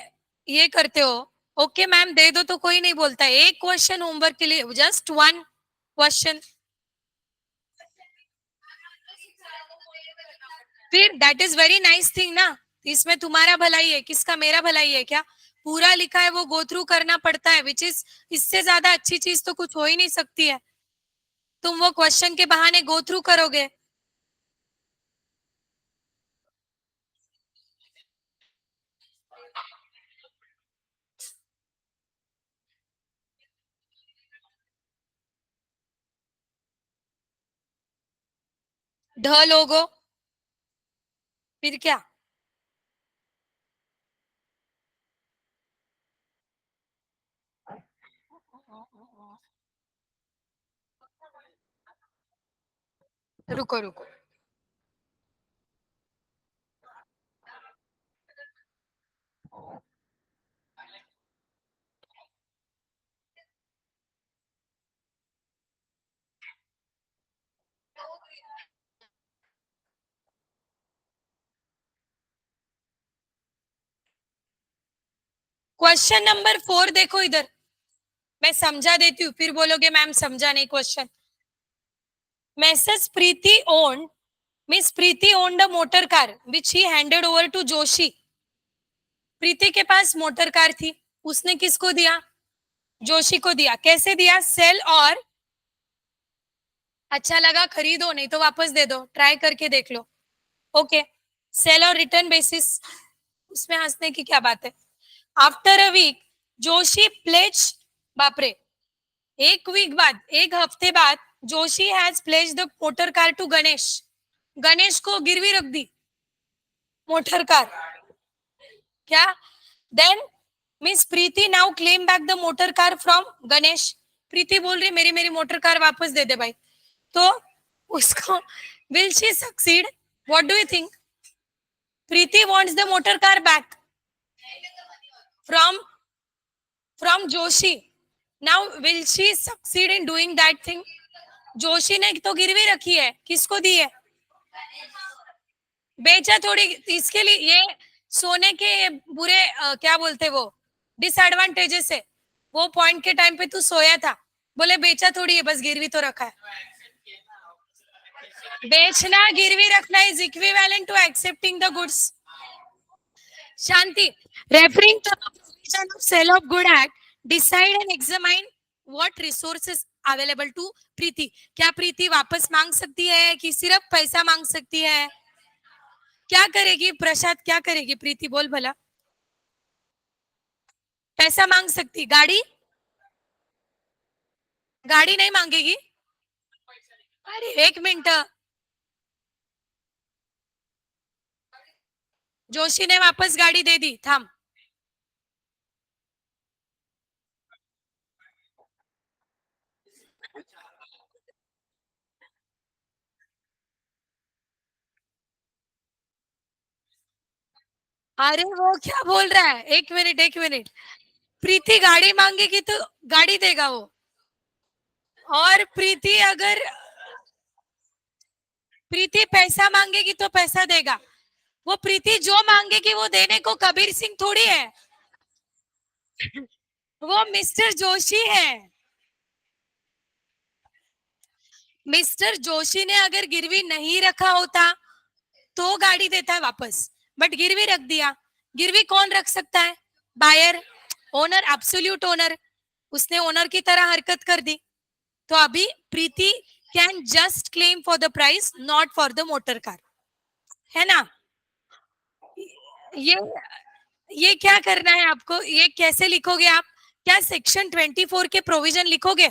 Speaker 1: ये करते हो, ओके मैम दे दो तो कोई नहीं बोलता है, एक क्वेश्चन होमवर्क के लिए, जस्ट 1 क्वेश्चन। फिर that is very nice thing ना, इसमें तुम्हारा भलाई है, किसका, मेरा भलाई है क्या? पूरा लिखा है वो गो थ्रू करना पड़ता है, विच इज इससे ज्यादा अच्छी चीज तो कुछ हो ही नहीं सकती है। तुम वो क्वेश्चन के बहाने गो थ्रू करोगे। ढ लोगो, फिर क्या? रुको रुको। क्वेश्चन नंबर 4 देखो इधर, मैं समझा देती हूँ, फिर बोलोगे मैम समझा नहीं question. Mrs Preeti own, Miss Preeti owned a motor car which he handed over to Joshi. Preeti के पास मोटर कार थी, उसने किसको दिया? जोशी को दिया। कैसे दिया? सेल और, अच्छा लगा खरीदो, नहीं तो वापस दे दो, ट्राई करके देख लो। ओके, सेल और रिटर्न बेसिस, उसमें हंसने की क्या बात है? After a week Joshi pledge, बापरे, एक वीक बाद, एक हफ्ते बाद, Joshi has pledge the motor car to Ganesh. Ganesh को गिरवी रख दी मोटर कार, क्या? Then Miss Preeti now claim back the motor car from Ganesh. Preeti बोल रही मेरी मेरी मोटर कार वापस दे दे भाई, तो उसको, will she succeed? What do you think? Preeti wants the motor car back from from Joshi. Now will she succeed in doing that thing? Joshi ने तो गिरवी रखी है, किसको दी है? बेचा थोड़ी, इसके लिए ये सोने के बुरे क्या बोलते वो डिसएडवांटेजेस है। वो पॉइंट के टाइम पे तू सोया था, बोले बेचा थोड़ी है, बस गिरवी तो रखा है। बेचना गिरवी रखना is equivalent to accepting the goods. Shanti, referring to the provision of sale of good act, decide and examine what resources available to Preeti. क्या प्रीति वापस मांग सकती है कि सिर्फ पैसा मांग सकती है? क्या करेगी प्रसाद, क्या करेगी प्रीति, बोल भला। पैसा मांग सकती, गाड़ी, गाड़ी नहीं मांगेगी? अरे एक मिनट, जोशी ने वापस गाड़ी दे दी, थाम। अरे वो क्या बोल रहा है, एक मिनट एक मिनट। प्रीति गाड़ी मांगेगी तो गाड़ी देगा वो, और प्रीति अगर, प्रीति पैसा मांगेगी तो पैसा देगा। वो प्रीति जो मांगेगी वो देने को कबीर सिंह थोड़ी है, वो मिस्टर जोशी है। मिस्टर जोशी ने अगर गिरवी नहीं रखा होता तो गाड़ी देता है वापस, बट गिरवी रख दिया। गिरवी कौन रख सकता है? Buyer, owner, absolute owner. उसने ओनर की तरह हरकत कर दी, तो अभी Preeti can just claim for the price, not for the motor car, है ना? ये ये क्या करना है आपको, ये कैसे लिखोगे आप? क्या सेक्शन 24 के प्रोविजन लिखोगे?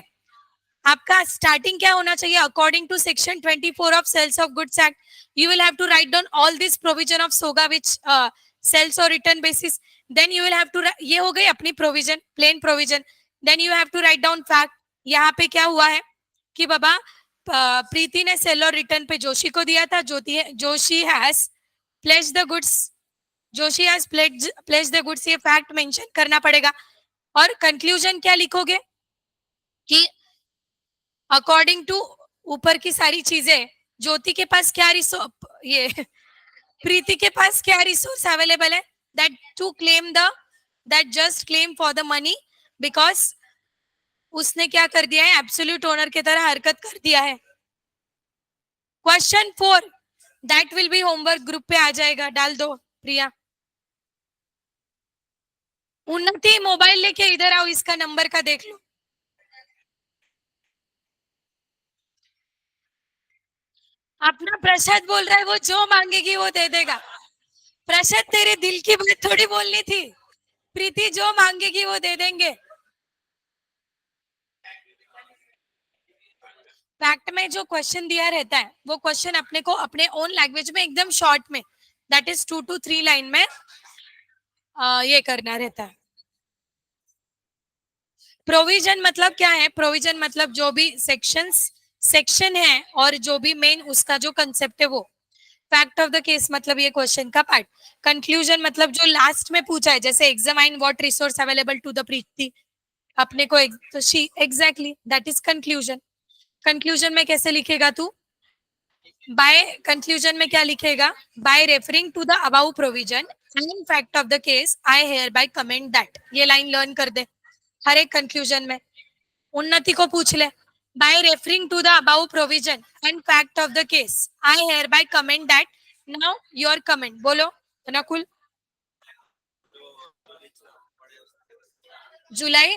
Speaker 1: आपका स्टार्टिंग क्या होना चाहिए? According to section 24 of sales of goods act, you will have to write down all this provision of SOGA which sales or return basis. Then you will have to, ये हो गई अपनी provision, plain provision. Then you have to write down fact. यहाँ पे क्या हुआ है कि बाबा प्रीति ने सेल और रिटर्न पे जोशी को दिया था, Joshi has pledge the goods, Joshi has pledge the goods, ये फैक्ट मेंशन करना पड़ेगा। और कंक्लूजन क्या लिखोगे कि अकॉर्डिंग टू ऊपर की सारी चीजें, ज्योति के पास क्या रिसोर्स, ये प्रीति के पास क्या रिसोर्स अवेलेबल है? That to claim the, that just claim for the money, because उसने क्या कर दिया है? एब्सोल्यूट ओनर की तरह हरकत कर दिया है। Question 4, that will B homework, group पे आ जाएगा, डाल दो प्रिया। उन्नति मोबाइल लेके इधर आओ, इसका नंबर का देख लो। अपना प्रसाद बोल रहा है, वो जो मांगेगी वो दे देगा। प्रसाद तेरे दिल की बात थोड़ी बोलनी थी। प्रीति जो मांगेगी वो दे देंगे। फैक्ट में जो क्वेश्चन दिया रहता है वो क्वेश्चन अपने को अपने ओन लैंग्वेज में एकदम शॉर्ट में, दैट इज 2 to 3 लाइन में ये करना रहता है। प्रोविजन मतलब क्या है? प्रोविजन मतलब जो भी सेक्शन है और जो भी मेन उसका जो कंसेप्ट है वो। फैक्ट ऑफ द केस मतलब ये क्वेश्चन का पार्ट। कंक्लूजन मतलब जो लास्ट में पूछा है, जैसे examine what resource available to the party, अपने को तो she exactly that is conclusion. Conclusion में कैसे लिखेगा तू? बाय कंक्लूजन में क्या लिखेगा? By referring to the above provision and fact of the case I hereby comment that. ये लाइन लर्न कर दे हर एक कंक्लूजन में। उन्नति को पूछ ले, by referring to the above provision and fact of the case I hereby comment that. Now your comment बोलो नकुल। जुलाई,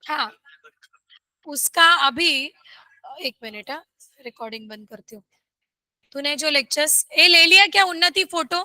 Speaker 1: हाँ उसका अभी, एक मिनट, रिकॉर्डिंग बंद करती हूँ। तूने जो लेक्चर्स ए ले लिया क्या उन्नति फोटो?